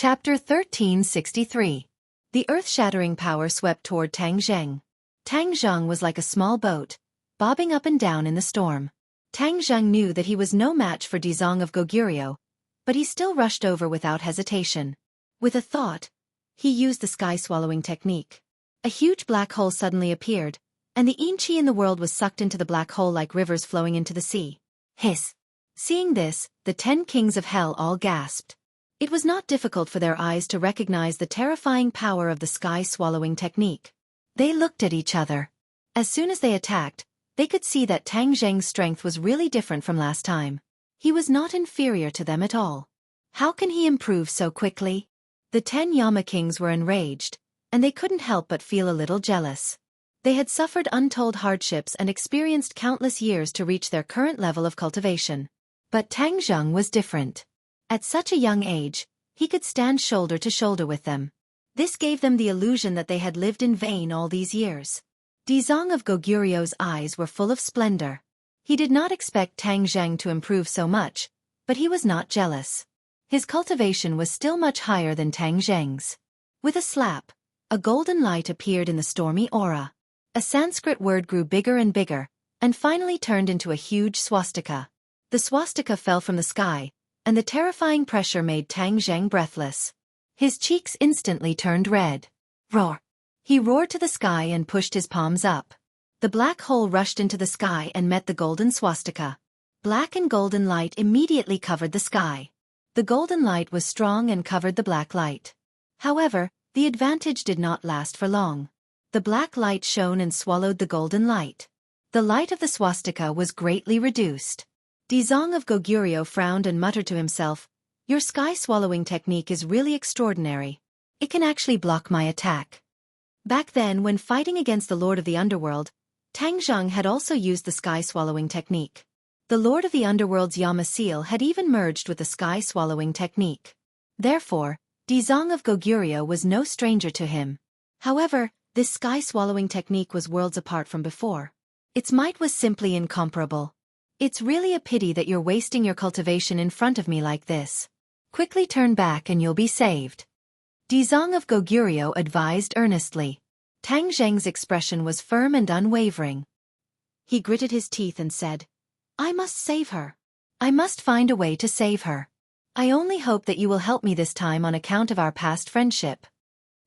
Chapter 1363. The earth-shattering power swept toward Tang Zheng. Tang Zheng was like a small boat, bobbing up and down in the storm. Tang Zheng knew that he was no match for Dizong of Goguryeo, but he still rushed over without hesitation. With a thought, he used the sky-swallowing technique. A huge black hole suddenly appeared, and the Yin-Chi in the world was sucked into the black hole like rivers flowing into the sea. Hiss! Seeing this, the 10 kings of hell all gasped. It was not difficult for their eyes to recognize the terrifying power of the sky-swallowing technique. They looked at each other. As soon as they attacked, they could see that Tang Zheng's strength was really different from last time. He was not inferior to them at all. How can he improve so quickly? The 10 Yama kings were enraged, and they couldn't help but feel a little jealous. They had suffered untold hardships and experienced countless years to reach their current level of cultivation. But Tang Zheng was different. At such a young age, he could stand shoulder to shoulder with them. This gave them the illusion that they had lived in vain all these years. Dizong of Goguryeo's eyes were full of splendor. He did not expect Tang Zheng to improve so much, but he was not jealous. His cultivation was still much higher than Tang Zheng's. With a slap, a golden light appeared in the stormy aura. A Sanskrit word grew bigger and bigger, and finally turned into a huge swastika. The swastika fell from the sky, and the terrifying pressure made Tang Zheng breathless. His cheeks instantly turned red. Roar! He roared to the sky and pushed his palms up. The black hole rushed into the sky and met the golden swastika. Black and golden light immediately covered the sky. The golden light was strong and covered the black light. However, the advantage did not last for long. The black light shone and swallowed the golden light. The light of the swastika was greatly reduced. Dizong of Goguryeo frowned and muttered to himself, "Your sky-swallowing technique is really extraordinary. It can actually block my attack." Back then, when fighting against the Lord of the Underworld, Tang Zheng had also used the sky-swallowing technique. The Lord of the Underworld's Yama seal had even merged with the sky-swallowing technique. Therefore, Dizong of Goguryeo was no stranger to him. However, this sky-swallowing technique was worlds apart from before. Its might was simply incomparable. "It's really a pity that you're wasting your cultivation in front of me like this. Quickly turn back and you'll be saved," Dizong of Goguryeo advised earnestly. Tang Zheng's expression was firm and unwavering. He gritted his teeth and said, "I must save her. I must find a way to save her. I only hope that you will help me this time on account of our past friendship."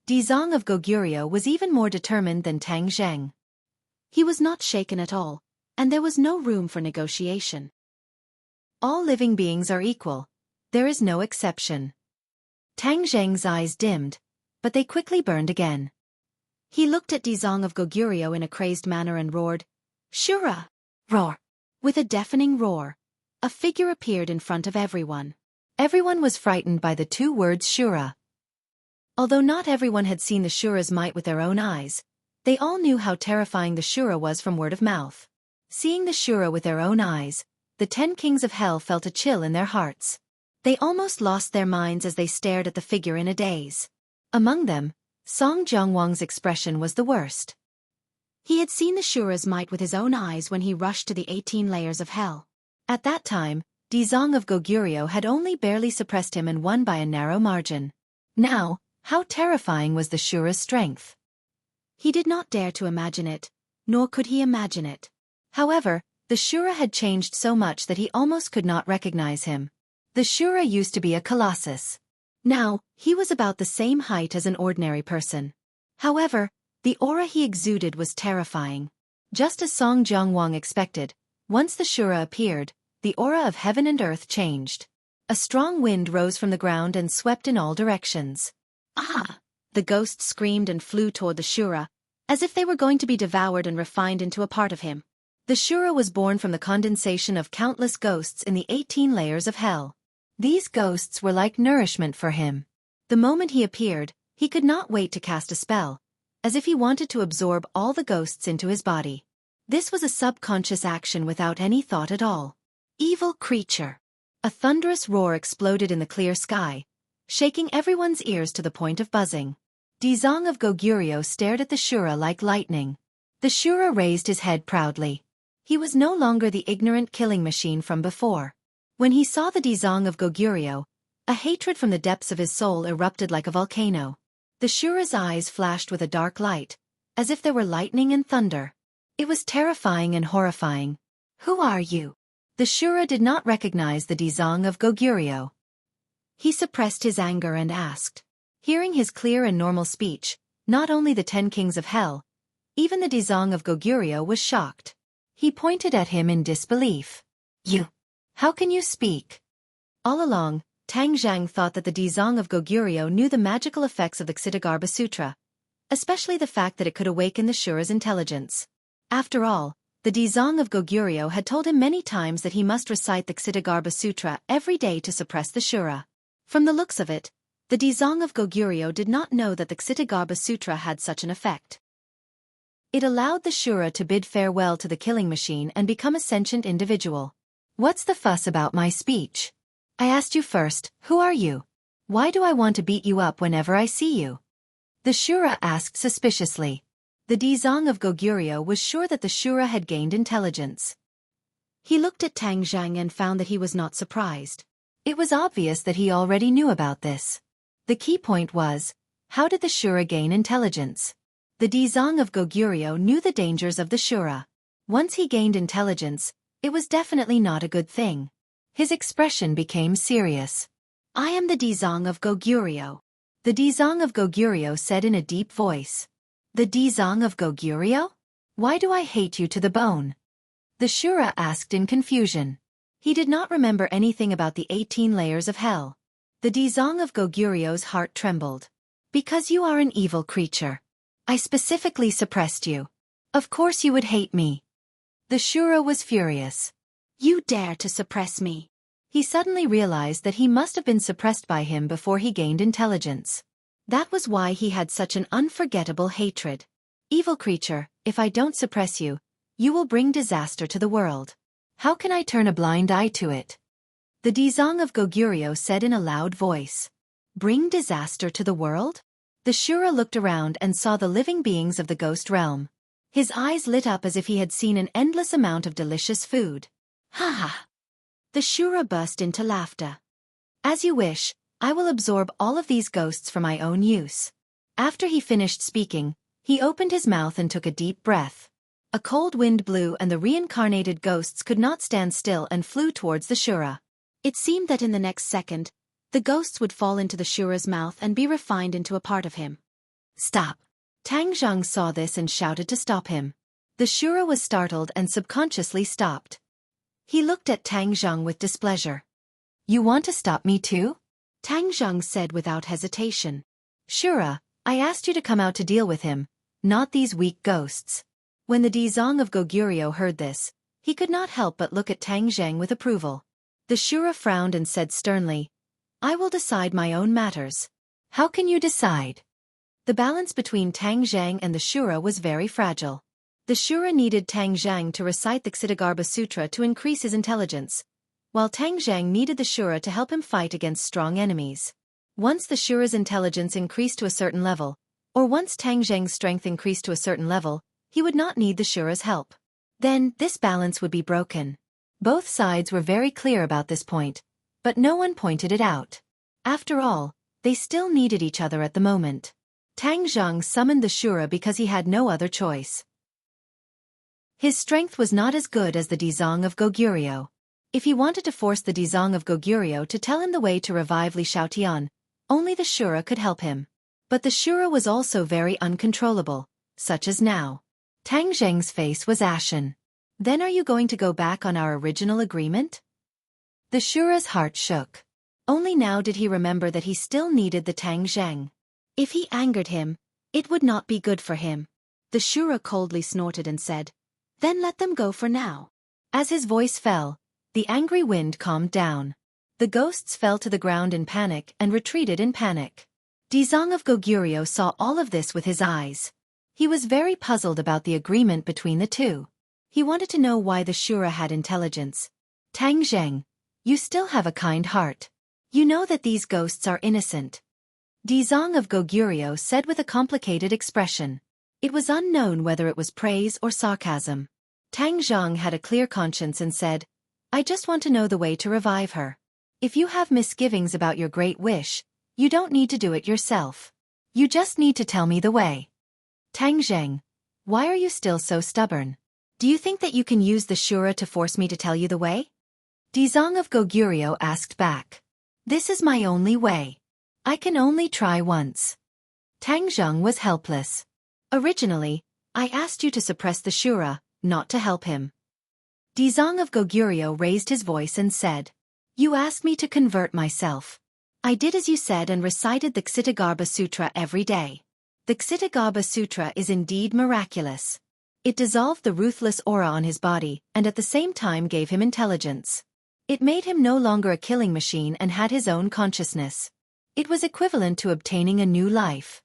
Dizong of Goguryeo was even more determined than Tang Zheng. He was not shaken at all, and there was no room for negotiation. All living beings are equal. There is no exception. Tang Zheng's eyes dimmed, but they quickly burned again. He looked at Dizong of Goguryeo in a crazed manner and roared, "Shura!" Roar! With a deafening roar, a figure appeared in front of everyone. Everyone was frightened by the 2 words Shura. Although not everyone had seen the Shura's might with their own eyes, they all knew how terrifying the Shura was from word of mouth. Seeing the Shura with their own eyes, the 10 kings of hell felt a chill in their hearts. They almost lost their minds as they stared at the figure in a daze. Among them, Song Jiangwang's expression was the worst. He had seen the Shura's might with his own eyes when he rushed to the 18 layers of hell. At that time, Dizong of Goguryeo had only barely suppressed him and won by a narrow margin. Now, how terrifying was the Shura's strength! He did not dare to imagine it, nor could he imagine it. However, the Shura had changed so much that he almost could not recognize him. The Shura used to be a colossus. Now, he was about the same height as an ordinary person. However, the aura he exuded was terrifying. Just as Song Jiangwang expected, once the Shura appeared, the aura of heaven and earth changed. A strong wind rose from the ground and swept in all directions. "Ah!" The ghosts screamed and flew toward the Shura, as if they were going to be devoured and refined into a part of him. The Shura was born from the condensation of countless ghosts in the 18 layers of hell. These ghosts were like nourishment for him. The moment he appeared, he could not wait to cast a spell, as if he wanted to absorb all the ghosts into his body. This was a subconscious action without any thought at all. Evil creature! A thunderous roar exploded in the clear sky, shaking everyone's ears to the point of buzzing. Dizong of Goguryeo stared at the Shura like lightning. The Shura raised his head proudly. He was no longer the ignorant killing machine from before. When he saw the Dizong of Goguryeo, A hatred from the depths of his soul erupted like a volcano. The Shura's eyes flashed with a dark light, as if there were lightning and thunder. It was terrifying and horrifying. Who are you? The Shura did not recognize the Dizong of Goguryeo. He suppressed his anger and asked. Hearing his clear and normal speech, not only the 10 kings of hell, even the Dizong of Goguryeo was shocked. He pointed at him in disbelief. You! How can you speak? All along, Tang Zhang thought that the Dizong of Goguryeo knew the magical effects of the Ksitigarbha Sutra, especially the fact that it could awaken the Shura's intelligence. After all, the Dizong of Goguryeo had told him many times that he must recite the Ksitigarbha Sutra every day to suppress the Shura. From the looks of it, the Dizong of Goguryeo did not know that the Ksitigarbha Sutra had such an effect. It allowed the Shura to bid farewell to the killing machine and become a sentient individual. What's the fuss about my speech? I asked you first, who are you? Why do I want to beat you up whenever I see you? The Shura asked suspiciously. The Dizong of Goguryeo was sure that the Shura had gained intelligence. He looked at Tang Zhang and found that he was not surprised. It was obvious that he already knew about this. The key point was, how did the Shura gain intelligence? The Dizong of Goguryeo knew the dangers of the Shura. Once he gained intelligence, it was definitely not a good thing. His expression became serious. I am the Dizong of Goguryeo. The Dizong of Goguryeo said in a deep voice. The Dizong of Goguryeo? Why do I hate you to the bone? The Shura asked in confusion. He did not remember anything about the 18 layers of hell. The Dizong of Goguryeo's heart trembled. Because you are an evil creature. I specifically suppressed you. Of course you would hate me. The Shura was furious. You dare to suppress me. He suddenly realized that he must have been suppressed by him before he gained intelligence. That was why he had such an unforgettable hatred. Evil creature, if I don't suppress you, you will bring disaster to the world. How can I turn a blind eye to it? The Dizong of Goguryeo said in a loud voice. Bring disaster to the world? The Shura looked around and saw the living beings of the ghost realm. His eyes lit up as if he had seen an endless amount of delicious food. Ha ha! The Shura burst into laughter. As you wish, I will absorb all of these ghosts for my own use. After he finished speaking, he opened his mouth and took a deep breath. A cold wind blew and the reincarnated ghosts could not stand still and flew towards the Shura. It seemed that in the next second, the ghosts would fall into the Shura's mouth and be refined into a part of him. Stop! Tang Zhang saw this and shouted to stop him. The Shura was startled and subconsciously stopped. He looked at Tang Zhang with displeasure. You want to stop me too? Tang Zhang said without hesitation. Shura, I asked you to come out to deal with him, not these weak ghosts. When the Dizong of Goguryeo heard this, he could not help but look at Tang Zhang with approval. The Shura frowned and said sternly, I will decide my own matters. How can you decide? The balance between Tang Zhang and the Shura was very fragile. The Shura needed Tang Zhang to recite the Ksitigarbha Sutra to increase his intelligence, while Tang Zhang needed the Shura to help him fight against strong enemies. Once the Shura's intelligence increased to a certain level, or once Tang Zhang's strength increased to a certain level, he would not need the Shura's help. Then, this balance would be broken. Both sides were very clear about this point, but no one pointed it out. After all, they still needed each other at the moment. Tang Zhang summoned the Shura because he had no other choice. His strength was not as good as the Dizong of Goguryeo. If he wanted to force the Dizong of Goguryeo to tell him the way to revive Li Xiaotian, only the Shura could help him. But the Shura was also very uncontrollable, such as now. Tang Zhang's face was ashen. Then are you going to go back on our original agreement? The Shura's heart shook. Only now did he remember that he still needed the Tang Zhang. If he angered him, it would not be good for him. The Shura coldly snorted and said, Then let them go for now. As his voice fell, the angry wind calmed down. The ghosts fell to the ground in panic and retreated in panic. Dizong of Goguryeo saw all of this with his eyes. He was very puzzled about the agreement between the two. He wanted to know why the Shura had intelligence. Tang Zhang, you still have a kind heart. You know that these ghosts are innocent. Dizong of Goguryeo said with a complicated expression. It was unknown whether it was praise or sarcasm. Tang Zhang had a clear conscience and said, I just want to know the way to revive her. If you have misgivings about your great wish, you don't need to do it yourself. You just need to tell me the way. Tang Zheng, why are you still so stubborn? Do you think that you can use the Shura to force me to tell you the way? Dizong of Goguryeo asked back. This is my only way. I can only try once. Tang Zheng was helpless. Originally, I asked you to suppress the Shura, not to help him. Dizong of Goguryeo raised his voice and said, You asked me to convert myself. I did as you said and recited the Xittagarbha Sutra every day. The Xittagarbha Sutra is indeed miraculous. It dissolved the ruthless aura on his body and at the same time gave him intelligence. It made him no longer a killing machine and had his own consciousness. It was equivalent to obtaining a new life.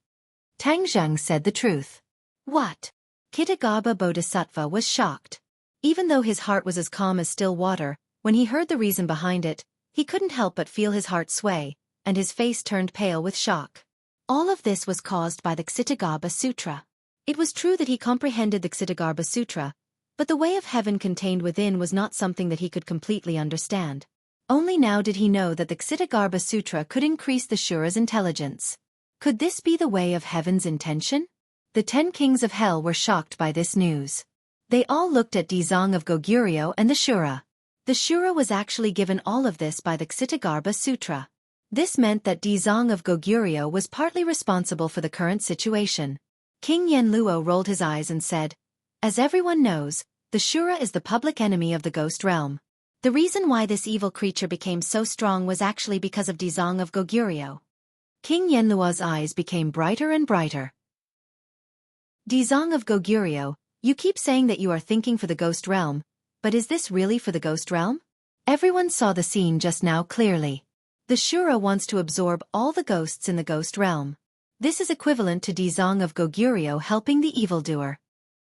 Tang Zheng said the truth. What? Xittagarbha Bodhisattva was shocked. Even though his heart was as calm as still water, when he heard the reason behind it, he couldn't help but feel his heart sway, and his face turned pale with shock. All of this was caused by the Xittagarbha Sutra. It was true that he comprehended the Xittagarbha Sutra, but the way of heaven contained within was not something that he could completely understand. Only now did he know that the Xittagarbha Sutra could increase the Shura's intelligence. Could this be the way of heaven's intention? The 10 kings of hell were shocked by this news. They all looked at Dizong of Goguryeo and the Shura. The Shura was actually given all of this by the Xittagarbha Sutra. This meant that Dizong of Goguryeo was partly responsible for the current situation. King Yenluo rolled his eyes and said, As everyone knows, the Shura is the public enemy of the ghost realm. The reason why this evil creature became so strong was actually because of Dizong of Goguryeo. King Yenluo's eyes became brighter and brighter. Dizong of Goguryeo, you keep saying that you are thinking for the ghost realm, but is this really for the ghost realm? Everyone saw the scene just now clearly. The Shura wants to absorb all the ghosts in the ghost realm. This is equivalent to Dizong of Goguryeo helping the evildoer.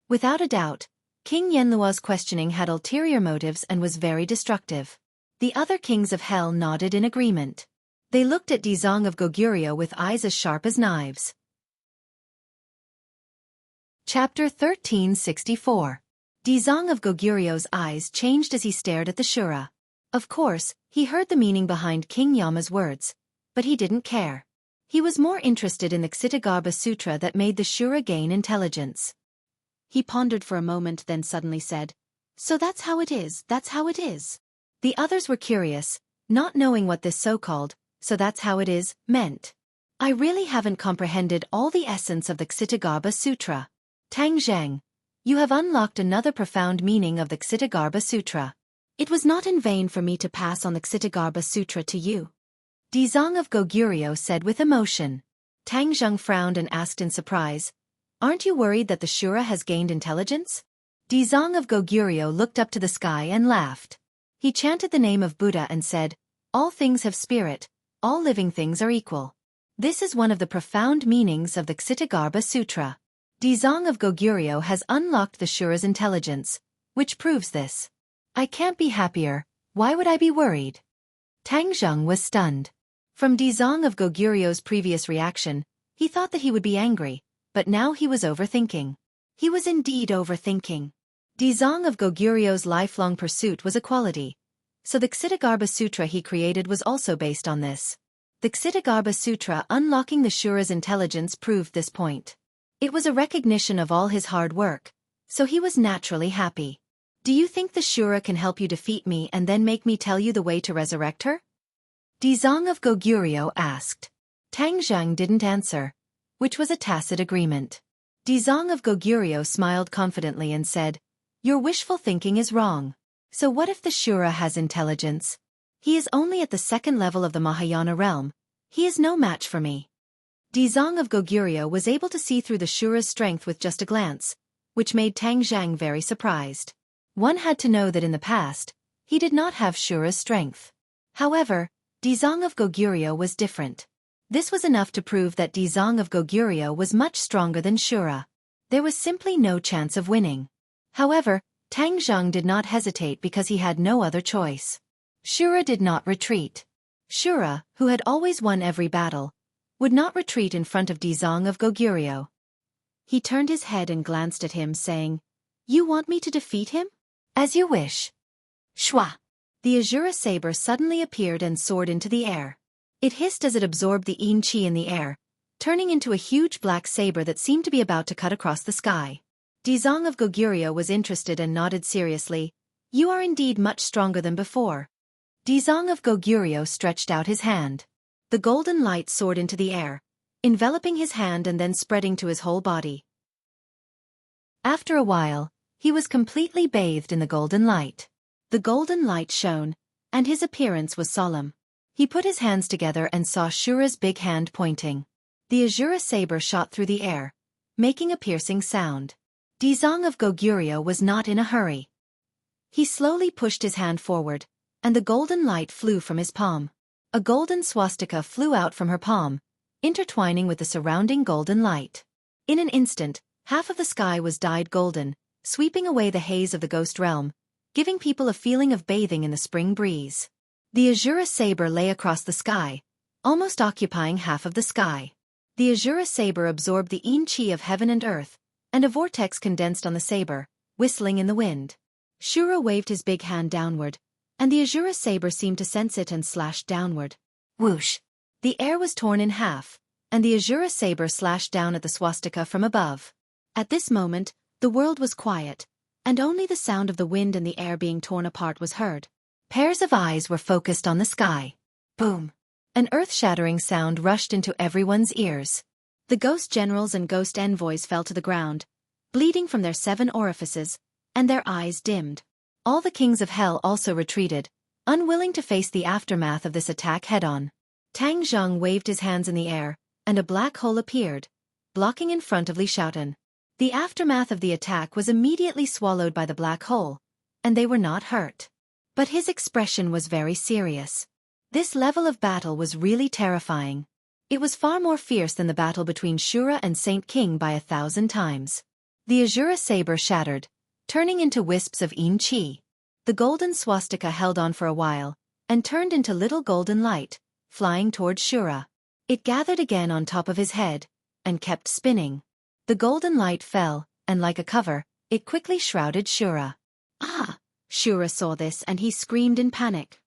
Without a doubt, King Yenluo's questioning had ulterior motives and was very destructive. The other kings of hell nodded in agreement. They looked at Dizong of Goguryeo with eyes as sharp as knives. Chapter 1364. Dizong of Goguryeo's eyes changed as he stared at the Shura. Of course, he heard the meaning behind King Yama's words, but he didn't care. He was more interested in the Xittagarbha Sutra that made the Shura gain intelligence. He pondered for a moment, then suddenly said, So that's how it is, that's how it is. The others were curious, not knowing what this so-called, so that's how it is, meant. I really haven't comprehended all the essence of the Xittagarbha Sutra. Tang Zheng, you have unlocked another profound meaning of the Xittagarbha Sutra. It was not in vain for me to pass on the Xittagarbha Sutra to you. Dizong of Goguryeo said with emotion. Tang Zheng frowned and asked in surprise, Aren't you worried that the Shura has gained intelligence? Dizong of Goguryeo looked up to the sky and laughed. He chanted the name of Buddha and said, All things have spirit, all living things are equal. This is one of the profound meanings of the Xittagarbha Sutra. Dizong of Goguryeo has unlocked the Shura's intelligence, which proves this. I can't be happier, why would I be worried? Tang Zheng was stunned. From Dizong of Goguryeo's previous reaction, he thought that he would be angry, but now he was overthinking. He was indeed overthinking. Dizong of Goguryeo's lifelong pursuit was equality, so the Xittagarbha Sutra he created was also based on this. The Xittagarbha Sutra unlocking the Shura's intelligence proved this point. It was a recognition of all his hard work, so he was naturally happy. Do you think the Shura can help you defeat me and then make me tell you the way to resurrect her? Dizong of Goguryeo asked. Tang Zheng didn't answer, which was a tacit agreement. Dizong of Goguryeo smiled confidently and said, Your wishful thinking is wrong. So what if the Shura has intelligence? He is only at the second level of the Mahayana realm. He is no match for me. Dizong of Goguryeo was able to see through the Shura's strength with just a glance, which made Tang Zheng very surprised. One had to know that in the past, he did not have Shura's strength. However, Dizong of Goguryeo was different. This was enough to prove that Dizong of Goguryeo was much stronger than Shura. There was simply no chance of winning. However, Tang Zheng did not hesitate because he had no other choice. Shura did not retreat. Shura, who had always won every battle, would not retreat in front of Dizong of Goguryeo. He turned his head and glanced at him saying, You want me to defeat him? As you wish. Shwa! The Azura saber suddenly appeared and soared into the air. It hissed as it absorbed the yin qi in the air, turning into a huge black saber that seemed to be about to cut across the sky. Dizong of Goguryeo was interested and nodded seriously. "You are indeed much stronger than before." Dizong of Goguryeo stretched out his hand. The golden light soared into the air, enveloping his hand and then spreading to his whole body. After a while, he was completely bathed in the golden light. The golden light shone, and his appearance was solemn. He put his hands together and saw Shura's big hand pointing. The Azura saber shot through the air, making a piercing sound. Dizong of Goguryeo was not in a hurry. He slowly pushed his hand forward, and the golden light flew from his palm. A golden swastika flew out from her palm, intertwining with the surrounding golden light. In an instant, half of the sky was dyed golden, sweeping away the haze of the ghost realm, giving people a feeling of bathing in the spring breeze. The Azura saber lay across the sky, almost occupying half of the sky. The Azura saber absorbed the yin qi of heaven and earth, and a vortex condensed on the saber, whistling in the wind. Shura waved his big hand downward, and the Azura saber seemed to sense it and slashed downward. Whoosh! The air was torn in half, and the Azura saber slashed down at the swastika from above. At this moment, the world was quiet, and only the sound of the wind and the air being torn apart was heard. Pairs of eyes were focused on the sky. Boom! An earth-shattering sound rushed into everyone's ears. The ghost generals and ghost envoys fell to the ground, bleeding from their 7 orifices, and their eyes dimmed. All the kings of hell also retreated, unwilling to face the aftermath of this attack head-on. Tang Zheng waved his hands in the air, and a black hole appeared, blocking in front of Li Xiaofan. The aftermath of the attack was immediately swallowed by the black hole, and they were not hurt. But his expression was very serious. This level of battle was really terrifying. It was far more fierce than the battle between Shura and Saint King by 1,000 times. The Azura saber shattered, turning into wisps of yin qi. The golden swastika held on for a while, and turned into little golden light, flying toward Shura. It gathered again on top of his head, and kept spinning. The golden light fell, and like a cover, it quickly shrouded Shura. Ah! Shura saw this and he screamed in panic.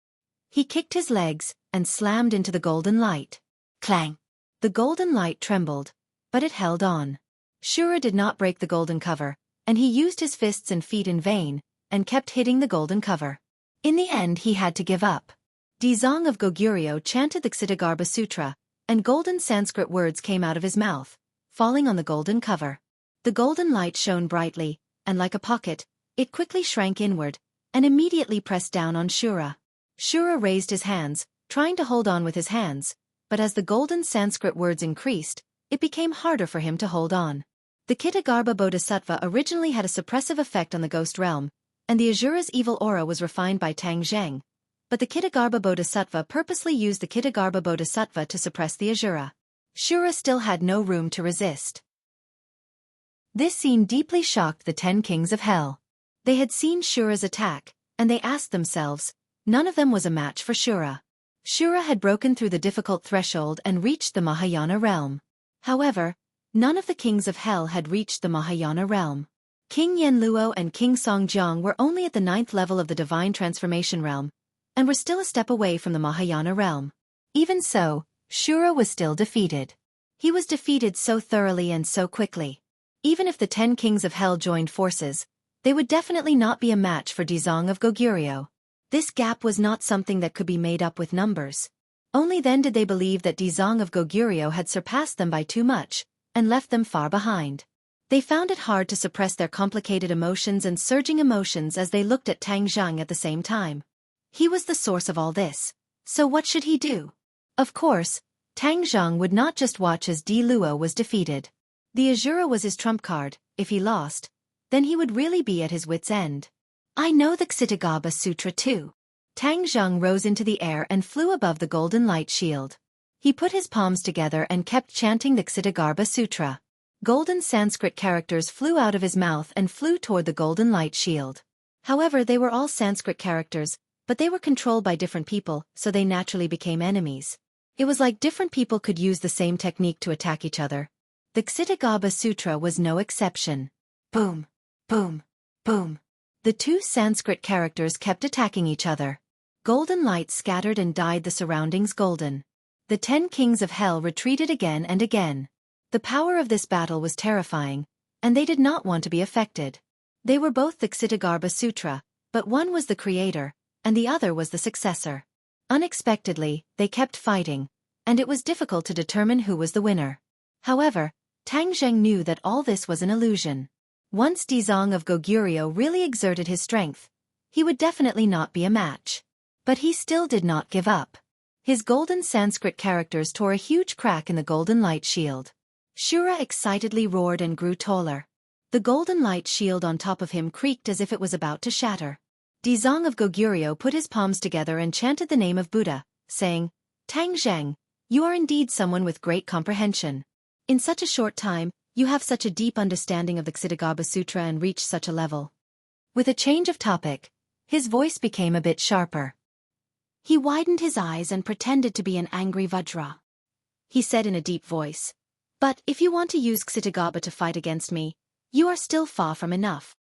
He kicked his legs, and slammed into the golden light. Clang! The golden light trembled, but it held on. Shura did not break the golden cover, and he used his fists and feet in vain, and kept hitting the golden cover. In the end he had to give up. Dizong of Goguryeo chanted the Ksitigarbha Sutra, and golden Sanskrit words came out of his mouth, falling on the golden cover. The golden light shone brightly, and like a pocket, it quickly shrank inward, and immediately pressed down on Shura. Shura raised his hands, trying to hold on with his hands, but as the golden Sanskrit words increased, it became harder for him to hold on. The Ksitigarbha Bodhisattva originally had a suppressive effect on the ghost realm, and the Azura's evil aura was refined by Tang Zheng, but the Ksitigarbha Bodhisattva purposely used the Ksitigarbha Bodhisattva to suppress the Azura. Shura still had no room to resist. This scene deeply shocked the 10 kings of hell. They had seen Shura's attack, and they asked themselves, none of them was a match for Shura. Shura had broken through the difficult threshold and reached the Mahayana realm. However, none of the kings of hell had reached the Mahayana realm. King Yanluo and King Songjiang were only at the 9th level of the divine transformation realm, and were still a step away from the Mahayana realm. Even so, Shura was still defeated. He was defeated so thoroughly and so quickly. Even if the 10 kings of hell joined forces, they would definitely not be a match for Dizong of Goguryeo. This gap was not something that could be made up with numbers. Only then did they believe that Dizong of Goguryeo had surpassed them by too much, and left them far behind. They found it hard to suppress their complicated emotions and surging emotions as they looked at Tang Zheng at the same time. He was the source of all this, so what should he do? Of course, Tang Zheng would not just watch as Di Luo was defeated. The Azura was his trump card. If he lost, then he would really be at his wit's end. I know the Ksitigarbha Sutra too. Tang Zheng rose into the air and flew above the golden light shield. He put his palms together and kept chanting the Ksitigarbha Sutra. Golden Sanskrit characters flew out of his mouth and flew toward the golden light shield. However, they were all Sanskrit characters, but they were controlled by different people, so they naturally became enemies. It was like different people could use the same technique to attack each other. The Ksitigarbha Sutra was no exception. Boom, boom, boom. The 2 Sanskrit characters kept attacking each other. Golden light scattered and dyed the surroundings golden. The 10 kings of hell retreated again and again. The power of this battle was terrifying, and they did not want to be affected. They were both the Ksitigarbha Sutra, but one was the creator, and the other was the successor. Unexpectedly, they kept fighting, and it was difficult to determine who was the winner. However, Tang Zheng knew that all this was an illusion. Once Dizong of Goguryeo really exerted his strength, he would definitely not be a match. But he still did not give up. His golden Sanskrit characters tore a huge crack in the golden light shield. Shura excitedly roared and grew taller. The golden light shield on top of him creaked as if it was about to shatter. Dizong of Goguryeo put his palms together and chanted the name of Buddha, saying, "Tang Zheng, you are indeed someone with great comprehension. In such a short time, you have such a deep understanding of the Ksitigarbha Sutra and reached such a level." With a change of topic, his voice became a bit sharper. He widened his eyes and pretended to be an angry Vajra. He said in a deep voice, "But if you want to use Ksitigarbha to fight against me, you are still far from enough."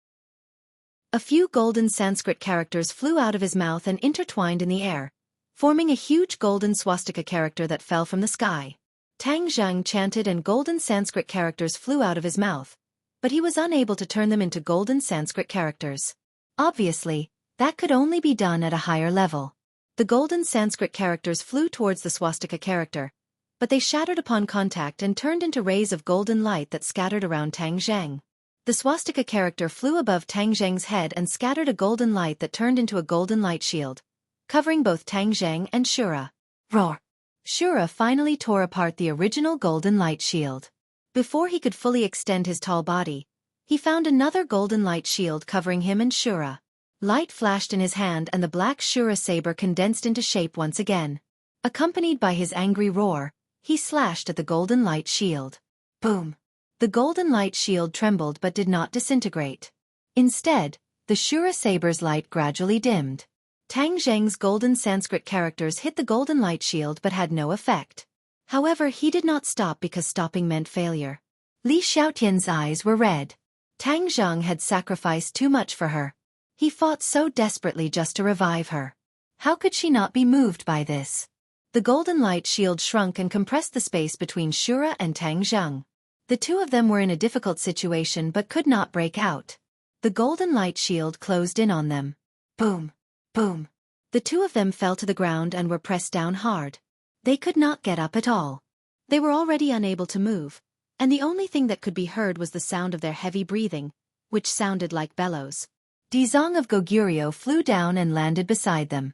A few golden Sanskrit characters flew out of his mouth and intertwined in the air, forming a huge golden swastika character that fell from the sky. Tang Zheng chanted and golden Sanskrit characters flew out of his mouth, but he was unable to turn them into golden Sanskrit characters. Obviously, that could only be done at a higher level. The golden Sanskrit characters flew towards the swastika character, but they shattered upon contact and turned into rays of golden light that scattered around Tang Zheng. The swastika character flew above Tang Zheng's head and scattered a golden light that turned into a golden light shield, covering both Tang Zheng and Shura. Roar! Shura finally tore apart the original golden light shield. Before he could fully extend his tall body, he found another golden light shield covering him and Shura. Light flashed in his hand and the black Shura saber condensed into shape once again. Accompanied by his angry roar, he slashed at the golden light shield. Boom! The golden light shield trembled but did not disintegrate. Instead, the Shura saber's light gradually dimmed. Tang Zheng's golden Sanskrit characters hit the golden light shield but had no effect. However, he did not stop because stopping meant failure. Li Xiaotian's eyes were red. Tang Zheng had sacrificed too much for her. He fought so desperately just to revive her. How could she not be moved by this? The golden light shield shrunk and compressed the space between Shura and Tang Zheng. The two of them were in a difficult situation but could not break out. The golden light shield closed in on them. Boom! Boom! The two of them fell to the ground and were pressed down hard. They could not get up at all. They were already unable to move, and the only thing that could be heard was the sound of their heavy breathing, which sounded like bellows. Dizong of Goguryeo flew down and landed beside them.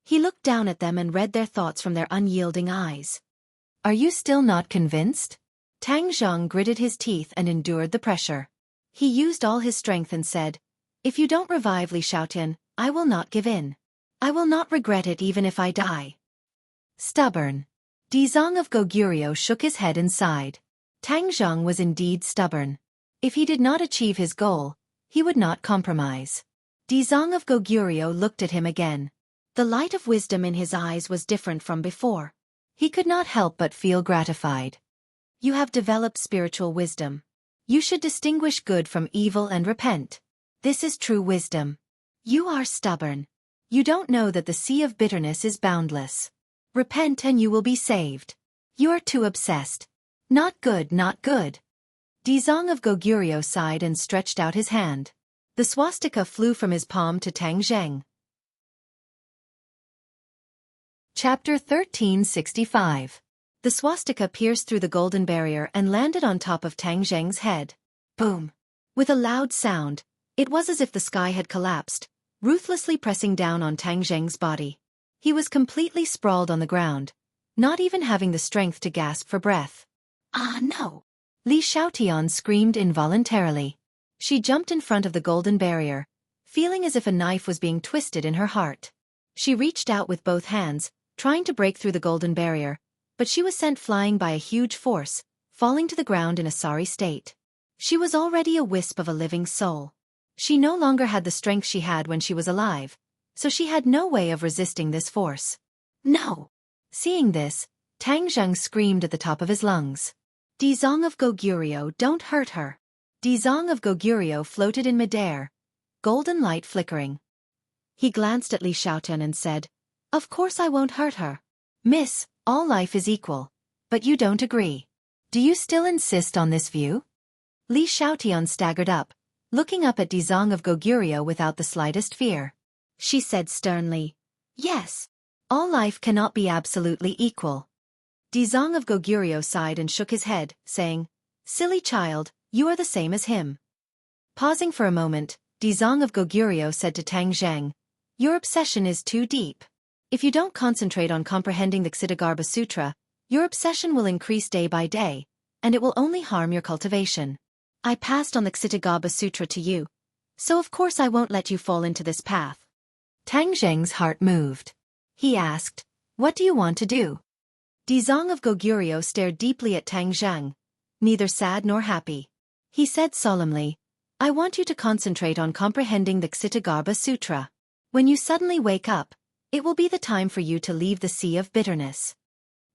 He looked down at them and read their thoughts from their unyielding eyes. "Are you still not convinced?" Tang Zheng gritted his teeth and endured the pressure. He used all his strength and said, "If you don't revive Li Xiaotian, I will not give in. I will not regret it even if I die." Stubborn. Dizong of Goguryeo shook his head and sighed. Tang Zheng was indeed stubborn. If he did not achieve his goal, he would not compromise. Dizong of Goguryeo looked at him again. The light of wisdom in his eyes was different from before. He could not help but feel gratified. "You have developed spiritual wisdom. You should distinguish good from evil and repent. This is true wisdom. You are stubborn. You don't know that the sea of bitterness is boundless. Repent and you will be saved. You are too obsessed. Not good, not good." Dizong of Goguryeo sighed and stretched out his hand. The swastika flew from his palm to Tang Zheng. Chapter 1365. The swastika pierced through the golden barrier and landed on top of Tang Zheng's head. Boom! With a loud sound, it was as if the sky had collapsed, ruthlessly pressing down on Tang Zheng's body. He was completely sprawled on the ground, not even having the strength to gasp for breath. "Ah, no!" Li Xiaotian screamed involuntarily. She jumped in front of the golden barrier, feeling as if a knife was being twisted in her heart. She reached out with both hands, trying to break through the golden barrier, but she was sent flying by a huge force, falling to the ground in a sorry state. She was already a wisp of a living soul. She no longer had the strength she had when she was alive, so she had no way of resisting this force. "No!" Seeing this, Tang Zheng screamed at the top of his lungs. "Dizong of Goguryeo, don't hurt her." Dizong of Goguryeo floated in midair, golden light flickering. He glanced at Li Xiaotian and said, "Of course I won't hurt her. Miss, all life is equal. But you don't agree. Do you still insist on this view?" Li Xiaotian staggered up, looking up at Dizong of Goguryeo without the slightest fear. She said sternly, "Yes. All life cannot be absolutely equal." Dizong of Goguryeo sighed and shook his head, saying, "Silly child, you are the same as him." Pausing for a moment, Dizong of Goguryeo said to Tang Zheng, "Your obsession is too deep. If you don't concentrate on comprehending the Ksitigarbha Sutra, your obsession will increase day by day, and it will only harm your cultivation. I passed on the Ksitigarbha Sutra to you, so of course I won't let you fall into this path." Tang Zheng's heart moved. He asked, "What do you want to do?" Dizong of Goguryeo stared deeply at Tang Zheng, neither sad nor happy. He said solemnly, "I want you to concentrate on comprehending the Ksitigarbha Sutra. When you suddenly wake up, it will be the time for you to leave the sea of bitterness."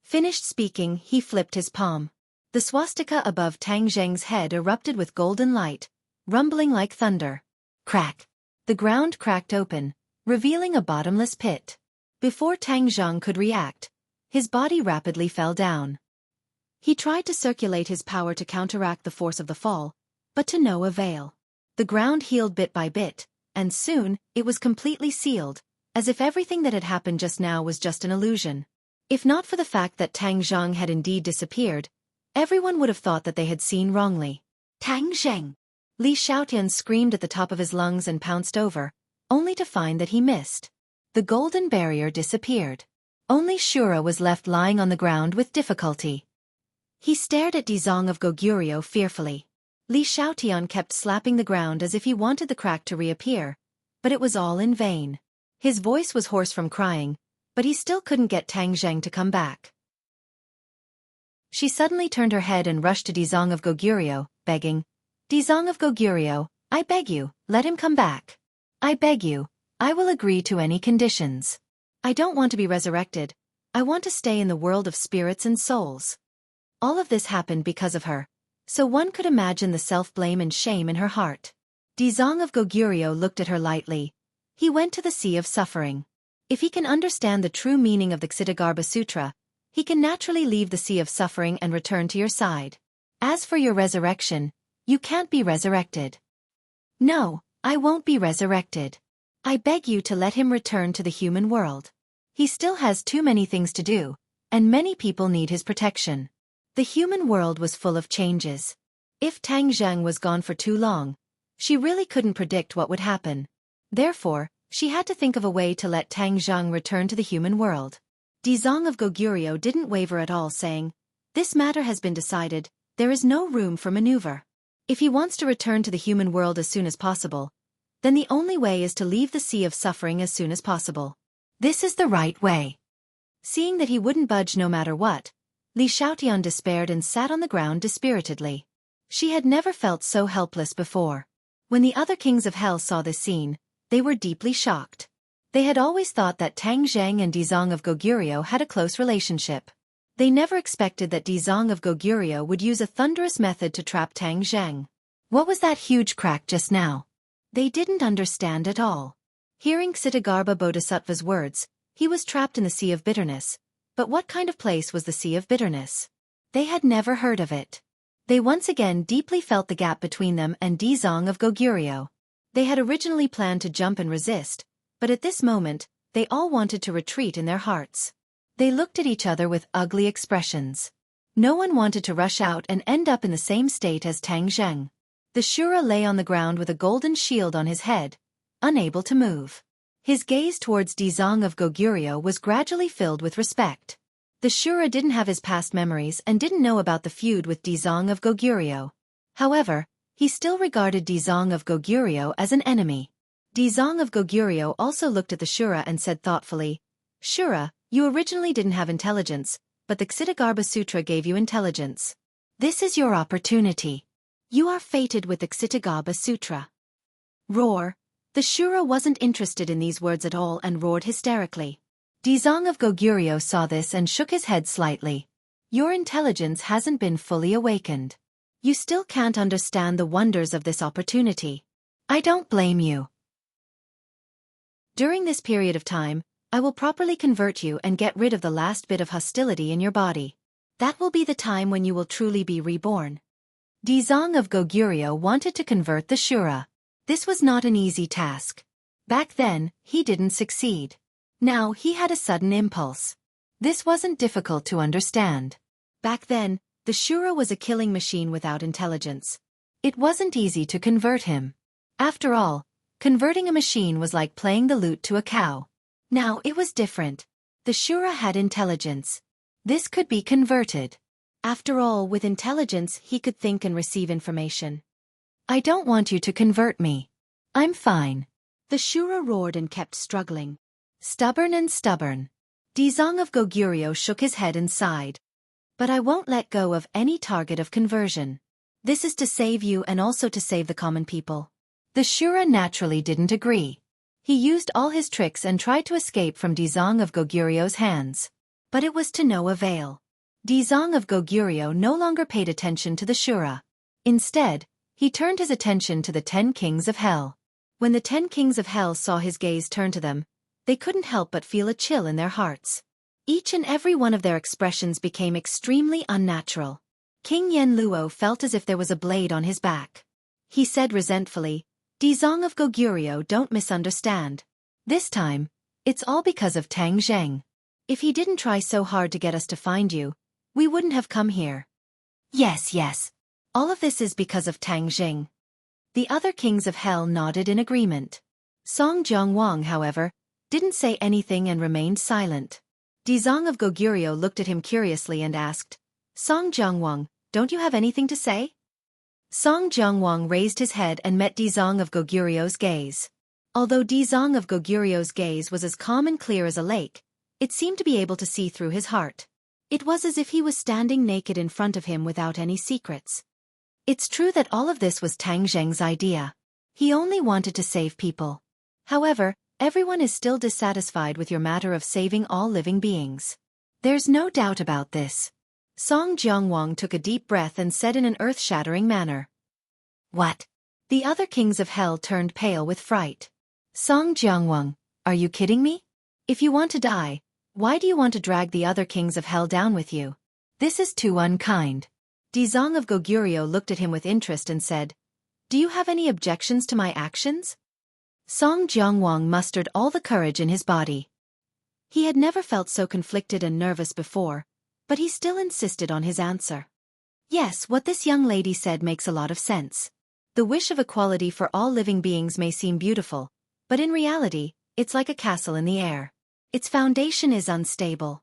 Finished speaking, he flipped his palm. The swastika above Tang Zheng's head erupted with golden light, rumbling like thunder. Crack! The ground cracked open, revealing a bottomless pit. Before Tang Zheng could react, his body rapidly fell down. He tried to circulate his power to counteract the force of the fall, but to no avail. The ground healed bit by bit, and soon, it was completely sealed, as if everything that had happened just now was just an illusion. If not for the fact that Tang Zheng had indeed disappeared, everyone would have thought that they had seen wrongly. "Tang Zheng!" Li Xiaotian screamed at the top of his lungs and pounced over, only to find that he missed. The golden barrier disappeared. Only Shura was left lying on the ground with difficulty. He stared at Dizong of Goguryeo fearfully. Li Xiaotian kept slapping the ground as if he wanted the crack to reappear, but it was all in vain. His voice was hoarse from crying, but he still couldn't get Tang Zheng to come back. She suddenly turned her head and rushed to Dizong of Goguryeo, begging, "Dizong of Goguryeo, I beg you, let him come back. I beg you, I will agree to any conditions. I don't want to be resurrected, I want to stay in the world of spirits and souls." All of this happened because of her, so one could imagine the self-blame and shame in her heart. Dizong of Goguryeo looked at her lightly. He went to the sea of suffering. If he can understand the true meaning of the Ksitigarbha Sutra, he can naturally leave the sea of suffering and return to your side. As for your resurrection, you can't be resurrected. No, I won't be resurrected. I beg you to let him return to the human world. He still has too many things to do, and many people need his protection. The human world was full of changes. If Tang Zheng was gone for too long, she really couldn't predict what would happen. Therefore, she had to think of a way to let Tang Zheng return to the human world. Dizong of Goguryeo didn't waver at all, saying, "This matter has been decided, there is no room for maneuver. If he wants to return to the human world as soon as possible, then the only way is to leave the sea of suffering as soon as possible. This is the right way." Seeing that he wouldn't budge no matter what, Li Xiaotian despaired and sat on the ground dispiritedly. She had never felt so helpless before. When the other kings of hell saw this scene, they were deeply shocked. They had always thought that Tang Zheng and Dizong of Goguryeo had a close relationship. They never expected that Dizong of Goguryeo would use a thunderous method to trap Tang Zheng. What was that huge crack just now? They didn't understand at all. Hearing Ksitigarbha Bodhisattva's words, he was trapped in the sea of bitterness. But what kind of place was the sea of bitterness? They had never heard of it. They once again deeply felt the gap between them and Dizong of Goguryeo. They had originally planned to jump and resist, but at this moment, they all wanted to retreat in their hearts. They looked at each other with ugly expressions. No one wanted to rush out and end up in the same state as Tang Zheng. The Shura lay on the ground with a golden shield on his head, unable to move. His gaze towards Dizong of Goguryeo was gradually filled with respect. The Shura didn't have his past memories and didn't know about the feud with Dizong of Goguryeo. However, he still regarded Dizong of Goguryeo as an enemy. Dizong of Goguryeo also looked at the Shura and said thoughtfully, "Shura, you originally didn't have intelligence, but the Ksitigarbha Sutra gave you intelligence. This is your opportunity. You are fated with the Ksitigarbha Sutra." Roar! The Shura wasn't interested in these words at all and roared hysterically. Dizong of Goguryeo saw this and shook his head slightly. "Your intelligence hasn't been fully awakened. You still can't understand the wonders of this opportunity. I don't blame you." During this period of time, I will properly convert you and get rid of the last bit of hostility in your body. That will be the time when you will truly be reborn. Dizong of Goguryeo wanted to convert the Shura. This was not an easy task. Back then, he didn't succeed. Now he had a sudden impulse. This wasn't difficult to understand. Back then, the Shura was a killing machine without intelligence. It wasn't easy to convert him. After all, converting a machine was like playing the lute to a cow. Now it was different. The Shura had intelligence. This could be converted. After all, with intelligence he could think and receive information. I don't want you to convert me. I'm fine. The Shura roared and kept struggling. Stubborn and stubborn. Dizong of Goguryeo shook his head and sighed. But I won't let go of any target of conversion. This is to save you and also to save the common people. The Shura naturally didn't agree. He used all his tricks and tried to escape from Dizong of Goguryeo's hands. But it was to no avail. Dizong of Goguryeo no longer paid attention to the Shura. Instead, he turned his attention to the 10 kings of hell. When the 10 kings of hell saw his gaze turn to them, they couldn't help but feel a chill in their hearts. Each and every one of their expressions became extremely unnatural. King Yen Luo felt as if there was a blade on his back. He said resentfully, Dizong of Goguryeo, don't misunderstand. This time, it's all because of Tang Zheng. If he didn't try so hard to get us to find you, we wouldn't have come here. Yes. All of this is because of Tang Zheng. The other kings of hell nodded in agreement. Song Jiangwang, however, didn't say anything and remained silent. Dizong of Goguryeo looked at him curiously and asked, Song Jiangwang, don't you have anything to say? Song Jiangwang raised his head and met Dizong of Goguryeo's gaze. Although Dizong of Goguryeo's gaze was as calm and clear as a lake, it seemed to be able to see through his heart. It was as if he was standing naked in front of him without any secrets. It's true that all of this was Tang Zheng's idea. He only wanted to save people. However, everyone is still dissatisfied with your matter of saving all living beings. There's no doubt about this. Song Jiangwang took a deep breath and said in an earth-shattering manner. What? The other kings of hell turned pale with fright. Song Jiangwang, are you kidding me? If you want to die, why do you want to drag the other kings of hell down with you? This is too unkind. Dizong of Goguryeo looked at him with interest and said, Do you have any objections to my actions? Song Jiangwang mustered all the courage in his body. He had never felt so conflicted and nervous before, but he still insisted on his answer. Yes, what this young lady said makes a lot of sense. The wish of equality for all living beings may seem beautiful, but in reality, it's like a castle in the air. Its foundation is unstable.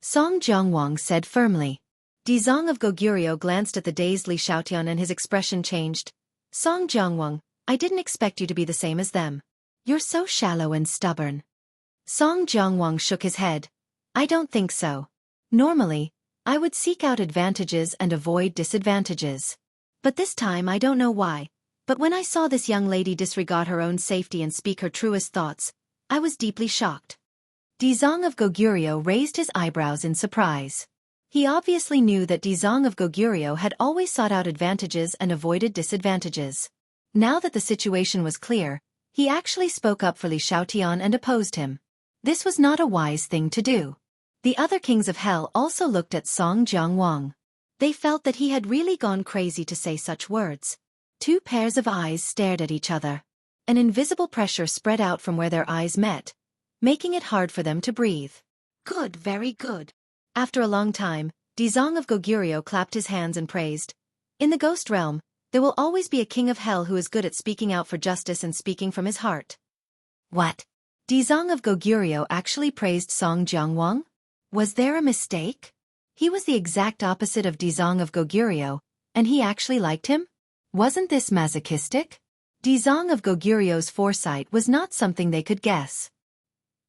Song Jiangwang said firmly. Dizong of Goguryeo glanced at the dazed Li Xiaotian and his expression changed. Song Jiangwang, I didn't expect you to be the same as them. You're so shallow and stubborn. Song Jiangwang shook his head. I don't think so. Normally, I would seek out advantages and avoid disadvantages. But this time I don't know why, but when I saw this young lady disregard her own safety and speak her truest thoughts, I was deeply shocked. Dizong of Goguryeo raised his eyebrows in surprise. He obviously knew that Dizong of Goguryeo had always sought out advantages and avoided disadvantages. Now that the situation was clear, he actually spoke up for Li Xiaotian and opposed him. This was not a wise thing to do. The other kings of hell also looked at Song Jiangwang. They felt that he had really gone crazy to say such words. Two pairs of eyes stared at each other. An invisible pressure spread out from where their eyes met, making it hard for them to breathe. Good, very good. After a long time, Dizong of Goguryeo clapped his hands and praised. In the ghost realm, there will always be a king of hell who is good at speaking out for justice and speaking from his heart. What? Dizong of Goguryeo actually praised Song Jiangwang? Was there a mistake? He was the exact opposite of Dizong of Goguryeo, and he actually liked him? Wasn't this masochistic? Dizong of Goguryeo's foresight was not something they could guess.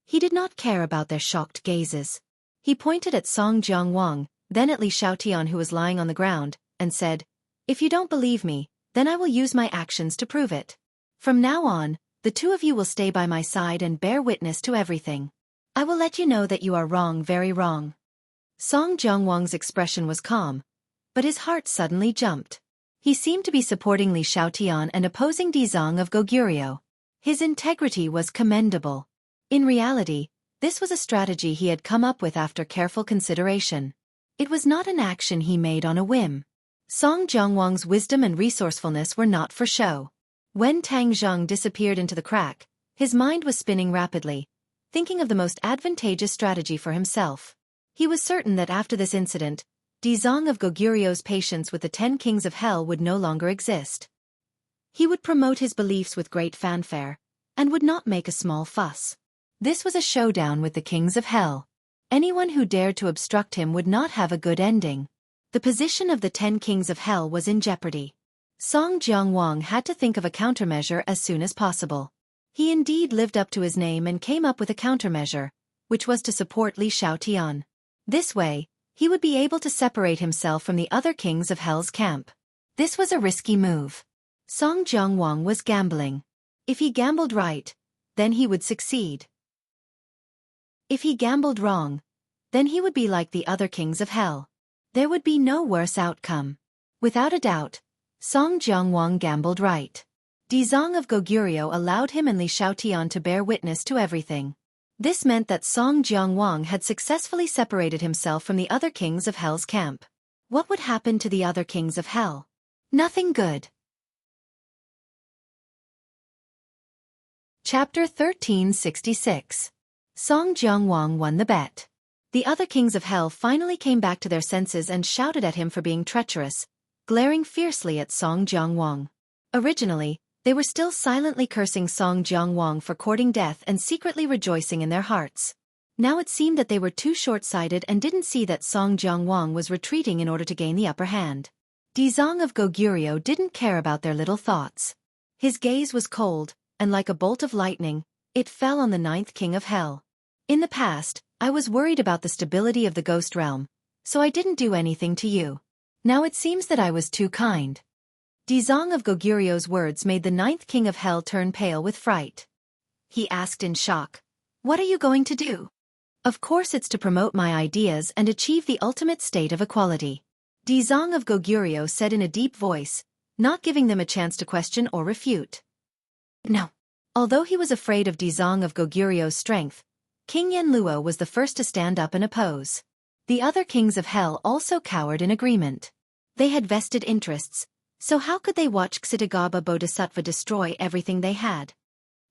He did not care about their shocked gazes. He pointed at Song Jiangwang, then at Li Xiaotian who was lying on the ground, and said, If you don't believe me, then I will use my actions to prove it. From now on, the two of you will stay by my side and bear witness to everything. I will let you know that you are wrong, very wrong. Song Jiangwang's expression was calm, but his heart suddenly jumped. He seemed to be supporting Li Xiaotian and opposing Dizong of Goguryeo. His integrity was commendable. In reality, this was a strategy he had come up with after careful consideration. It was not an action he made on a whim. Song Jiangwang's wisdom and resourcefulness were not for show. When Tang Zheng disappeared into the crack, his mind was spinning rapidly, thinking of the most advantageous strategy for himself. He was certain that after this incident, Dizong of Goguryu's patience with the 10 kings of hell would no longer exist. He would promote his beliefs with great fanfare, and would not make a small fuss. This was a showdown with the kings of hell. Anyone who dared to obstruct him would not have a good ending. The position of the 10 kings of hell was in jeopardy. Song Jiangwang had to think of a countermeasure as soon as possible. He indeed lived up to his name and came up with a countermeasure, which was to support Li Xiaotian. This way, he would be able to separate himself from the other kings of hell's camp. This was a risky move. Song Jiangwang was gambling. If he gambled right, then he would succeed. If he gambled wrong, then he would be like the other kings of hell. There would be no worse outcome. Without a doubt, Song Jiangwang gambled right. Dizong of Goguryeo allowed him and Li Xiaotian to bear witness to everything. This meant that Song Jiangwang had successfully separated himself from the other kings of hell's camp. What would happen to the other kings of hell? Nothing good. Chapter 1366. Song Jiangwang won the bet. The other kings of hell finally came back to their senses and shouted at him for being treacherous, glaring fiercely at Song Jiangwang. Originally, they were still silently cursing Song Jiangwang for courting death and secretly rejoicing in their hearts. Now it seemed that they were too short-sighted and didn't see that Song Jiangwang was retreating in order to gain the upper hand. Dizong of Goguryeo didn't care about their little thoughts. His gaze was cold, and like a bolt of lightning, it fell on the 9th king of hell. In the past, I was worried about the stability of the ghost realm, so I didn't do anything to you. Now it seems that I was too kind. Dizong of Goguryeo's words made the 9th king of hell turn pale with fright. He asked in shock, "What are you going to do?" "Of course it's to promote my ideas and achieve the ultimate state of equality," Dizong of Goguryeo said in a deep voice, not giving them a chance to question or refute. No. Although he was afraid of Dizong of Goguryeo's strength, King Yanluo was the first to stand up and oppose. The other kings of hell also cowered in agreement. They had vested interests, so how could they watch Xitigaba Bodhisattva destroy everything they had?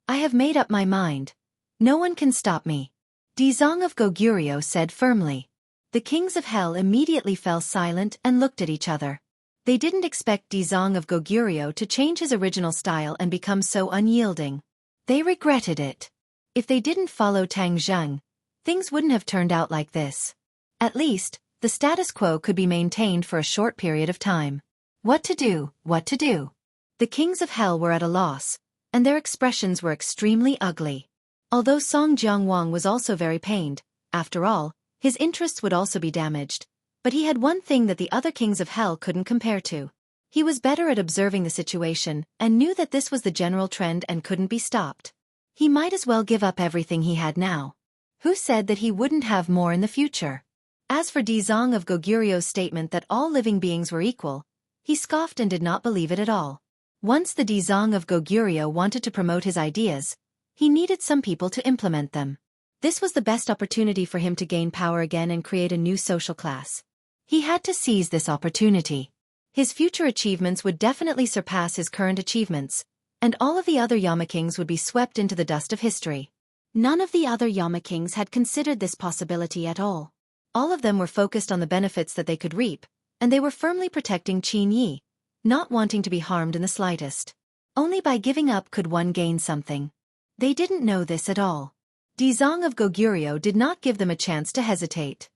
"I have made up my mind. No one can stop me," Dizong of Goguryeo said firmly. The kings of hell immediately fell silent and looked at each other. They didn't expect Dizong of Goguryeo to change his original style and become so unyielding. They regretted it. If they didn't follow Tang Zheng, things wouldn't have turned out like this. At least, the status quo could be maintained for a short period of time. What to do, what to do? The kings of hell were at a loss, and their expressions were extremely ugly. Although Song Jiangwang was also very pained, after all, his interests would also be damaged. But he had one thing that the other kings of hell couldn't compare to. He was better at observing the situation and knew that this was the general trend and couldn't be stopped. He might as well give up everything he had now. Who said that he wouldn't have more in the future? As for Dizong of Goguryeo's statement that all living beings were equal, he scoffed and did not believe it at all. Once the Dizong of Goguryeo wanted to promote his ideas, he needed some people to implement them. This was the best opportunity for him to gain power again and create a new social class. He had to seize this opportunity. His future achievements would definitely surpass his current achievements, and all of the other Yama kings would be swept into the dust of history. None of the other Yama kings had considered this possibility at all. All of them were focused on the benefits that they could reap, and they were firmly protecting Qin Yi, not wanting to be harmed in the slightest. Only by giving up could one gain something. They didn't know this at all. Dizong of Goguryeo did not give them a chance to hesitate.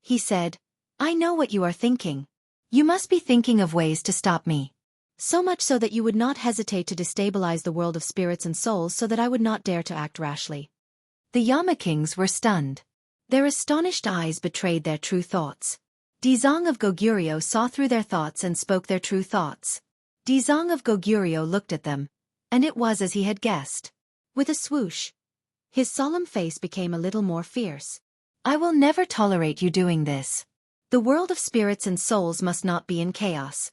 He said, "I know what you are thinking. You must be thinking of ways to stop me. So much so that you would not hesitate to destabilize the world of spirits and souls so that I would not dare to act rashly." The Yama kings were stunned. Their astonished eyes betrayed their true thoughts. Dizong of Goguryeo saw through their thoughts and spoke their true thoughts. Dizong of Goguryeo looked at them, and it was as he had guessed. With a swoosh, his solemn face became a little more fierce. "I will never tolerate you doing this. The world of spirits and souls must not be in chaos,"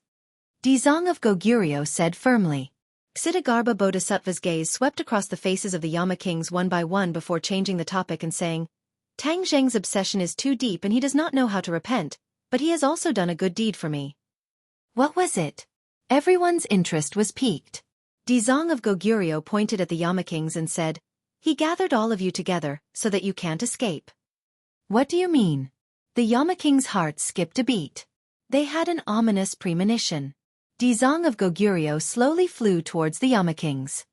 Dizong of Goguryeo said firmly. Ksitigarbha Bodhisattva's gaze swept across the faces of the Yama kings one by one before changing the topic and saying, Tang Zheng's obsession is too deep and he does not know how to repent, but he has also done a good deed for me. What was it? Everyone's interest was piqued. Dizong of Goguryeo pointed at the Yama kings and said, He gathered all of you together so that you can't escape. What do you mean? The Yama kings' hearts skipped a beat. They had an ominous premonition. Dizong of Goguryeo slowly flew towards the Yama kings.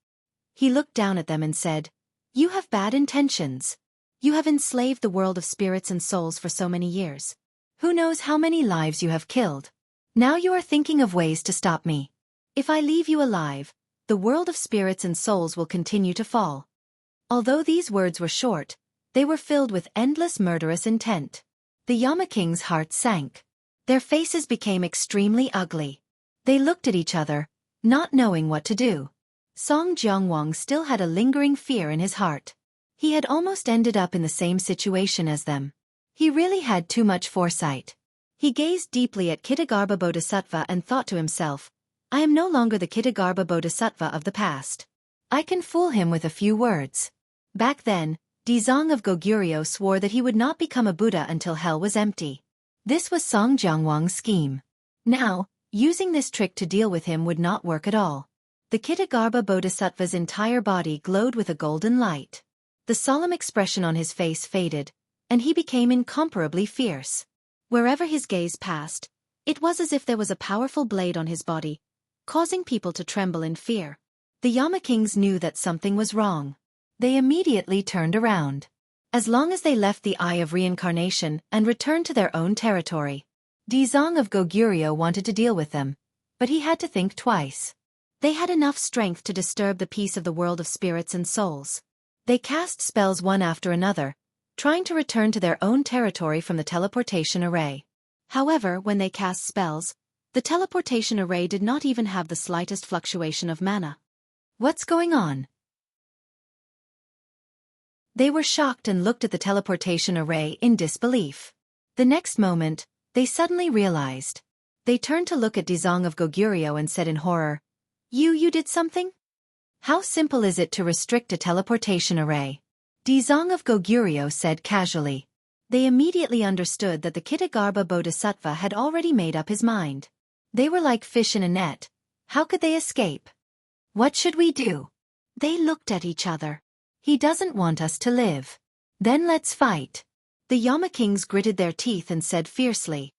He looked down at them and said, You have bad intentions. You have enslaved the world of spirits and souls for so many years. Who knows how many lives you have killed? Now you are thinking of ways to stop me. If I leave you alive, the world of spirits and souls will continue to fall. Although these words were short, they were filled with endless murderous intent. The Yama kings' hearts sank. Their faces became extremely ugly. They looked at each other, not knowing what to do. Song Jiangwang still had a lingering fear in his heart. He had almost ended up in the same situation as them. He really had too much foresight. He gazed deeply at Ksitigarbha Bodhisattva and thought to himself, I am no longer the Ksitigarbha Bodhisattva of the past. I can fool him with a few words. Back then, Dizong of Goguryeo swore that he would not become a Buddha until hell was empty. This was Song Jiangwang's scheme. Now, using this trick to deal with him would not work at all. The Ksitigarbha Bodhisattva's entire body glowed with a golden light. The solemn expression on his face faded, and he became incomparably fierce. Wherever his gaze passed, it was as if there was a powerful blade on his body, causing people to tremble in fear. The Yama kings knew that something was wrong. They immediately turned around. As long as they left the Eye of Reincarnation and returned to their own territory, Dizong of Goguryeo wanted to deal with them, but he had to think twice. They had enough strength to disturb the peace of the world of spirits and souls. They cast spells one after another, trying to return to their own territory from the teleportation array. However, when they cast spells, the teleportation array did not even have the slightest fluctuation of mana. What's going on? They were shocked and looked at the teleportation array in disbelief. The next moment, they suddenly realized. They turned to look at Dizong of Goguryeo and said in horror, You did something? How simple is it to restrict a teleportation array? Dizong of Goguryeo said casually. They immediately understood that the Ksitigarbha Bodhisattva had already made up his mind. They were like fish in a net. How could they escape? What should we do? They looked at each other. He doesn't want us to live. Then let's fight. The Yama kings gritted their teeth and said fiercely,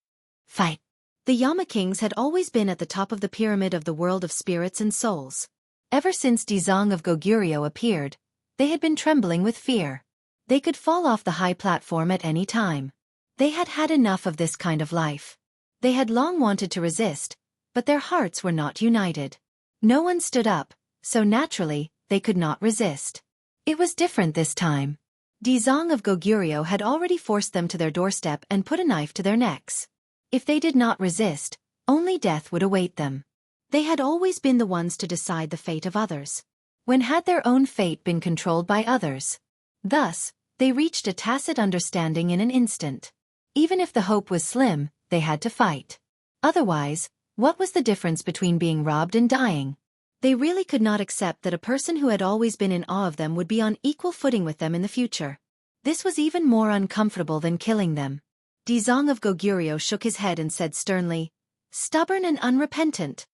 Fight. The Yama kings had always been at the top of the pyramid of the world of spirits and souls. Ever since Dizong of Goguryeo appeared, they had been trembling with fear. They could fall off the high platform at any time. They had had enough of this kind of life. They had long wanted to resist, but their hearts were not united. No one stood up, so naturally, they could not resist. It was different this time. Dizong of Goguryeo had already forced them to their doorstep and put a knife to their necks. If they did not resist, only death would await them. They had always been the ones to decide the fate of others. When had their own fate been controlled by others? Thus, they reached a tacit understanding in an instant. Even if the hope was slim, they had to fight. Otherwise, what was the difference between being robbed and dying? They really could not accept that a person who had always been in awe of them would be on equal footing with them in the future. This was even more uncomfortable than killing them. Dizong of Goguryeo shook his head and said sternly, Stubborn and unrepentant.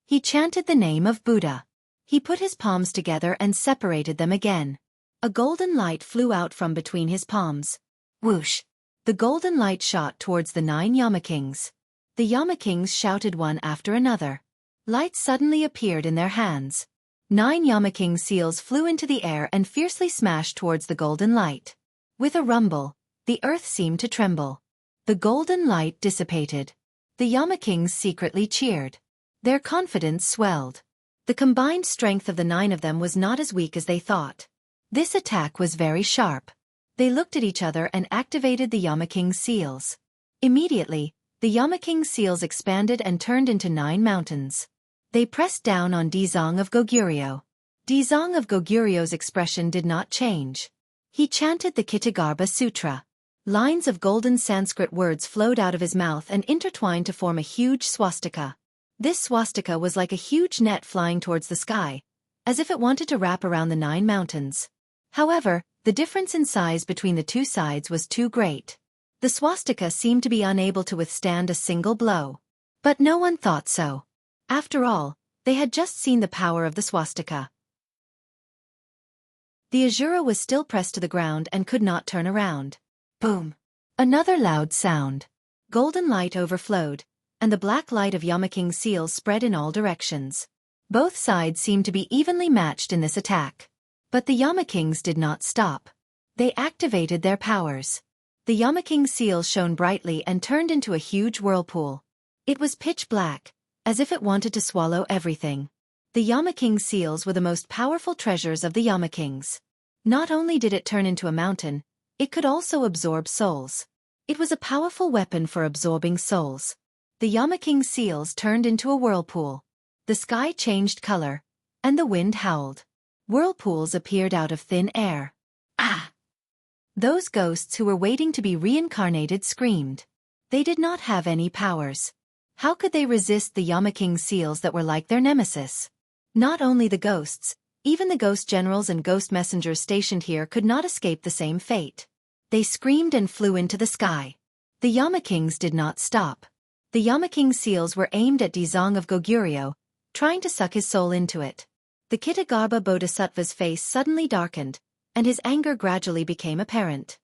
He chanted the name of Buddha. He put his palms together and separated them again. A golden light flew out from between his palms. Whoosh! The golden light shot towards the 9 Yama kings. The Yama kings shouted one after another. Light suddenly appeared in their hands. 9 Yama king seals flew into the air and fiercely smashed towards the golden light. With a rumble, the earth seemed to tremble. The golden light dissipated. The Yama kings secretly cheered. Their confidence swelled. The combined strength of the 9 of them was not as weak as they thought. This attack was very sharp. They looked at each other and activated the Yama king's seals. Immediately, the Yama king's seals expanded and turned into 9 mountains. They pressed down on Dizong of Goguryeo. Dizong of Goguryeo's expression did not change. He chanted the Ksitigarbha Sutra. Lines of golden Sanskrit words flowed out of his mouth and intertwined to form a huge swastika. This swastika was like a huge net flying towards the sky, as if it wanted to wrap around the 9 mountains. However, the difference in size between the two sides was too great. The swastika seemed to be unable to withstand a single blow. But no one thought so. After all, they had just seen the power of the swastika. The Azura was still pressed to the ground and could not turn around. Boom! Another loud sound. Golden light overflowed, and the black light of Yamaking's seals spread in all directions. Both sides seemed to be evenly matched in this attack. But the Yamakings did not stop. They activated their powers. The Yamaking seals shone brightly and turned into a huge whirlpool. It was pitch black, as if it wanted to swallow everything. The Yamaking seals were the most powerful treasures of the Yamakings. Not only did it turn into a mountain, it could also absorb souls. It was a powerful weapon for absorbing souls. The Yamaking seals turned into a whirlpool. The sky changed color, and the wind howled. Whirlpools appeared out of thin air. Ah! Those ghosts who were waiting to be reincarnated screamed. They did not have any powers. How could they resist the Yamaking seals that were like their nemesis? Not only the ghosts, even the ghost generals and ghost messengers stationed here could not escape the same fate. They screamed and flew into the sky. The Yamakings did not stop. The Yamaking seals were aimed at Dizong of Goguryeo, trying to suck his soul into it. The Kitagarbha Bodhisattva's face suddenly darkened, and his anger gradually became apparent.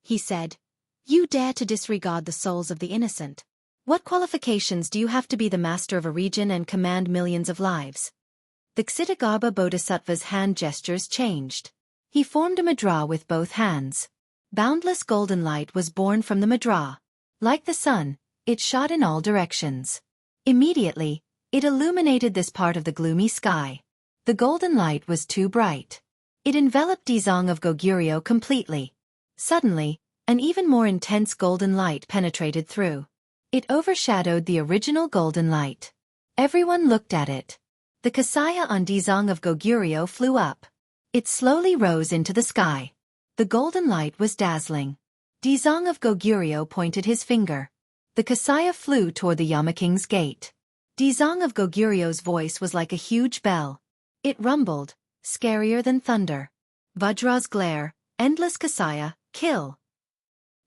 He said, "You dare to disregard the souls of the innocent. What qualifications do you have to be the master of a region and command millions of lives?" The Ksitagarbha Bodhisattva's hand gestures changed. He formed a mudra with both hands. Boundless golden light was born from the mudra. Like the sun, it shot in all directions. Immediately, it illuminated this part of the gloomy sky. The golden light was too bright. It enveloped Dizong of Goguryeo completely. Suddenly, an even more intense golden light penetrated through. It overshadowed the original golden light. Everyone looked at it. The Kasaya on Dizong of Goguryeo flew up. It slowly rose into the sky. The golden light was dazzling. Dizong of Goguryeo pointed his finger. The Kasaya flew toward the Yamaking's gate. Dizong of Goguryeo's voice was like a huge bell. It rumbled, scarier than thunder. Vajra's glare, endless Kasaya, kill.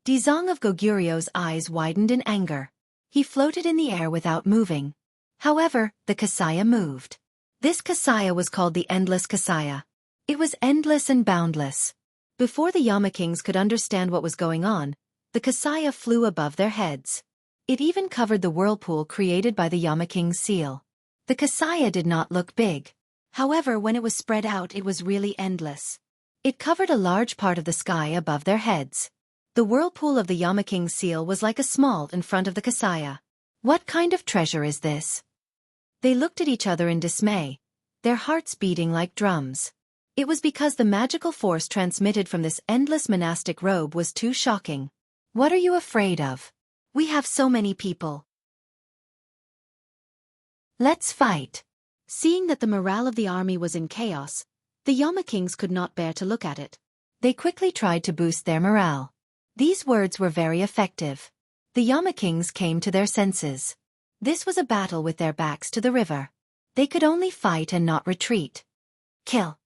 Dizong of Goguryeo's eyes widened in anger. He floated in the air without moving. However, the Kasaya moved. This Kasaya was called the Endless Kasaya. It was endless and boundless. Before the Yamakings could understand what was going on, the Kasaya flew above their heads. It even covered the whirlpool created by the Yamaking's seal. The Kasaya did not look big. However, when it was spread out, it was really endless. It covered a large part of the sky above their heads. The whirlpool of the Yamaking's seal was like a small in front of the Kasaya. What kind of treasure is this? They looked at each other in dismay, their hearts beating like drums. It was because the magical force transmitted from this endless monastic robe was too shocking. What are you afraid of? We have so many people. Let's fight. Seeing that the morale of the army was in chaos, the Yamakings could not bear to look at it. They quickly tried to boost their morale. These words were very effective. The Yamakings came to their senses. This was a battle with their backs to the river. They could only fight and not retreat. Kill.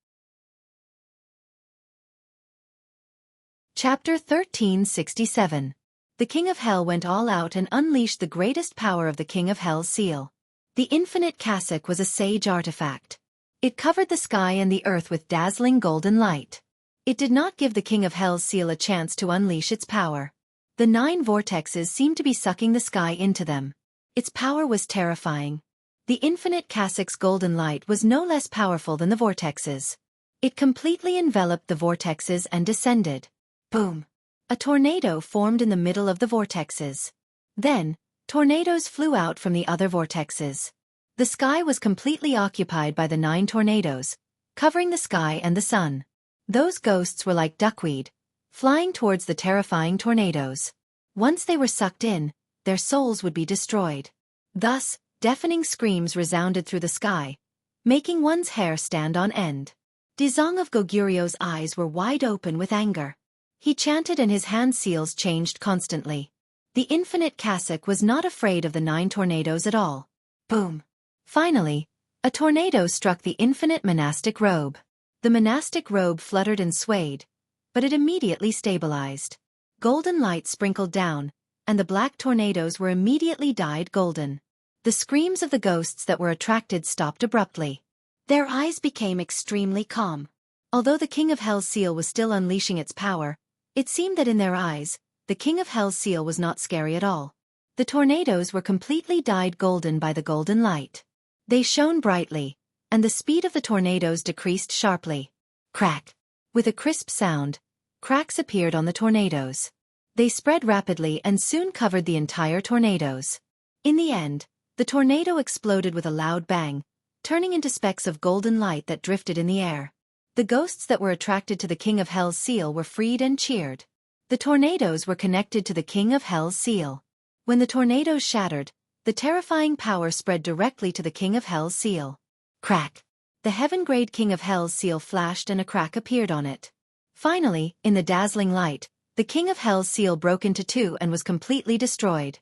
Chapter 1367. The King of Hell went all out and unleashed the greatest power of the King of Hell's seal. The infinite cassock was a sage artifact. It covered the sky and the earth with dazzling golden light. It did not give the King of Hell's seal a chance to unleash its power. The 9 vortexes seemed to be sucking the sky into them. Its power was terrifying. The infinite cassock's golden light was no less powerful than the vortexes. It completely enveloped the vortexes and descended. Boom! A tornado formed in the middle of the vortexes. Then, tornadoes flew out from the other vortexes. The sky was completely occupied by the 9 tornadoes, covering the sky and the sun. Those ghosts were like duckweed, flying towards the terrifying tornadoes. Once they were sucked in, their souls would be destroyed. Thus, deafening screams resounded through the sky, making one's hair stand on end. Dizong of Goguryeo's eyes were wide open with anger. He chanted and his hand seals changed constantly. The infinite cassock was not afraid of the 9 tornadoes at all. Boom! Finally, a tornado struck the infinite monastic robe. The monastic robe fluttered and swayed, but it immediately stabilized. Golden light sprinkled down, and the black tornadoes were immediately dyed golden. The screams of the ghosts that were attracted stopped abruptly. Their eyes became extremely calm. Although the King of Hell's seal was still unleashing its power, it seemed that in their eyes, the King of Hell's seal was not scary at all. The tornadoes were completely dyed golden by the golden light. They shone brightly, and the speed of the tornadoes decreased sharply. Crack! With a crisp sound, cracks appeared on the tornadoes. They spread rapidly and soon covered the entire tornadoes. In the end, the tornado exploded with a loud bang, turning into specks of golden light that drifted in the air. The ghosts that were attracted to the King of Hell's seal were freed and cheered. The tornadoes were connected to the King of Hell's seal. When the tornadoes shattered, the terrifying power spread directly to the King of Hell's seal. Crack! The heaven-grade King of Hell's seal flashed and a crack appeared on it. Finally, in the dazzling light, the King of Hell's seal broke into two and was completely destroyed.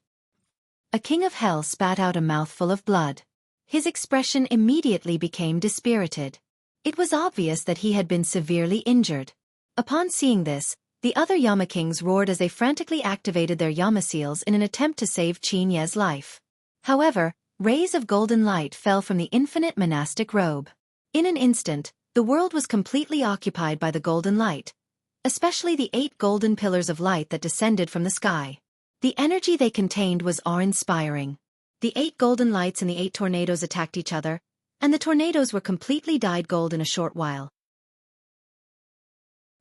A King of Hell spat out a mouthful of blood. His expression immediately became dispirited. It was obvious that he had been severely injured. Upon seeing this, the other Yama Kings roared as they frantically activated their Yama seals in an attempt to save Qin Ye's life. However, rays of golden light fell from the infinite monastic robe. In an instant, the world was completely occupied by the golden light, especially the 8 golden pillars of light that descended from the sky. The energy they contained was awe-inspiring. The 8 golden lights and the 8 tornadoes attacked each other, and the tornadoes were completely dyed gold in a short while.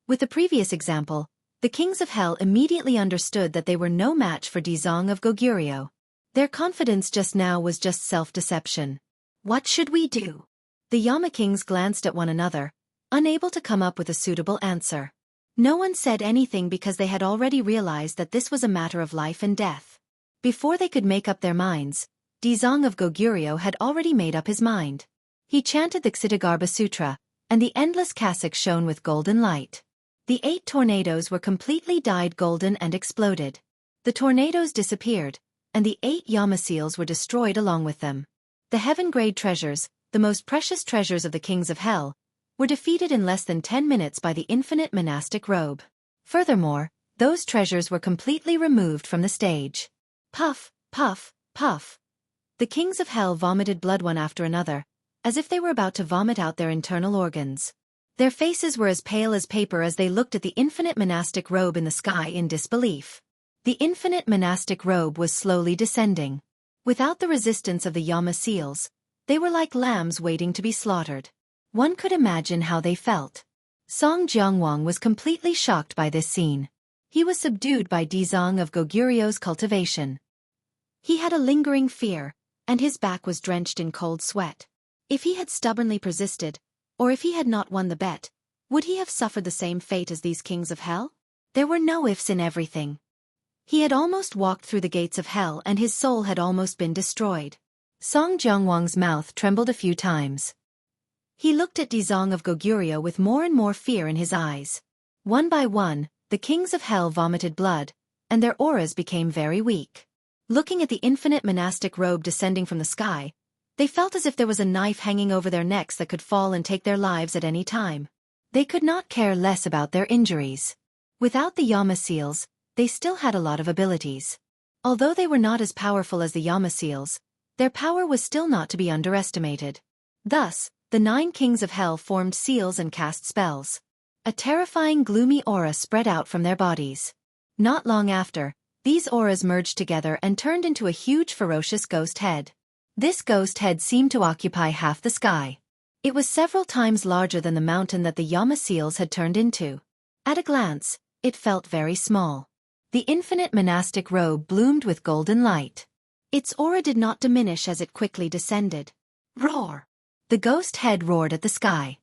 With the previous example, the Kings of Hell immediately understood that they were no match for Dizong of Goguryeo. Their confidence just now was just self-deception. What should we do? The Yama Kings glanced at one another, unable to come up with a suitable answer. No one said anything because they had already realized that this was a matter of life and death. Before they could make up their minds, Dizong of Goguryeo had already made up his mind. He chanted the Ksitigarbha Sutra, and the endless cassock shone with golden light. The 8 tornadoes were completely dyed golden and exploded. The tornadoes disappeared, and the 8 Yama seals were destroyed along with them. The heaven-grade treasures, the most precious treasures of the Kings of Hell, were defeated in less than 10 minutes by the infinite monastic robe. Furthermore, those treasures were completely removed from the stage. Puff, puff, puff. The Kings of Hell vomited blood one after another, as if they were about to vomit out their internal organs. Their faces were as pale as paper as they looked at the infinite monastic robe in the sky in disbelief. The infinite monastic robe was slowly descending. Without the resistance of the Yama seals, they were like lambs waiting to be slaughtered. One could imagine how they felt. Song Jiangwang was completely shocked by this scene. He was subdued by Dizong of Goguryeo's cultivation. He had a lingering fear, and his back was drenched in cold sweat. If he had stubbornly persisted, or if he had not won the bet, would he have suffered the same fate as these Kings of Hell? There were no ifs in everything. He had almost walked through the gates of hell and his soul had almost been destroyed. Song Jiangwang's mouth trembled a few times. He looked at Dizong of Goguryeo with more and more fear in his eyes. One by one, the Kings of Hell vomited blood, and their auras became very weak. Looking at the infinite monastic robe descending from the sky, they felt as if there was a knife hanging over their necks that could fall and take their lives at any time. They could not care less about their injuries. Without the Yama seals, they still had a lot of abilities. Although they were not as powerful as the Yama seals, their power was still not to be underestimated. Thus, the 9 Kings of Hell formed seals and cast spells. A terrifying gloomy aura spread out from their bodies. Not long after, these auras merged together and turned into a huge ferocious ghost head. This ghost head seemed to occupy half the sky. It was several times larger than the mountain that the Yama seals had turned into. At a glance, it felt very small. The infinite monastic robe bloomed with golden light. Its aura did not diminish as it quickly descended. Roar! The ghost head roared at the sky.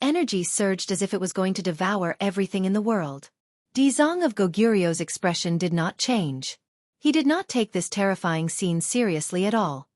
Energy surged as if it was going to devour everything in the world. Dizong of Goguryeo's expression did not change. He did not take this terrifying scene seriously at all.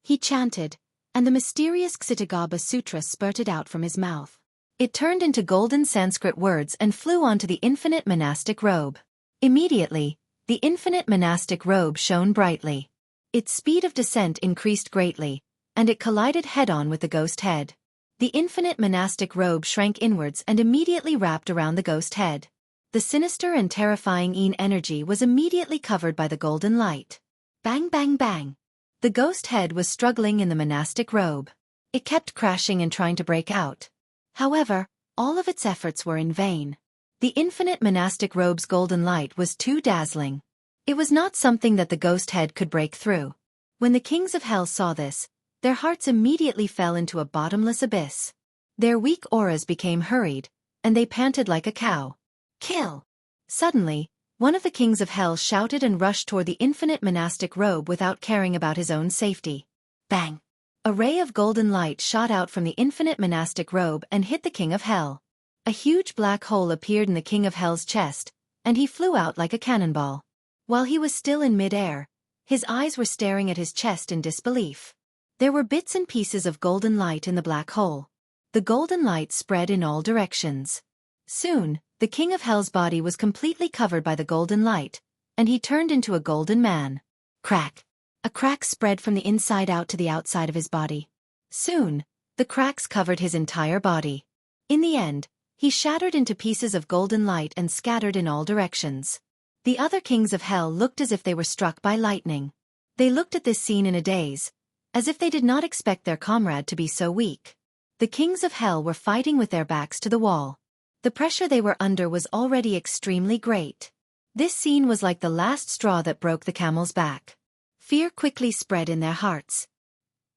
He chanted, and the mysterious Ksitigarbha Sutra spurted out from his mouth. It turned into golden Sanskrit words and flew onto the infinite monastic robe. Immediately, the infinite monastic robe shone brightly. Its speed of descent increased greatly, and it collided head-on with the ghost head. The infinite monastic robe shrank inwards and immediately wrapped around the ghost head. The sinister and terrifying Yin energy was immediately covered by the golden light. Bang bang bang. The ghost head was struggling in the monastic robe. It kept crashing and trying to break out. However, all of its efforts were in vain. The infinite monastic robe's golden light was too dazzling. It was not something that the ghost head could break through. When the kings of hell saw this, their hearts immediately fell into a bottomless abyss. Their weak auras became hurried, and they panted like a cow. Kill! Suddenly, one of the kings of hell shouted and rushed toward the infinite monastic robe without caring about his own safety. Bang! A ray of golden light shot out from the infinite monastic robe and hit the king of hell. A huge black hole appeared in the king of hell's chest, and he flew out like a cannonball. While he was still in mid-air, his eyes were staring at his chest in disbelief. There were bits and pieces of golden light in the black hole. The golden light spread in all directions. Soon, the king of hell's body was completely covered by the golden light, and he turned into a golden man. Crack! A crack spread from the inside out to the outside of his body. Soon, the cracks covered his entire body. In the end, he shattered into pieces of golden light and scattered in all directions. The other kings of hell looked as if they were struck by lightning. They looked at this scene in a daze, as if they did not expect their comrade to be so weak. The kings of hell were fighting with their backs to the wall. The pressure they were under was already extremely great. This scene was like the last straw that broke the camel's back. Fear quickly spread in their hearts.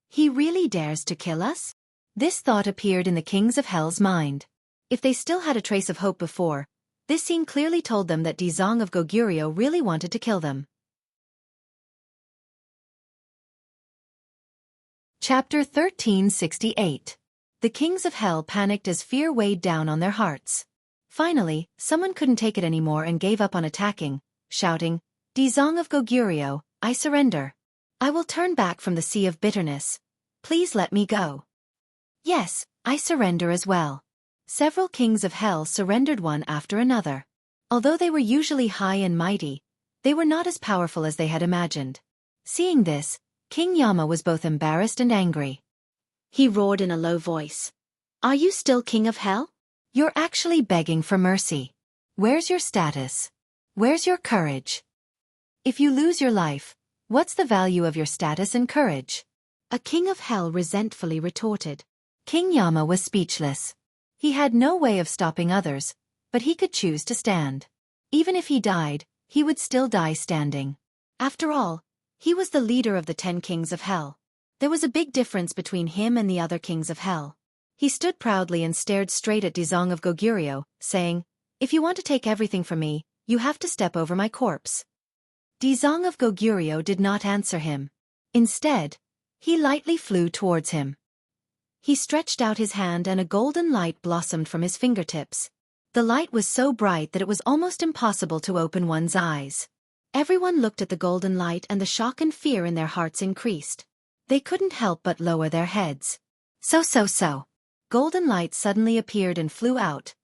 He really dares to kill us? This thought appeared in the kings of hell's mind. If they still had a trace of hope before, this scene clearly told them that Dizong of Goguryeo really wanted to kill them. Chapter 1368. The kings of hell panicked as fear weighed down on their hearts. Finally, someone couldn't take it anymore and gave up on attacking, shouting, Dizong of Goguryeo, I surrender. I will turn back from the sea of bitterness. Please let me go. Yes, I surrender as well. Several kings of hell surrendered one after another. Although they were usually high and mighty, they were not as powerful as they had imagined. Seeing this, King Yama was both embarrassed and angry. He roared in a low voice. Are you still king of hell? You're actually begging for mercy. Where's your status? Where's your courage? If you lose your life, what's the value of your status and courage? A king of hell resentfully retorted. King Yama was speechless. He had no way of stopping others, but he could choose to stand. Even if he died, he would still die standing. After all, he was the leader of the 10 kings of hell. There was a big difference between him and the other kings of hell. He stood proudly and stared straight at Dizong of Goguryeo, saying, If you want to take everything from me, you have to step over my corpse. Dizong of Goguryeo did not answer him. Instead, he lightly flew towards him. He stretched out his hand and a golden light blossomed from his fingertips. The light was so bright that it was almost impossible to open one's eyes. Everyone looked at the golden light and the shock and fear in their hearts increased. They couldn't help but lower their heads. So. Golden light suddenly appeared and flew out,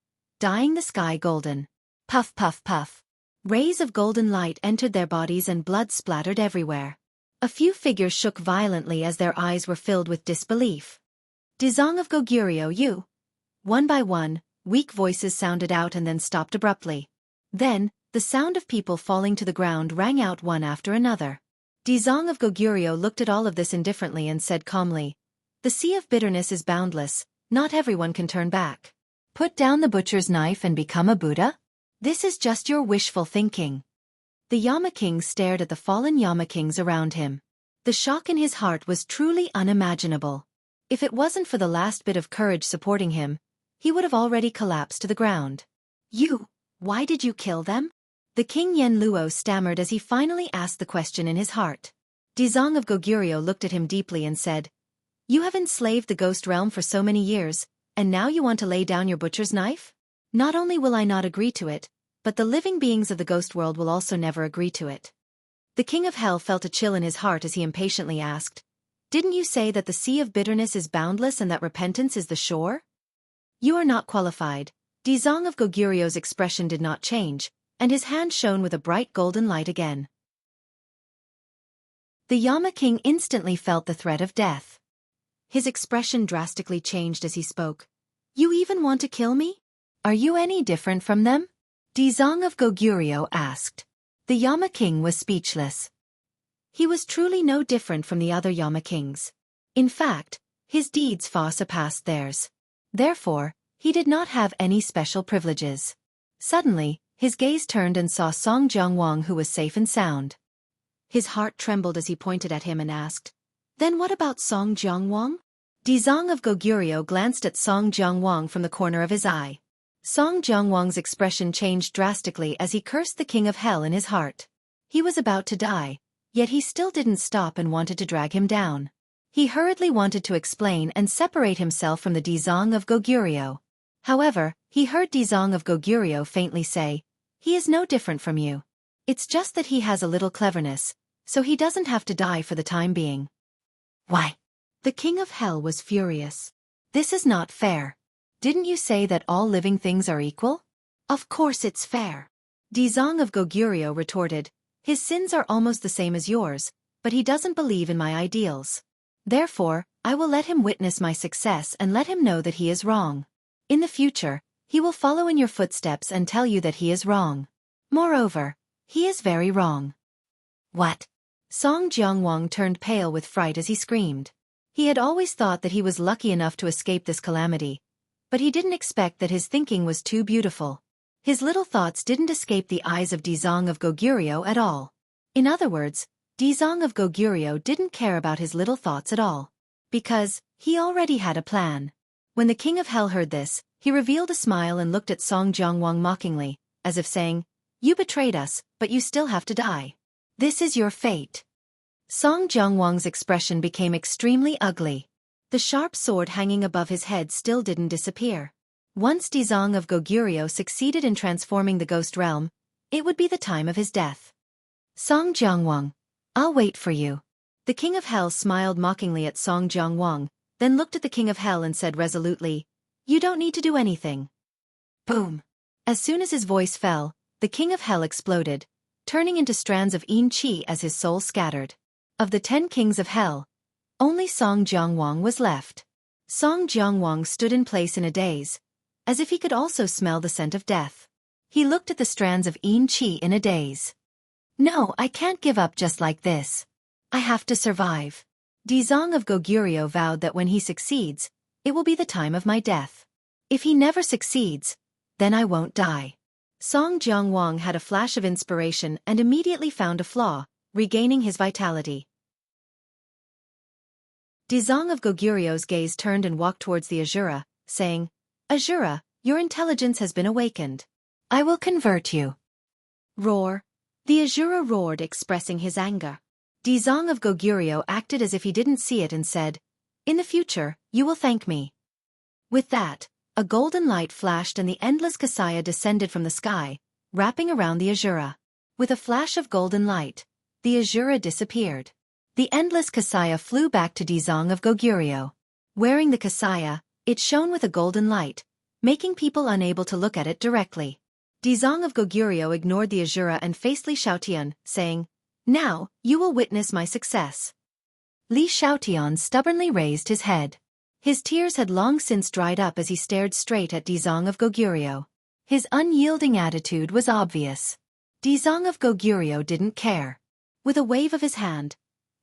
dyeing the sky golden. Puff puff puff. Rays of golden light entered their bodies and blood splattered everywhere. A few figures shook violently as their eyes were filled with disbelief. Dizong of Goguryeo, you! One by one, weak voices sounded out and then stopped abruptly. Then, the sound of people falling to the ground rang out one after another. Dizong of Goguryeo looked at all of this indifferently and said calmly, The sea of bitterness is boundless, not everyone can turn back. Put down the butcher's knife and become a Buddha? This is just your wishful thinking. The Yama King stared at the fallen Yama Kings around him. The shock in his heart was truly unimaginable. If it wasn't for the last bit of courage supporting him, he would have already collapsed to the ground. Why did you kill them? The King Yen Luo stammered as he finally asked the question in his heart. Dizong of Goguryeo looked at him deeply and said, You have enslaved the ghost realm for so many years, and now you want to lay down your butcher's knife? Not only will I not agree to it, but the living beings of the ghost world will also never agree to it. The King of Hell felt a chill in his heart as he impatiently asked, Didn't you say that the sea of bitterness is boundless and that repentance is the shore? You are not qualified. Dizong of Goguryo's expression did not change, and his hand shone with a bright golden light again. The Yama King instantly felt the threat of death. His expression drastically changed as he spoke. You even want to kill me? Are you any different from them? Dizong of Goguryeo asked. The Yama King was speechless. He was truly no different from the other Yama Kings. In fact, his deeds far surpassed theirs. Therefore, he did not have any special privileges. Suddenly, his gaze turned and saw Song Jiangwang, who was safe and sound. His heart trembled as he pointed at him and asked, Then what about Song Jiangwang? Dizong of Goguryeo glanced at Song Jiangwang from the corner of his eye. Song Jiangwang's expression changed drastically as he cursed the king of hell in his heart. He was about to die, yet he still didn't stop and wanted to drag him down. He hurriedly wanted to explain and separate himself from the Dizong of Goguryeo. However, he heard Dizong of Goguryeo faintly say, He is no different from you. It's just that he has a little cleverness, so he doesn't have to die for the time being. Why? The king of hell was furious. This is not fair. Didn't you say that all living things are equal? Of course it's fair. Dizong of Goguryeo retorted, His sins are almost the same as yours, but he doesn't believe in my ideals. Therefore, I will let him witness my success and let him know that he is wrong. In the future, he will follow in your footsteps and tell you that he is wrong. Moreover, he is very wrong. What? Song Jiangwang turned pale with fright as he screamed. He had always thought that he was lucky enough to escape this calamity, but he didn't expect that his thinking was too beautiful. His little thoughts didn't escape the eyes of Dizong of Goguryeo at all. In other words, Dizong of Goguryeo didn't care about his little thoughts at all. Because, he already had a plan. When the king of hell heard this, he revealed a smile and looked at Song Jiangwang mockingly, as if saying, You betrayed us, but you still have to die. This is your fate. Song Jiangwang's expression became extremely ugly. The sharp sword hanging above his head still didn't disappear. Once Dizong of Goguryeo succeeded in transforming the ghost realm, it would be the time of his death. Song Jiangwang, I'll wait for you. The king of hell smiled mockingly at Song Jiangwang, then looked at the king of hell and said resolutely, You don't need to do anything. Boom! As soon as his voice fell, the king of hell exploded, turning into strands of yin qi as his soul scattered. Of the 10 kings of hell, only Song Jiangwang was left. Song Jiangwang stood in place in a daze, as if he could also smell the scent of death. He looked at the strands of yin qi in a daze. No, I can't give up just like this. I have to survive. Dizong of Goguryeo vowed that when he succeeds, it will be the time of my death. If he never succeeds, then I won't die. Song Jiangwang had a flash of inspiration and immediately found a flaw, regaining his vitality. Dizong of Goguryeo's gaze turned and walked towards the Azura, saying, Azura, your intelligence has been awakened. I will convert you. Roar. The Azura roared, expressing his anger. Dizong of Goguryeo acted as if he didn't see it and said, In the future, you will thank me. With that, a golden light flashed and the endless Kasaya descended from the sky, wrapping around the Azura. With a flash of golden light, the Azura disappeared. The endless Kasaya flew back to Dizong of Goguryeo. Wearing the Kasaya, it shone with a golden light, making people unable to look at it directly. Dizong of Goguryeo ignored the Azura and faced Li Xiaotian, saying, Now, you will witness my success. Li Xiaotian stubbornly raised his head. His tears had long since dried up as he stared straight at Dizong of Goguryeo. His unyielding attitude was obvious. Dizong of Goguryeo didn't care. With a wave of his hand,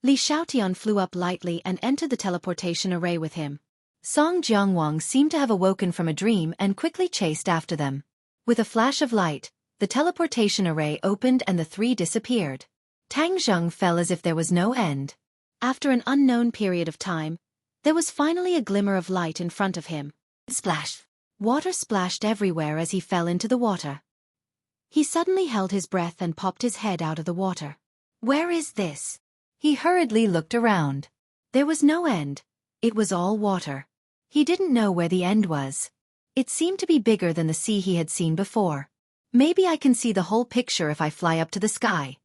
Li Xiaotian flew up lightly and entered the teleportation array with him. Song Jiangwang seemed to have awoken from a dream and quickly chased after them. With a flash of light, the teleportation array opened and the three disappeared. Tang Zheng fell as if there was no end. After an unknown period of time, there was finally a glimmer of light in front of him. Splash! Water splashed everywhere as he fell into the water. He suddenly held his breath and popped his head out of the water. Where is this? He hurriedly looked around. There was no end. It was all water. He didn't know where the end was. It seemed to be bigger than the sea he had seen before. Maybe I can see the whole picture if I fly up to the sky.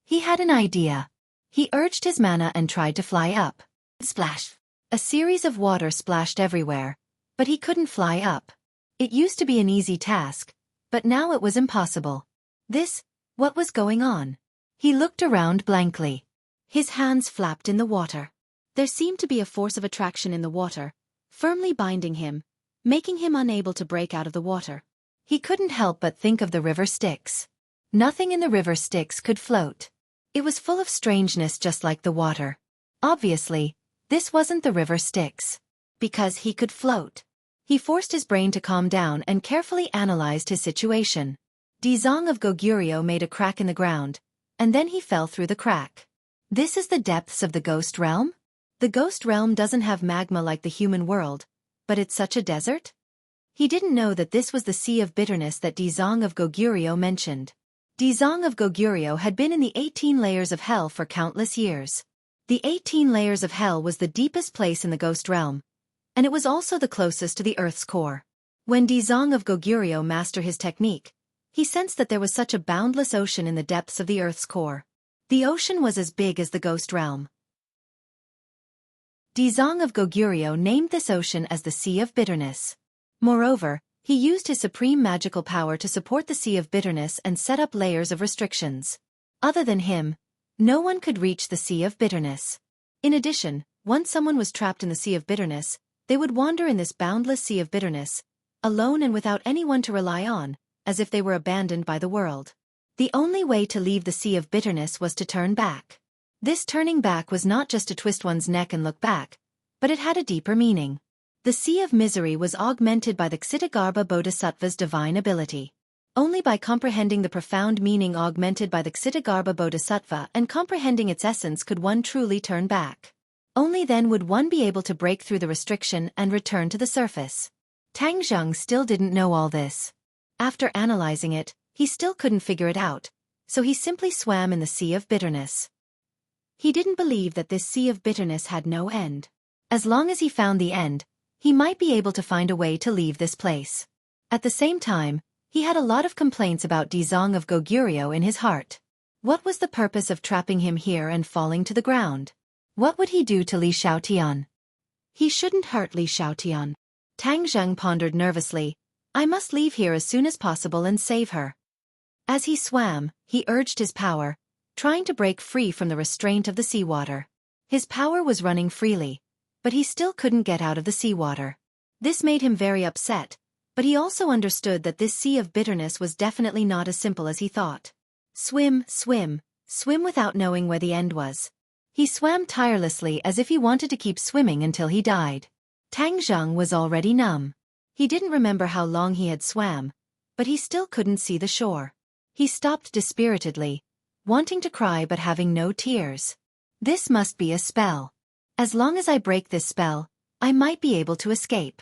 He had an idea. He urged his mana and tried to fly up. Splash! A series of water splashed everywhere, but he couldn't fly up. It used to be an easy task, but now it was impossible. What was going on? He looked around blankly. His hands flapped in the water. There seemed to be a force of attraction in the water, firmly binding him, making him unable to break out of the water. He couldn't help but think of the river Styx. Nothing in the river Styx could float. It was full of strangeness just like the water. Obviously, this wasn't the river Styx. Because he could float. He forced his brain to calm down and carefully analyzed his situation. Dizong of Goguryeo made a crack in the ground, and then he fell through the crack. This is the depths of the ghost realm? The ghost realm doesn't have magma like the human world, but it's such a desert? He didn't know that this was the Sea of Bitterness that Dizong of Goguryeo mentioned. Dizong of Goguryeo had been in the 18 layers of hell for countless years. The 18 layers of hell was the deepest place in the ghost realm, and it was also the closest to the Earth's core. When Dizong of Goguryeo mastered his technique, he sensed that there was such a boundless ocean in the depths of the Earth's core. The ocean was as big as the ghost realm. Dizong of Goguryeo named this ocean as the Sea of Bitterness. Moreover, he used his supreme magical power to support the Sea of Bitterness and set up layers of restrictions. Other than him, no one could reach the Sea of Bitterness. In addition, once someone was trapped in the Sea of Bitterness, they would wander in this boundless Sea of Bitterness, alone and without anyone to rely on, as if they were abandoned by the world. The only way to leave the Sea of Bitterness was to turn back. This turning back was not just to twist one's neck and look back, but it had a deeper meaning. The Sea of Misery was augmented by the Ksitagarbha Bodhisattva's divine ability. Only by comprehending the profound meaning augmented by the Ksitagarbha Bodhisattva and comprehending its essence could one truly turn back. Only then would one be able to break through the restriction and return to the surface. Tang Zheng still didn't know all this. After analyzing it, he still couldn't figure it out, so he simply swam in the Sea of Bitterness. He didn't believe that this Sea of Bitterness had no end. As long as he found the end, he might be able to find a way to leave this place. At the same time, he had a lot of complaints about Dizong of Goguryeo in his heart. What was the purpose of trapping him here and falling to the ground? What would he do to Li Xiaotian? He shouldn't hurt Li Xiaotian. Tang Zheng pondered nervously. I must leave here as soon as possible and save her. As he swam, he urged his power, trying to break free from the restraint of the seawater. His power was running freely, but he still couldn't get out of the seawater. This made him very upset, but he also understood that this Sea of Bitterness was definitely not as simple as he thought. Swim, swim, swim without knowing where the end was. He swam tirelessly as if he wanted to keep swimming until he died. Tang Zheng was already numb. He didn't remember how long he had swam, but he still couldn't see the shore. He stopped dispiritedly, wanting to cry but having no tears. This must be a spell. As long as I break this spell, I might be able to escape.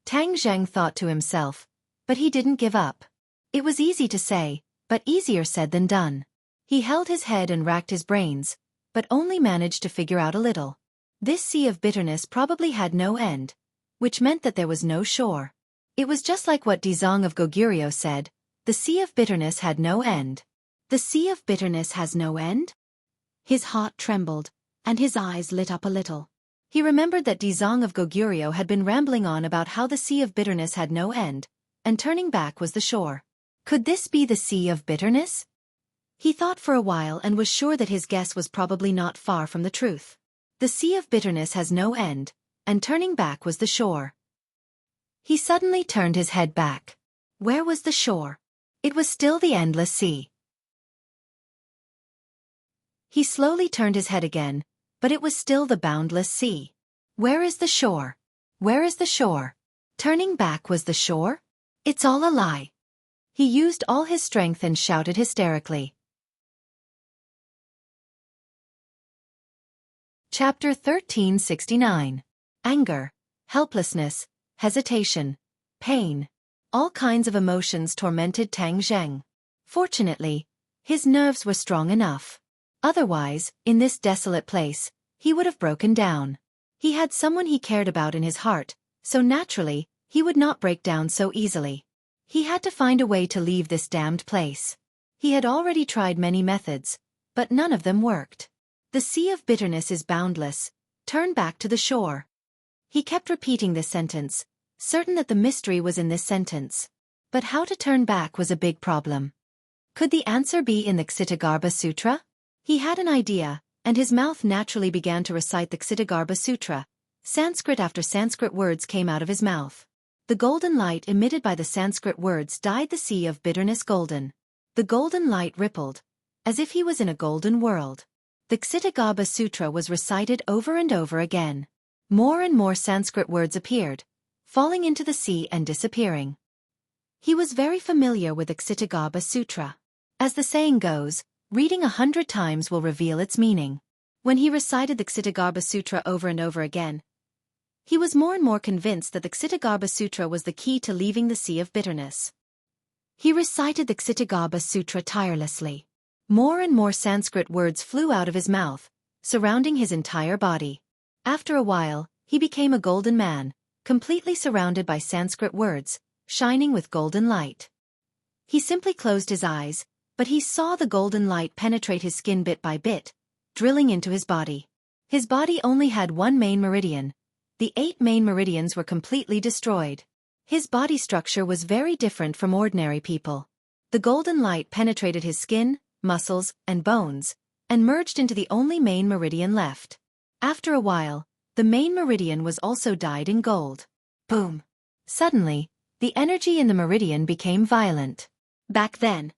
Tang Zheng thought to himself, but he didn't give up. It was easy to say, but easier said than done. He held his head and racked his brains, but only managed to figure out a little. This Sea of Bitterness probably had no end, which meant that there was no shore. It was just like what Dizong of Goguryeo said, the Sea of Bitterness had no end. The Sea of Bitterness has no end? His heart trembled, and his eyes lit up a little. He remembered that Dizong of Goguryeo had been rambling on about how the Sea of Bitterness had no end, and turning back was the shore. Could this be the Sea of Bitterness? He thought for a while and was sure that his guess was probably not far from the truth. The Sea of Bitterness has no end, and turning back was the shore. He suddenly turned his head back. Where was the shore? It was still the endless sea. He slowly turned his head again, but it was still the boundless sea. Where is the shore? Where is the shore? Turning back was the shore? It's all a lie. He used all his strength and shouted hysterically. Chapter 1369. Anger, helplessness, hesitation, pain. All kinds of emotions tormented Tang Zheng. Fortunately, his nerves were strong enough. Otherwise, in this desolate place, he would have broken down. He had someone he cared about in his heart, so naturally, he would not break down so easily. He had to find a way to leave this damned place. He had already tried many methods, but none of them worked. The Sea of Bitterness is boundless. Turn back to the shore. He kept repeating this sentence, certain that the mystery was in this sentence. But how to turn back was a big problem. Could the answer be in the Ksitagarbha Sutra? He had an idea, and his mouth naturally began to recite the Ksitigarbha Sutra. Sanskrit after Sanskrit words came out of his mouth. The golden light emitted by the Sanskrit words dyed the sea of bitterness golden. The golden light rippled, as if he was in a golden world. The Ksitigarbha Sutra was recited over and over again. More and more Sanskrit words appeared, falling into the sea and disappearing. He was very familiar with the Ksitigarbha Sutra. As the saying goes, reading 100 times will reveal its meaning. When he recited the Ksitigarbha Sutra over and over again, he was more and more convinced that the Ksitigarbha Sutra was the key to leaving the sea of bitterness. He recited the Ksitigarbha Sutra tirelessly. More and more Sanskrit words flew out of his mouth, surrounding his entire body. After a while, he became a golden man, completely surrounded by Sanskrit words, shining with golden light. He simply closed his eyes, but he saw the golden light penetrate his skin bit by bit, drilling into his body. His body only had one main meridian. The 8 main meridians were completely destroyed. His body structure was very different from ordinary people. The golden light penetrated his skin, muscles, and bones, and merged into the only main meridian left. After a while, the main meridian was also dyed in gold. Boom! Suddenly, the energy in the meridian became violent. Back then,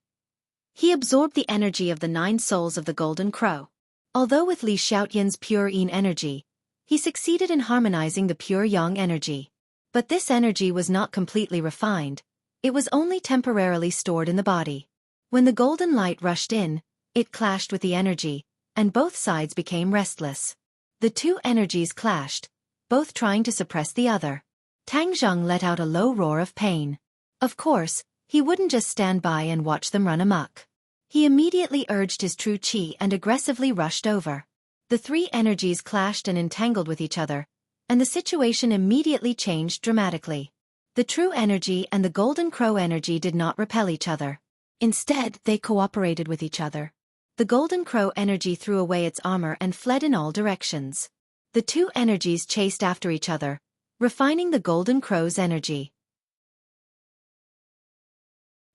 he absorbed the energy of the 9 souls of the golden crow. Although with Li Xiaotian's pure yin energy, he succeeded in harmonizing the pure yang energy. But this energy was not completely refined. It was only temporarily stored in the body. When the golden light rushed in, it clashed with the energy, and both sides became restless. The 2 energies clashed, both trying to suppress the other. Tang Zheng let out a low roar of pain. Of course, he wouldn't just stand by and watch them run amok. He immediately urged his true qi and aggressively rushed over. The 3 energies clashed and entangled with each other, and the situation immediately changed dramatically. The true energy and the golden crow energy did not repel each other. Instead, they cooperated with each other. The golden crow energy threw away its armor and fled in all directions. The 2 energies chased after each other, refining the golden crow's energy.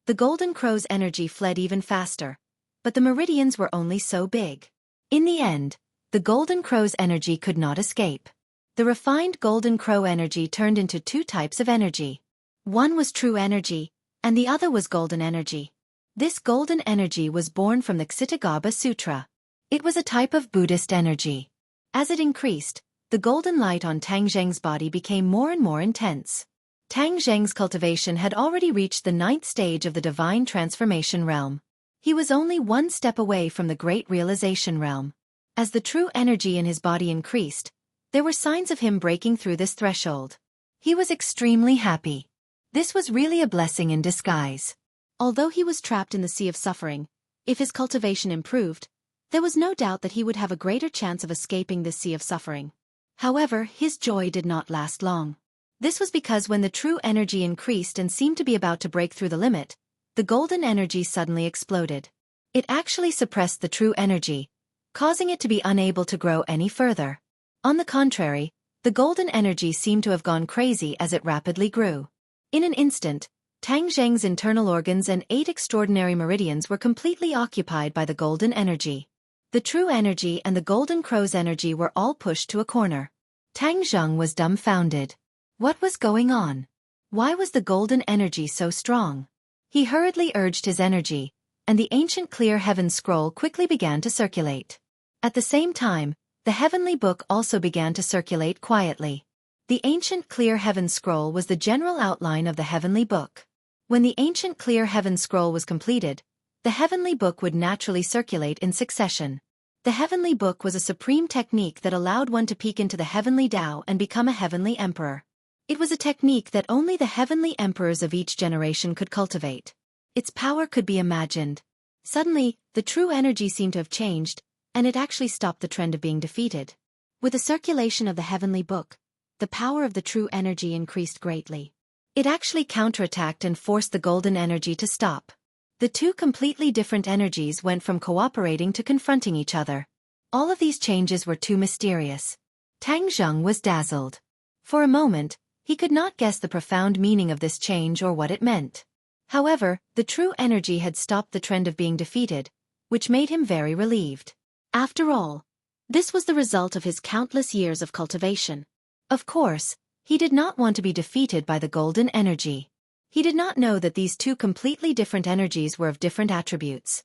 The golden crow's energy fled even faster, but the meridians were only so big. In the end, the golden crow's energy could not escape. The refined golden crow energy turned into 2 types of energy. One was true energy, and the other was golden energy. This golden energy was born from the Ksitigarbha Sutra. It was a type of Buddhist energy. As it increased, the golden light on Tang Zheng's body became more and more intense. Tang Zheng's cultivation had already reached the 9th stage of the divine transformation realm. He was only 1 step away from the great realization realm. As the true energy in his body increased, there were signs of him breaking through this threshold. He was extremely happy. This was really a blessing in disguise. Although he was trapped in the sea of suffering, if his cultivation improved, there was no doubt that he would have a greater chance of escaping this sea of suffering. However, his joy did not last long. This was because when the true energy increased and seemed to be about to break through the limit, the golden energy suddenly exploded. It actually suppressed the true energy, causing it to be unable to grow any further. On the contrary, the golden energy seemed to have gone crazy as it rapidly grew. In an instant, Tang Zheng's internal organs and 8 extraordinary meridians were completely occupied by the golden energy. The true energy and the golden crow's energy were all pushed to a corner. Tang Zheng was dumbfounded. What was going on? Why was the golden energy so strong? He hurriedly urged his energy, and the ancient clear heaven scroll quickly began to circulate. At the same time, the heavenly book also began to circulate quietly. The ancient clear heaven scroll was the general outline of the heavenly book. When the ancient clear heaven scroll was completed, the heavenly book would naturally circulate in succession. The heavenly book was a supreme technique that allowed one to peek into the heavenly Tao and become a heavenly emperor. It was a technique that only the heavenly emperors of each generation could cultivate. Its power could be imagined. Suddenly, the true energy seemed to have changed, and it actually stopped the trend of being defeated. With the circulation of the heavenly book, the power of the true energy increased greatly. It actually counterattacked and forced the golden energy to stop. The 2 completely different energies went from cooperating to confronting each other. All of these changes were too mysterious. Tang Zheng was dazzled. For a moment, he could not guess the profound meaning of this change or what it meant. However, the true energy had stopped the trend of being defeated, which made him very relieved. After all, This was the result of his countless years of cultivation. Of course, he did not want to be defeated by the golden energy. He did not know that these two completely different energies were of different attributes.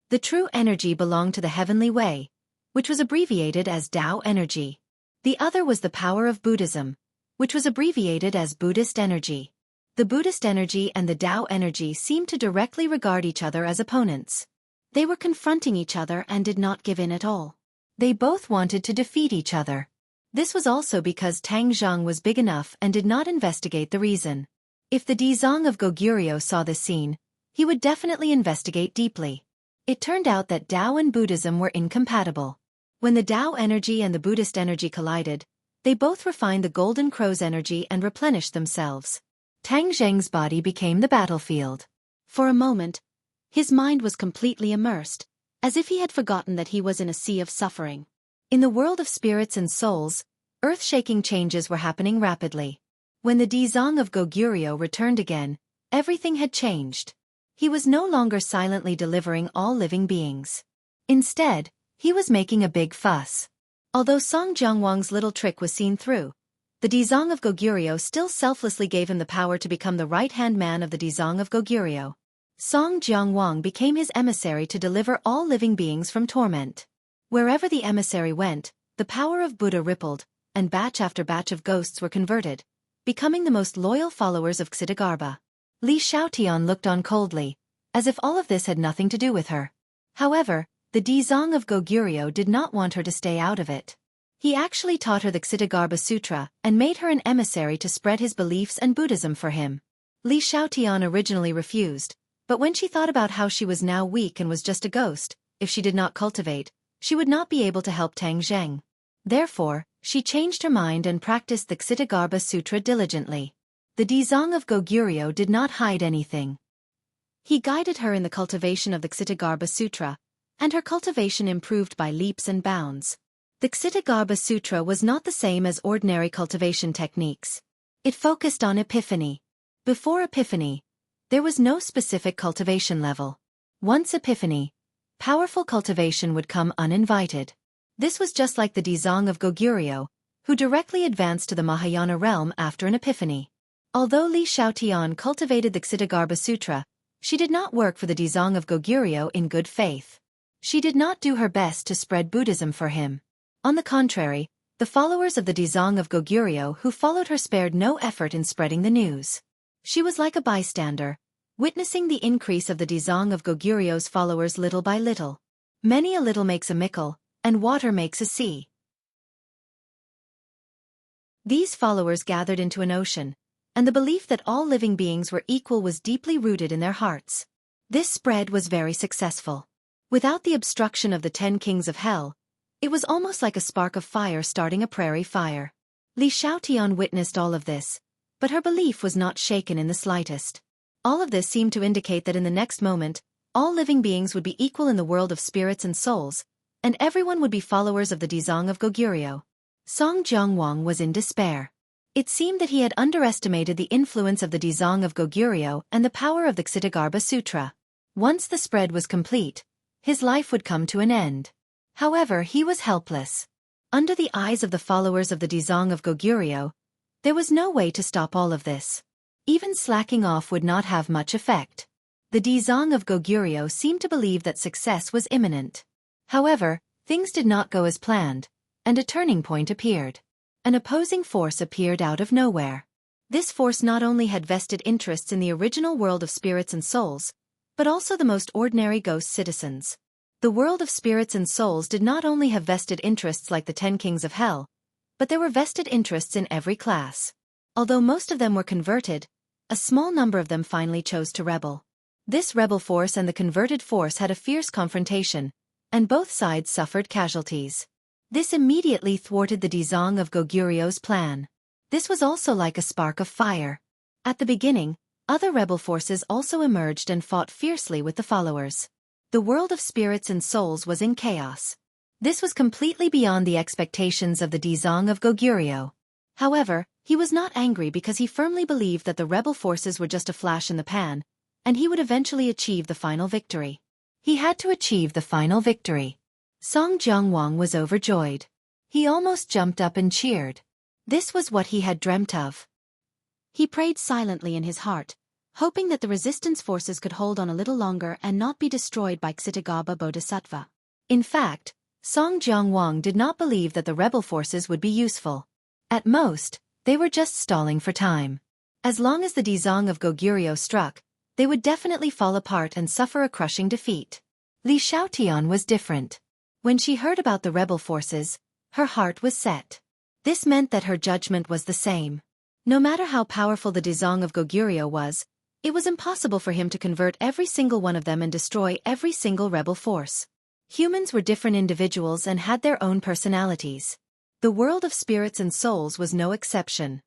The true energy belonged to the heavenly way, which was abbreviated as Tao energy. The other was the power of Buddhism, which was abbreviated as Buddhist energy. The Buddhist energy and the Tao energy seemed to directly regard each other as opponents. They were confronting each other and did not give in at all. They both wanted to defeat each other. This was also because Tang Zhang was big enough and did not investigate the reason. If the Dizong of Goguryeo saw this scene, he would definitely investigate deeply. It turned out that Tao and Buddhism were incompatible. When the Tao energy and the Buddhist energy collided, they both refined the Golden Crow's energy and replenished themselves. Tang Zheng's body became the battlefield. For a moment, his mind was completely immersed, as if he had forgotten that he was in a sea of suffering. In the world of spirits and souls, earth-shaking changes were happening rapidly. When the Dizong of Goguryeo returned again, everything had changed. He was no longer silently delivering all living beings. Instead, he was making a big fuss. Although Song Jiangwang's little trick was seen through, the Dizong of Goguryeo still selflessly gave him the power to become the right-hand man of the Dizong of Goguryeo. Song Jiangwang became his emissary to deliver all living beings from torment. Wherever the emissary went, the power of Buddha rippled, and batch after batch of ghosts were converted, becoming the most loyal followers of Xiaofan. Li Xiaotian looked on coldly, as if all of this had nothing to do with her. However, the Dizong of Goguryeo did not want her to stay out of it. He actually taught her the Xiaofan Sutra and made her an emissary to spread his beliefs and Buddhism for him. Li Xiaotian originally refused, but when she thought about how she was now weak and was just a ghost, if she did not cultivate, she would not be able to help Tang Zheng. Therefore, she changed her mind and practiced the Xiaofan Sutra diligently. The Dizong of Goguryeo did not hide anything. He guided her in the cultivation of the Xiaofan Sutra, and her cultivation improved by leaps and bounds. The Xiaofan Sutra was not the same as ordinary cultivation techniques. It focused on epiphany. Before epiphany, there was no specific cultivation level. Once epiphany, powerful cultivation would come uninvited. This was just like the Dizong of Goguryeo, who directly advanced to the Mahayana realm after an epiphany. Although Li Xiaotian cultivated the Xiaofan Sutra, she did not work for the Dizong of Goguryeo in good faith. She did not do her best to spread Buddhism for him. On the contrary, the followers of the Dizong of Goguryeo who followed her spared no effort in spreading the news. She was like a bystander, witnessing the increase of the Dizong of Goguryeo's followers little by little. Many a little makes a mickle, and water makes a sea. These followers gathered into an ocean, and the belief that all living beings were equal was deeply rooted in their hearts. This spread was very successful. Without the obstruction of the 10 kings of hell, it was almost like a spark of fire starting a prairie fire. Li Xiaotian witnessed all of this, but her belief was not shaken in the slightest. All of this seemed to indicate that in the next moment, all living beings would be equal in the world of spirits and souls, and everyone would be followers of the Dizong of Goguryeo. Song Jiangwang was in despair. It seemed that he had underestimated the influence of the Dizong of Goguryeo and the power of the Xiaofan Sutra. Once the spread was complete, his life would come to an end. However, he was helpless. Under the eyes of the followers of the Dizong of Goguryeo, there was no way to stop all of this. Even slacking off would not have much effect. The Dizong of Goguryeo seemed to believe that success was imminent. However, things did not go as planned, and a turning point appeared. An opposing force appeared out of nowhere. This force not only had vested interests in the original world of spirits and souls, but also the most ordinary ghost citizens. The world of spirits and souls did not only have vested interests like the 10 kings of hell, but there were vested interests in every class. Although most of them were converted, a small number of them finally chose to rebel. This rebel force and the converted force had a fierce confrontation, and both sides suffered casualties. This immediately thwarted the Dizong of Goguryeo's plan. This was also like a spark of fire. At the beginning, other rebel forces also emerged and fought fiercely with the followers. The world of spirits and souls was in chaos. This was completely beyond the expectations of the Dizong of Goguryeo. However, he was not angry because he firmly believed that the rebel forces were just a flash in the pan, and he would eventually achieve the final victory. He had to achieve the final victory. Song Jiangwang was overjoyed. He almost jumped up and cheered. This was what he had dreamt of. He prayed silently in his heart, hoping that the resistance forces could hold on a little longer and not be destroyed by Xitigaba Bodhisattva. In fact, Song Jiangwang did not believe that the rebel forces would be useful. At most, they were just stalling for time. As long as the Dizang of Goguryeo struck, they would definitely fall apart and suffer a crushing defeat. Li Xiaotian was different. When she heard about the rebel forces, her heart was set. This meant that her judgment was the same. No matter how powerful the Dizang of Goguryeo was, it was impossible for him to convert every single one of them and destroy every single rebel force. Humans were different individuals and had their own personalities. The world of spirits and souls was no exception.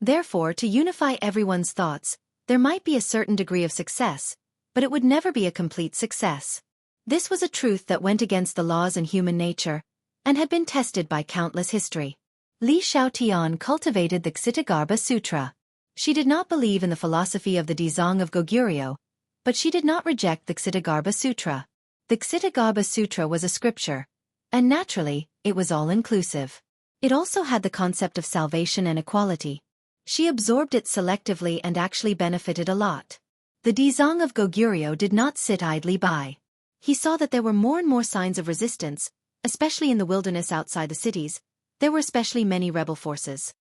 Therefore, to unify everyone's thoughts, there might be a certain degree of success, but it would never be a complete success. This was a truth that went against the laws in human nature, and had been tested by countless history. Li Xiaotian cultivated the Xitigarbha Sutra. She did not believe in the philosophy of the Dizang of Goguryeo, but she did not reject the Xitigarbha Sutra. The Xitigarbha Sutra was a scripture, and naturally, it was all-inclusive. It also had the concept of salvation and equality. She absorbed it selectively and actually benefited a lot. The Dizang of Goguryeo did not sit idly by. He saw that there were more and more signs of resistance, especially in the wilderness outside the cities. There were especially many rebel forces.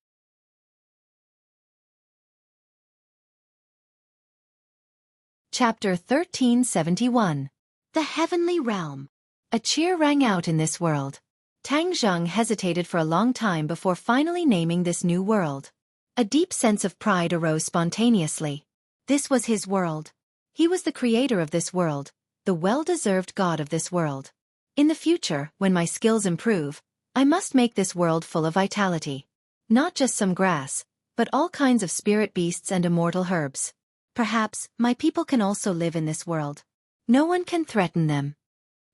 Chapter 1371. The Heavenly Realm. A cheer rang out in this world. Tang Zheng hesitated for a long time before finally naming this new world. A deep sense of pride arose spontaneously. This was his world. He was the creator of this world, the well-deserved god of this world. In the future, when my skills improve, I must make this world full of vitality. Not just some grass, but all kinds of spirit beasts and immortal herbs. Perhaps, my people can also live in this world. No one can threaten them.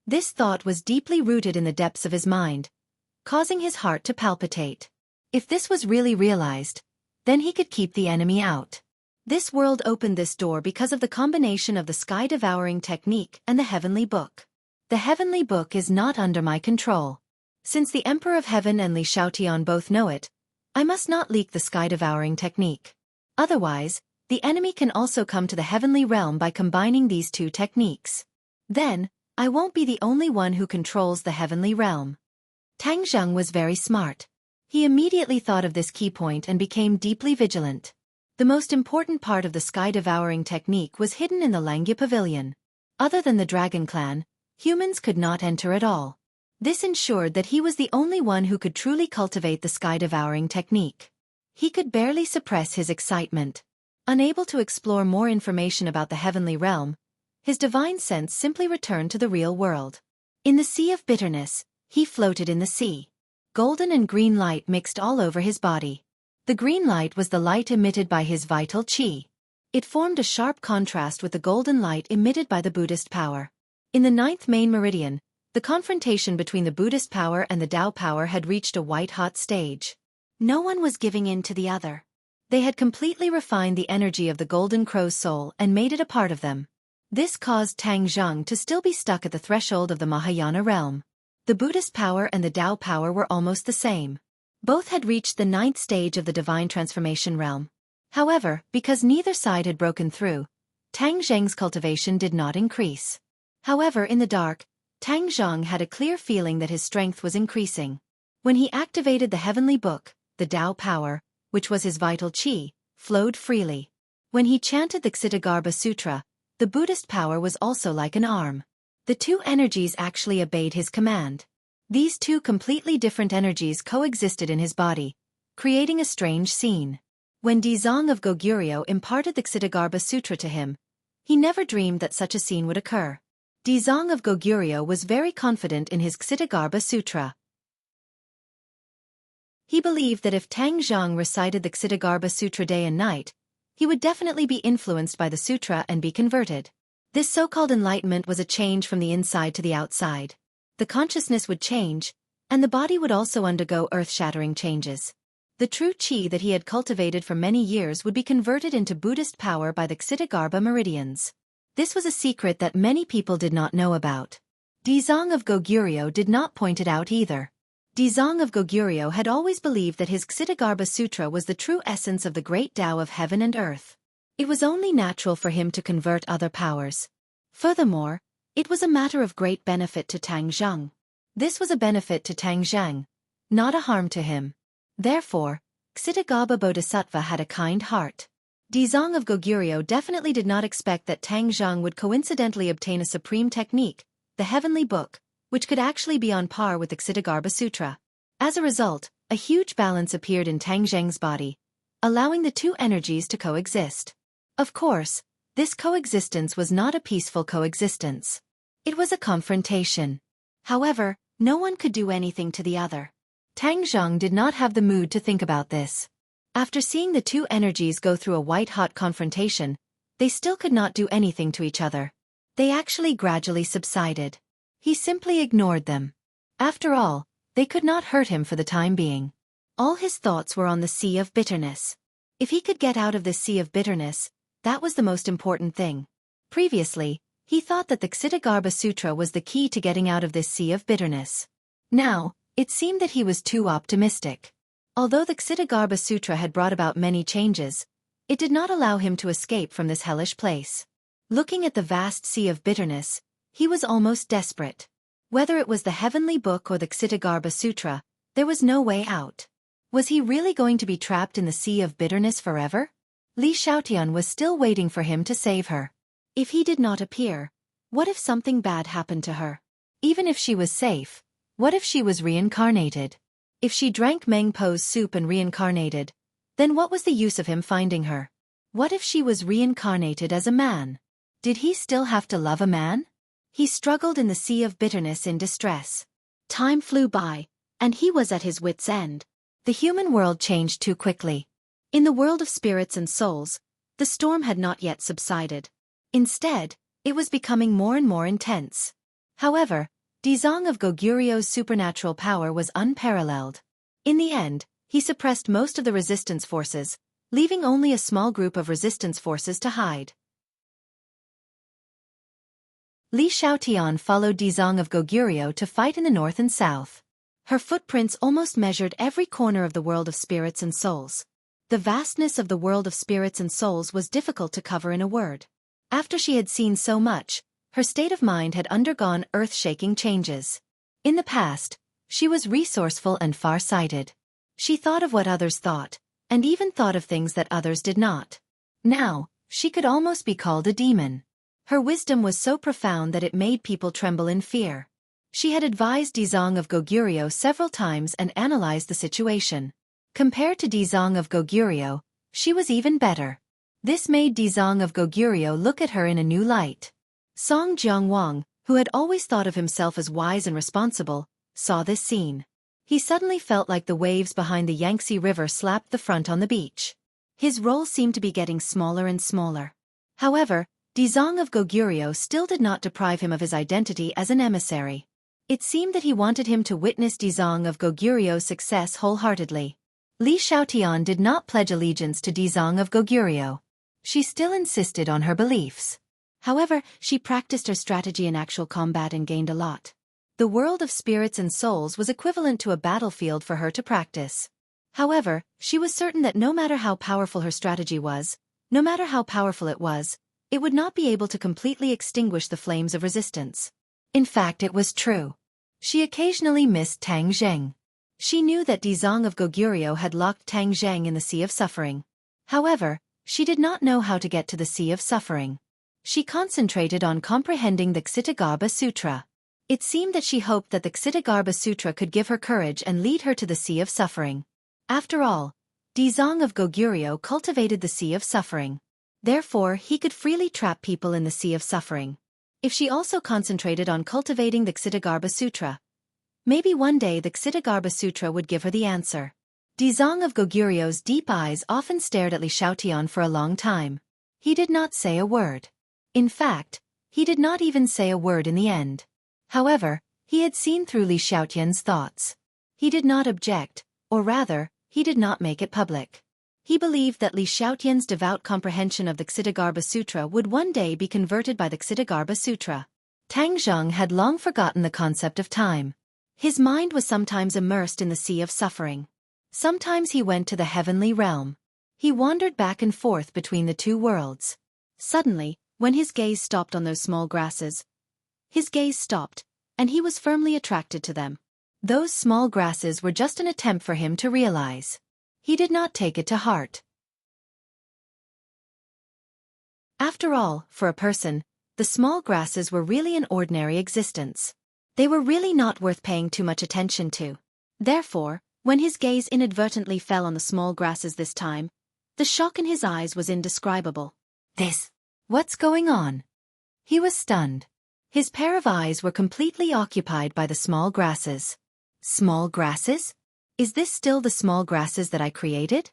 This thought was deeply rooted in the depths of his mind, causing his heart to palpitate. If this was really realized, then he could keep the enemy out. This world opened this door because of the combination of the sky-devouring technique and the heavenly book. The heavenly book is not under my control. Since the Emperor of Heaven and Li Xiaotian both know it, I must not leak the sky-devouring technique. Otherwise, the enemy can also come to the heavenly realm by combining these two techniques. Then, I won't be the only one who controls the heavenly realm. Tang Zheng was very smart. He immediately thought of this key point and became deeply vigilant. The most important part of the sky-devouring technique was hidden in the Langya Pavilion. Other than the Dragon Clan, humans could not enter at all. This ensured that he was the only one who could truly cultivate the sky-devouring technique. He could barely suppress his excitement. Unable to explore more information about the heavenly realm, his divine sense simply returned to the real world. In the sea of bitterness, he floated in the sea. Golden and green light mixed all over his body. The green light was the light emitted by his vital qi. It formed a sharp contrast with the golden light emitted by the Buddhist power. In the 9th main meridian, the confrontation between the Buddhist power and the Tao power had reached a white-hot stage. No one was giving in to the other. They had completely refined the energy of the Golden Crow's soul and made it a part of them. This caused Tang Zheng to still be stuck at the threshold of the Mahayana realm. The Buddhist power and the Tao power were almost the same. Both had reached the 9th stage of the divine transformation realm. However, because neither side had broken through, Tang Zheng's cultivation did not increase. However, in the dark, Tang Zheng had a clear feeling that his strength was increasing. When he activated the heavenly book, the Tao power, which was his vital qi, flowed freely. When he chanted the Xitigarbha Sutra, the Buddhist power was also like an arm. The two energies actually obeyed his command. These two completely different energies coexisted in his body, creating a strange scene. When Dizang of Goguryeo imparted the Xitigarbha Sutra to him, he never dreamed that such a scene would occur. Dizang of Goguryeo was very confident in his Xitigarbha Sutra. He believed that if Tang Zheng recited the Xitigarbha Sutra day and night, he would definitely be influenced by the sutra and be converted. This so-called enlightenment was a change from the inside to the outside. The consciousness would change, and the body would also undergo earth-shattering changes. The true qi that he had cultivated for many years would be converted into Buddhist power by the Xitigarbha meridians. This was a secret that many people did not know about. Dizong of Goguryeo did not point it out either. Dizong of Goguryeo had always believed that his Ksitigarbha Sutra was the true essence of the great Tao of heaven and earth. It was only natural for him to convert other powers. Furthermore, it was a matter of great benefit to Tang Zheng. This was a benefit to Tang Zheng, not a harm to him. Therefore, Ksitigarbha Bodhisattva had a kind heart. Dizong of Goguryeo definitely did not expect that Tang Zheng would coincidentally obtain a supreme technique, the heavenly book, which could actually be on par with the Ksitigarbha Sutra. As a result, a huge balance appeared in Tang Zheng's body, allowing the two energies to coexist. Of course, this coexistence was not a peaceful coexistence. It was a confrontation. However, no one could do anything to the other. Tang Zheng did not have the mood to think about this. After seeing the two energies go through a white-hot confrontation, they still could not do anything to each other. They actually gradually subsided. He simply ignored them. After all, they could not hurt him for the time being. All his thoughts were on the sea of bitterness. If he could get out of this sea of bitterness, that was the most important thing. Previously, he thought that the Ksitigarbha Sutra was the key to getting out of this sea of bitterness. Now, it seemed that he was too optimistic. Although the Ksitigarbha Sutra had brought about many changes, it did not allow him to escape from this hellish place. Looking at the vast sea of bitterness, he was almost desperate. Whether it was the heavenly book or the Ksitigarbha Sutra, there was no way out. Was he really going to be trapped in the sea of bitterness forever? Li Xiaotian was still waiting for him to save her. If he did not appear, what if something bad happened to her? Even if she was safe, what if she was reincarnated? If she drank Meng Po's soup and reincarnated, then what was the use of him finding her? What if she was reincarnated as a man? Did he still have to love a man? He struggled in the sea of bitterness in distress. Time flew by, and he was at his wit's end. The human world changed too quickly. In the world of spirits and souls, the storm had not yet subsided. Instead, it was becoming more and more intense. However, Dizong of Goguryeo's supernatural power was unparalleled. In the end, he suppressed most of the resistance forces, leaving only a small group of resistance forces to hide. Li Xiaotian followed Dizong of Goguryeo to fight in the north and south. Her footprints almost measured every corner of the world of spirits and souls. The vastness of the world of spirits and souls was difficult to cover in a word. After she had seen so much, her state of mind had undergone earth-shaking changes. In the past, she was resourceful and far-sighted. She thought of what others thought, and even thought of things that others did not. Now, she could almost be called a demon. Her wisdom was so profound that it made people tremble in fear. She had advised Dizong of Goguryeo several times and analyzed the situation. Compared to Dizong of Goguryeo, she was even better. This made Dizong of Goguryeo look at her in a new light. Song Jiangwang, who had always thought of himself as wise and responsible, saw this scene. He suddenly felt like the waves behind the Yangtze River slapped the front on the beach. His role seemed to be getting smaller and smaller. However, Dizong of Goguryeo still did not deprive him of his identity as an emissary. It seemed that he wanted him to witness Dizong of Goguryeo's success wholeheartedly. Li Xiaotian did not pledge allegiance to Dizong of Goguryeo. She still insisted on her beliefs. However, she practiced her strategy in actual combat and gained a lot. The world of spirits and souls was equivalent to a battlefield for her to practice. However, she was certain that no matter how powerful her strategy was, no matter how powerful it would not be able to completely extinguish the flames of resistance. In fact, it was true. She occasionally missed Tang Zheng. She knew that Dizong of Goguryeo had locked Tang Zheng in the Sea of Suffering. However, she did not know how to get to the Sea of Suffering. She concentrated on comprehending the Ksitigarbha Sutra. It seemed that she hoped that the Ksitigarbha Sutra could give her courage and lead her to the Sea of Suffering. After all, Dizong of Goguryeo cultivated the Sea of Suffering. Therefore, he could freely trap people in the Sea of Suffering. If she also concentrated on cultivating the Ksitigarbha Sutra, maybe one day the Ksitigarbha Sutra would give her the answer. Dizong of Goguryeo's deep eyes often stared at Li Xiaotian for a long time. He did not say a word. In fact, he did not even say a word in the end. However, he had seen through Li Xiaotian's thoughts. He did not object, or rather, he did not make it public. He believed that Li Xiaotian's devout comprehension of the Ksitigarbha Sutra would one day be converted by the Ksitigarbha Sutra. Tang Zheng had long forgotten the concept of time. His mind was sometimes immersed in the sea of suffering. Sometimes he went to the heavenly realm. He wandered back and forth between the two worlds. Suddenly, when his gaze stopped on those small grasses, his gaze stopped, and he was firmly attracted to them. Those small grasses were just an attempt for him to realize. He did not take it to heart. After all, for a person, the small grasses were really an ordinary existence. They were really not worth paying too much attention to. Therefore, when his gaze inadvertently fell on the small grasses this time, the shock in his eyes was indescribable. What's going on? He was stunned. His pair of eyes were completely occupied by the small grasses. Small grasses? Is this still the small grasses that I created?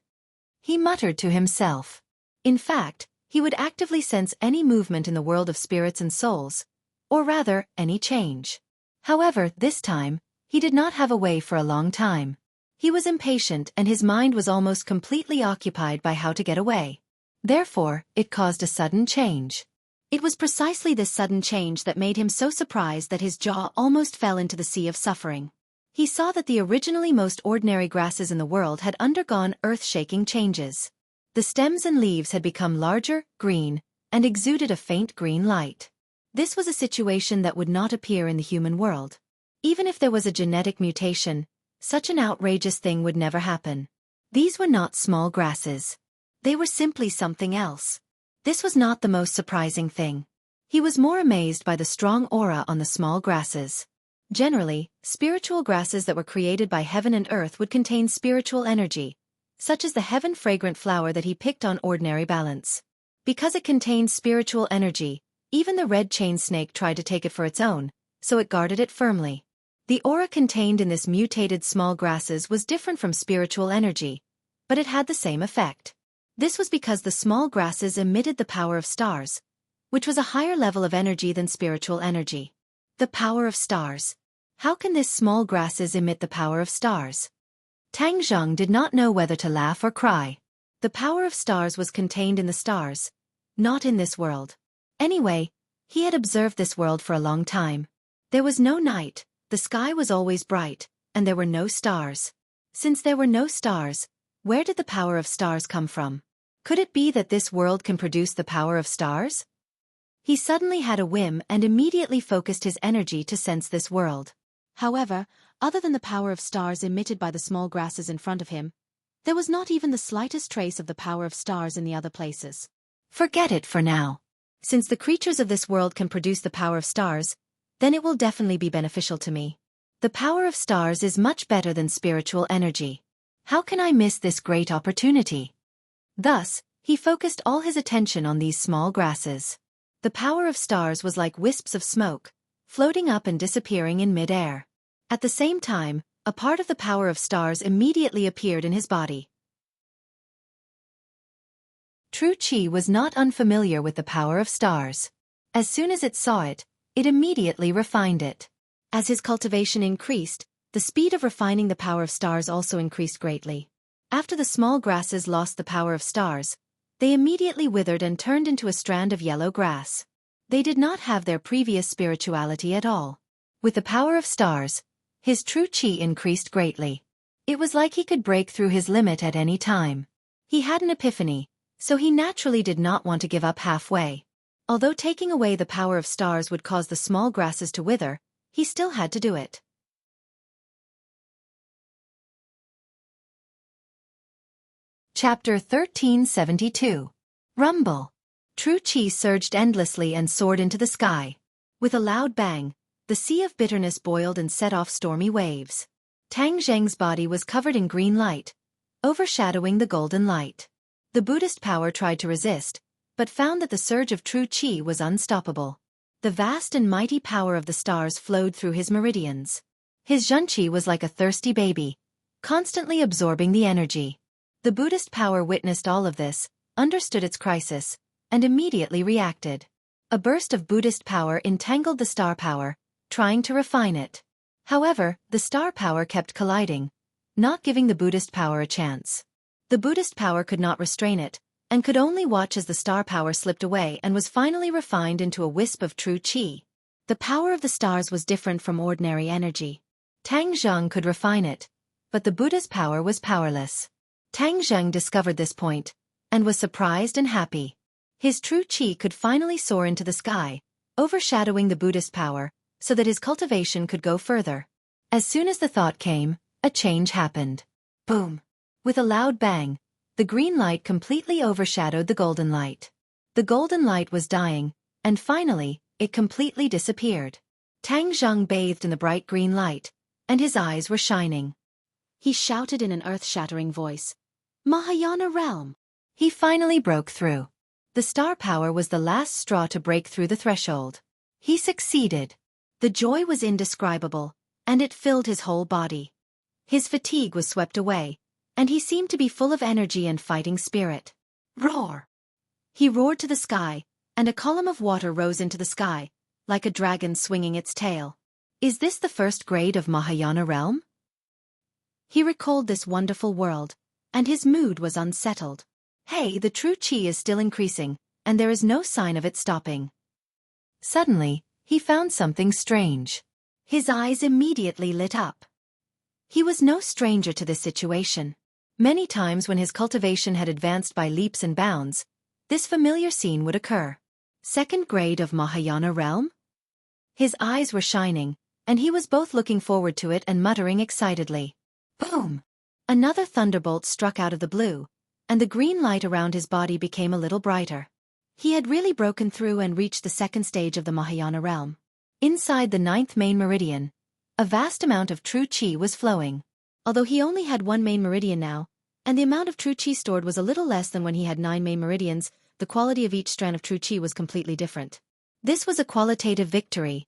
He muttered to himself. In fact, he would actively sense any movement in the world of spirits and souls, or rather, any change. However, this time, he did not have a way for a long time. He was impatient and his mind was almost completely occupied by how to get away. Therefore, it caused a sudden change. It was precisely this sudden change that made him so surprised that his jaw almost fell into the sea of suffering. He saw that the originally most ordinary grasses in the world had undergone earth-shaking changes. The stems and leaves had become larger, green, and exuded a faint green light. This was a situation that would not appear in the human world. Even if there was a genetic mutation, such an outrageous thing would never happen. These were not small grasses. They were simply something else. This was not the most surprising thing. He was more amazed by the strong aura on the small grasses. Generally, spiritual grasses that were created by heaven and earth would contain spiritual energy, such as the heaven-fragrant flower that he picked on ordinary balance. Because it contained spiritual energy, even the red chain snake tried to take it for its own, so it guarded it firmly. The aura contained in this mutated small grasses was different from spiritual energy, but it had the same effect. This was because the small grasses emitted the power of stars, which was a higher level of energy than spiritual energy. The power of stars. How can this small grasses emit the power of stars? Tang Zheng did not know whether to laugh or cry. The power of stars was contained in the stars, not in this world. Anyway, he had observed this world for a long time. There was no night, the sky was always bright, and there were no stars. Since there were no stars, where did the power of stars come from? Could it be that this world can produce the power of stars? He suddenly had a whim and immediately focused his energy to sense this world. However, other than the power of stars emitted by the small grasses in front of him, there was not even the slightest trace of the power of stars in the other places. Forget it for now. Since the creatures of this world can produce the power of stars, then it will definitely be beneficial to me. The power of stars is much better than spiritual energy. How can I miss this great opportunity? Thus, he focused all his attention on these small grasses. The power of stars was like wisps of smoke, floating up and disappearing in mid-air. At the same time, a part of the power of stars immediately appeared in his body. True Qi was not unfamiliar with the power of stars. As soon as it saw it, it immediately refined it. As his cultivation increased, the speed of refining the power of stars also increased greatly. After the small grasses lost the power of stars, they immediately withered and turned into a strand of yellow grass. They did not have their previous spirituality at all. With the power of stars, his true Qi increased greatly. It was like he could break through his limit at any time. He had an epiphany, so he naturally did not want to give up halfway. Although taking away the power of stars would cause the small grasses to wither, he still had to do it. Chapter 1372. Rumble. True Qi surged endlessly and soared into the sky. With a loud bang, the sea of bitterness boiled and set off stormy waves. Tang Zheng's body was covered in green light, overshadowing the golden light. The Buddhist power tried to resist, but found that the surge of true Qi was unstoppable. The vast and mighty power of the stars flowed through his meridians. His Zhenqi was like a thirsty baby, constantly absorbing the energy. The Buddhist power witnessed all of this, understood its crisis, and immediately reacted. A burst of Buddhist power entangled the star power, trying to refine it. However, the star power kept colliding, not giving the Buddhist power a chance. The Buddhist power could not restrain it, and could only watch as the star power slipped away and was finally refined into a wisp of true qi. The power of the stars was different from ordinary energy. Tang Zheng could refine it, but the Buddha's power was powerless. Tang Zheng discovered this point, and was surprised and happy. His true qi could finally soar into the sky, overshadowing the Buddhist power, so that his cultivation could go further. As soon as the thought came, a change happened. Boom! With a loud bang, the green light completely overshadowed the golden light. The golden light was dying, and finally, it completely disappeared. Tang Zheng bathed in the bright green light, and his eyes were shining. He shouted in an earth-shattering voice, "Mahayana realm!" He finally broke through. The star power was the last straw to break through the threshold. He succeeded. The joy was indescribable, and it filled his whole body. His fatigue was swept away, and he seemed to be full of energy and fighting spirit. Roar! He roared to the sky, and a column of water rose into the sky, like a dragon swinging its tail. Is this the first grade of Mahayana realm? He recalled this wonderful world, and his mood was unsettled. Hey, the true qi is still increasing, and there is no sign of it stopping. Suddenly, he found something strange. His eyes immediately lit up. He was no stranger to this situation. Many times when his cultivation had advanced by leaps and bounds, this familiar scene would occur. Second grade of Mahayana realm? His eyes were shining, and he was both looking forward to it and muttering excitedly. Boom! Another thunderbolt struck out of the blue, and the green light around his body became a little brighter. He had really broken through and reached the second stage of the Mahayana realm. Inside the 9th main meridian, a vast amount of true qi was flowing. Although he only had 1 main meridian now, and the amount of true qi stored was a little less than when he had 9 main meridians, the quality of each strand of true qi was completely different. This was a qualitative victory,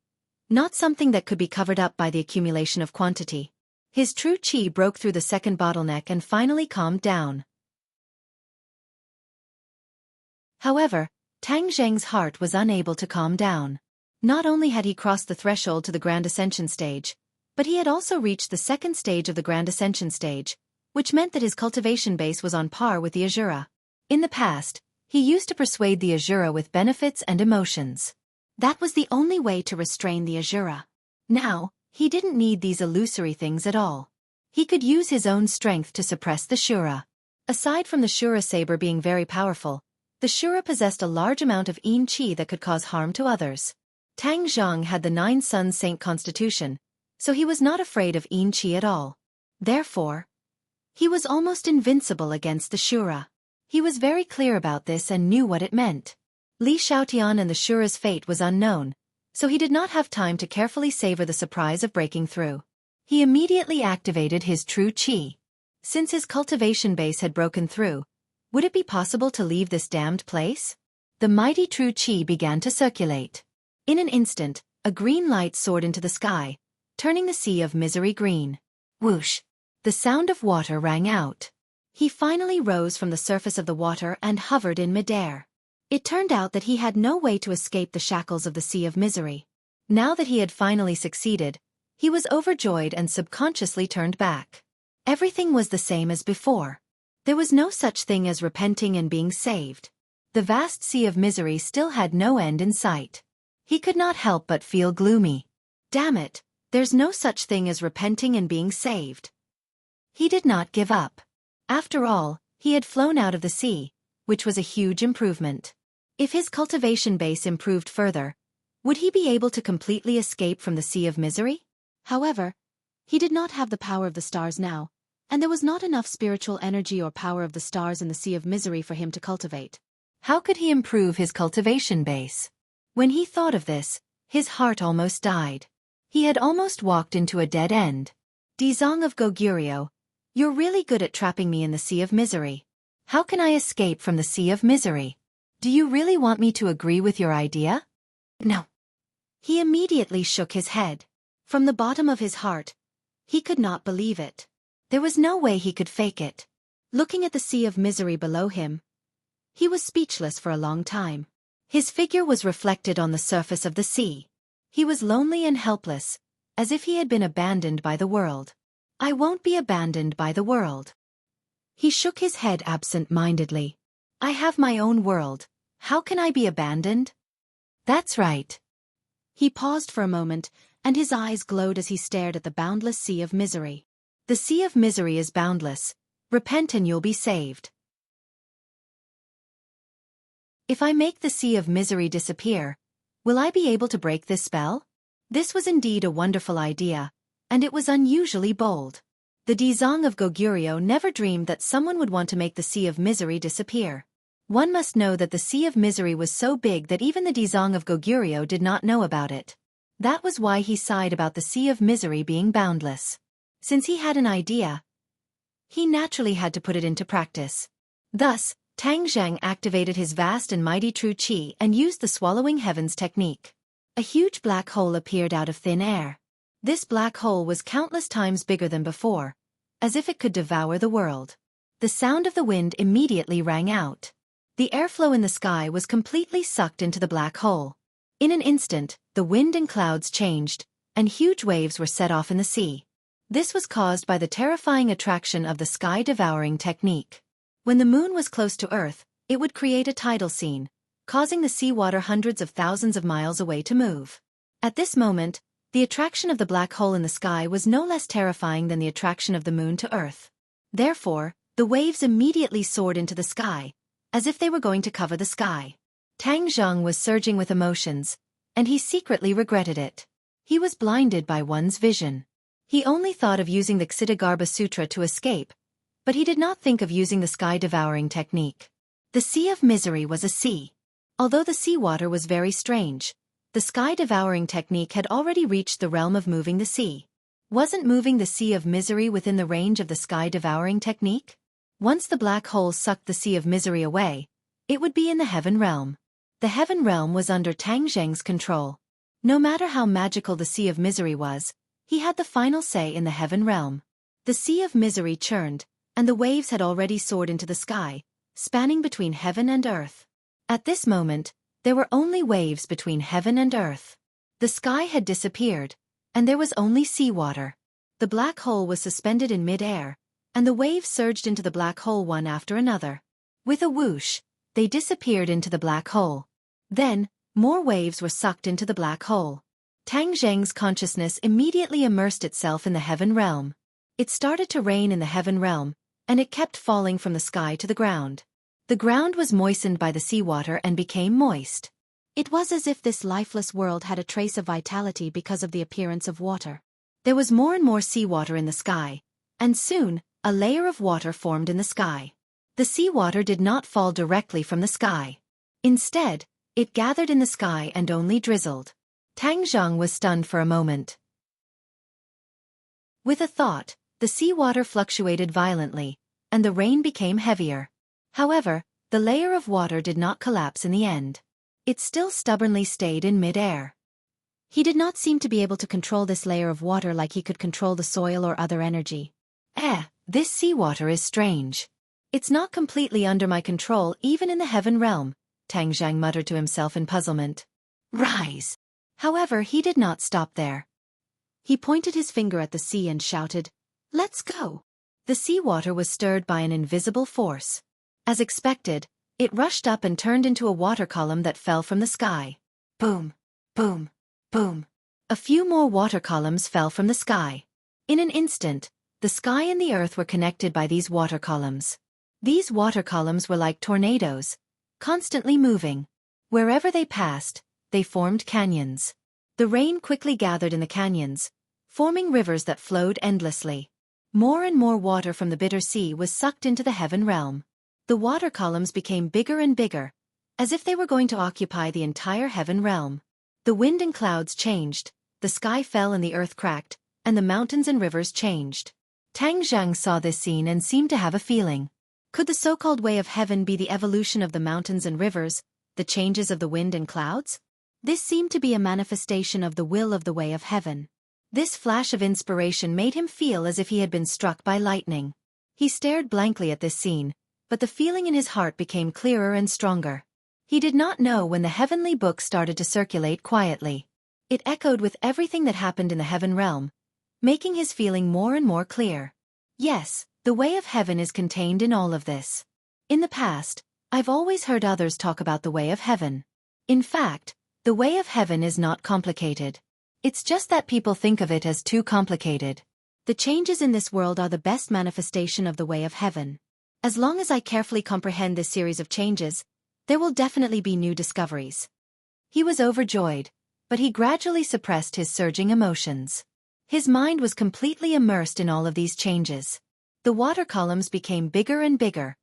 not something that could be covered up by the accumulation of quantity. His true qi broke through the second bottleneck and finally calmed down. However, Tang Zheng's heart was unable to calm down. Not only had he crossed the threshold to the Grand Ascension stage, but he had also reached the second stage of the Grand Ascension stage, which meant that his cultivation base was on par with the Asura. In the past, he used to persuade the Asura with benefits and emotions. That was the only way to restrain the Asura. Now, he didn't need these illusory things at all. He could use his own strength to suppress the Shura. Aside from the Shura saber being very powerful, the Shura possessed a large amount of Yin Qi that could cause harm to others. Tang Zheng had the 9 Sun Saint constitution, so he was not afraid of Yin Qi at all. Therefore, he was almost invincible against the Shura. He was very clear about this and knew what it meant. Li Xiaotian and the Shura's fate was unknown, so he did not have time to carefully savor the surprise of breaking through. He immediately activated his true qi. Since his cultivation base had broken through, would it be possible to leave this damned place? The mighty true qi began to circulate. In an instant, a green light soared into the sky, turning the sea of misery green. Whoosh! The sound of water rang out. He finally rose from the surface of the water and hovered in midair. It turned out that he had no way to escape the shackles of the sea of misery. Now that he had finally succeeded, he was overjoyed and subconsciously turned back. Everything was the same as before. There was no such thing as repenting and being saved. The vast sea of misery still had no end in sight. He could not help but feel gloomy. Damn it, there's no such thing as repenting and being saved. He did not give up. After all, he had flown out of the sea, which was a huge improvement. If his cultivation base improved further, would he be able to completely escape from the sea of misery? However, he did not have the power of the stars now, and there was not enough spiritual energy or power of the stars in the sea of misery for him to cultivate. How could he improve his cultivation base? When he thought of this, his heart almost died. He had almost walked into a dead end. Dizong of Goguryeo, you're really good at trapping me in the sea of misery. How can I escape from the sea of misery? Do you really want me to agree with your idea? No. He immediately shook his head. From the bottom of his heart, he could not believe it. There was no way he could fake it. Looking at the sea of misery below him, he was speechless for a long time. His figure was reflected on the surface of the sea. He was lonely and helpless, as if he had been abandoned by the world. I won't be abandoned by the world. He shook his head absent-mindedly. I have my own world. How can I be abandoned? That's right. He paused for a moment, and his eyes glowed as he stared at the boundless sea of misery. The sea of misery is boundless. Repent and you'll be saved. If I make the sea of misery disappear, will I be able to break this spell? This was indeed a wonderful idea, and it was unusually bold. The Dizong of Goguryeo never dreamed that someone would want to make the sea of misery disappear. One must know that the sea of misery was so big that even the Dizong of Goguryeo did not know about it. That was why he sighed about the sea of misery being boundless. Since he had an idea, he naturally had to put it into practice. Thus, Tang Zhang activated his vast and mighty true qi and used the swallowing heavens technique. A huge black hole appeared out of thin air. This black hole was countless times bigger than before, as if it could devour the world. The sound of the wind immediately rang out. The airflow in the sky was completely sucked into the black hole. In an instant, the wind and clouds changed, and huge waves were set off in the sea. This was caused by the terrifying attraction of the sky-devouring technique. When the moon was close to Earth, it would create a tidal scene, causing the seawater hundreds of thousands of miles away to move. At this moment, the attraction of the black hole in the sky was no less terrifying than the attraction of the moon to Earth. Therefore, the waves immediately soared into the sky, as if they were going to cover the sky. Tang Zhang was surging with emotions, and he secretly regretted it. He was blinded by one's vision. He only thought of using the Ksitigarbha Sutra to escape, but he did not think of using the sky-devouring technique. The sea of misery was a sea. Although the seawater was very strange, the sky-devouring technique had already reached the realm of moving the sea. Wasn't moving the sea of misery within the range of the sky-devouring technique? Once the black hole sucked the sea of misery away, it would be in the heaven realm. The heaven realm was under Tang Zheng's control. No matter how magical the sea of misery was, he had the final say in the heaven realm. The sea of misery churned, and the waves had already soared into the sky, spanning between heaven and earth. At this moment, there were only waves between heaven and earth. The sky had disappeared, and there was only seawater. The black hole was suspended in mid-air, and the waves surged into the black hole one after another. With a whoosh, they disappeared into the black hole. Then, more waves were sucked into the black hole. Tang Zheng's consciousness immediately immersed itself in the heaven realm. It started to rain in the heaven realm, and it kept falling from the sky to the ground. The ground was moistened by the seawater and became moist. It was as if this lifeless world had a trace of vitality because of the appearance of water. There was more and more seawater in the sky, and soon, a layer of water formed in the sky. The seawater did not fall directly from the sky. Instead, it gathered in the sky and only drizzled. Tang Zhang was stunned for a moment. With a thought, the seawater fluctuated violently, and the rain became heavier. However, the layer of water did not collapse in the end. It still stubbornly stayed in mid-air. He did not seem to be able to control this layer of water like he could control the soil or other energy. This seawater is strange. It's not completely under my control even in the heaven realm, Tang Zhang muttered to himself in puzzlement. Rise! However, he did not stop there. He pointed his finger at the sea and shouted, Let's go! The seawater was stirred by an invisible force. As expected, it rushed up and turned into a water column that fell from the sky. Boom! Boom! Boom! A few more water columns fell from the sky. In an instant, the sky and the earth were connected by these water columns. These water columns were like tornadoes, constantly moving. Wherever they passed, they formed canyons. The rain quickly gathered in the canyons, forming rivers that flowed endlessly. More and more water from the bitter sea was sucked into the heaven realm. The water columns became bigger and bigger, as if they were going to occupy the entire heaven realm. The wind and clouds changed, the sky fell and the earth cracked, and the mountains and rivers changed. Tang Zhang saw this scene and seemed to have a feeling. Could the so-called way of heaven be the evolution of the mountains and rivers, the changes of the wind and clouds? This seemed to be a manifestation of the will of the way of heaven. This flash of inspiration made him feel as if he had been struck by lightning. He stared blankly at this scene, but the feeling in his heart became clearer and stronger. He did not know when the heavenly book started to circulate quietly. It echoed with everything that happened in the heaven realm, making his feeling more and more clear. Yes, The way of heaven is contained in all of this. In the past, I've always heard others talk about the way of heaven. In fact, the way of heaven is not complicated. It's just that people think of it as too complicated. The changes in this world are the best manifestation of the way of heaven. As long as I carefully comprehend this series of changes, there will definitely be new discoveries. He was overjoyed, but he gradually suppressed his surging emotions. His mind was completely immersed in all of these changes. The water columns became bigger and bigger,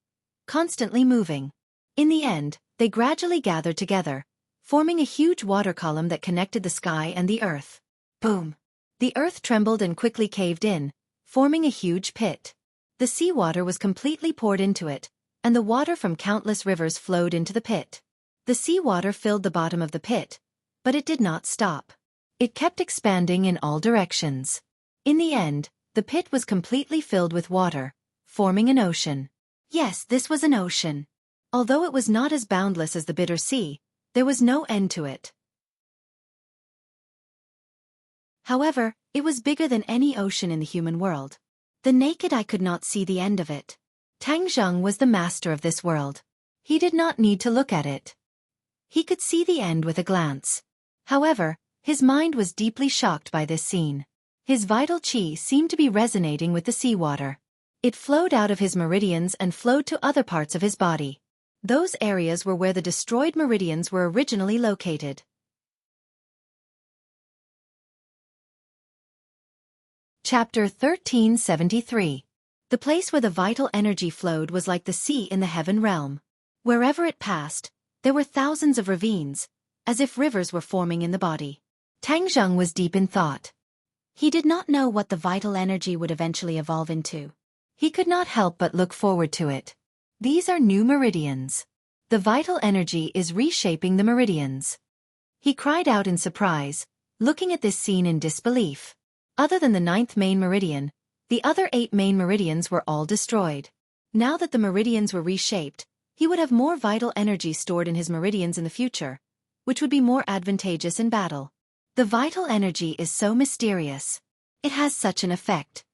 constantly moving. In the end, they gradually gathered together, forming a huge water column that connected the sky and the earth. Boom! The earth trembled and quickly caved in, forming a huge pit. The seawater was completely poured into it, and the water from countless rivers flowed into the pit. The seawater filled the bottom of the pit, but it did not stop. It kept expanding in all directions. In the end, the pit was completely filled with water, forming an ocean. Yes, this was an ocean. Although it was not as boundless as the bitter sea, there was no end to it. However, it was bigger than any ocean in the human world. The naked eye could not see the end of it. Tang Zheng was the master of this world. He did not need to look at it. He could see the end with a glance. However, his mind was deeply shocked by this scene. His vital qi seemed to be resonating with the seawater. It flowed out of his meridians and flowed to other parts of his body. Those areas were where the destroyed meridians were originally located. Chapter 1373. The place where the vital energy flowed was like the sea in the heaven realm. Wherever it passed, there were thousands of ravines, as if rivers were forming in the body. Tang Zheng was deep in thought. He did not know what the vital energy would eventually evolve into. He could not help but look forward to it. These are new meridians. The vital energy is reshaping the meridians. He cried out in surprise, looking at this scene in disbelief. Other than the 9th main meridian, the other 8 main meridians were all destroyed. Now that the meridians were reshaped, he would have more vital energy stored in his meridians in the future, which would be more advantageous in battle. The vital energy is so mysterious. It has such an effect.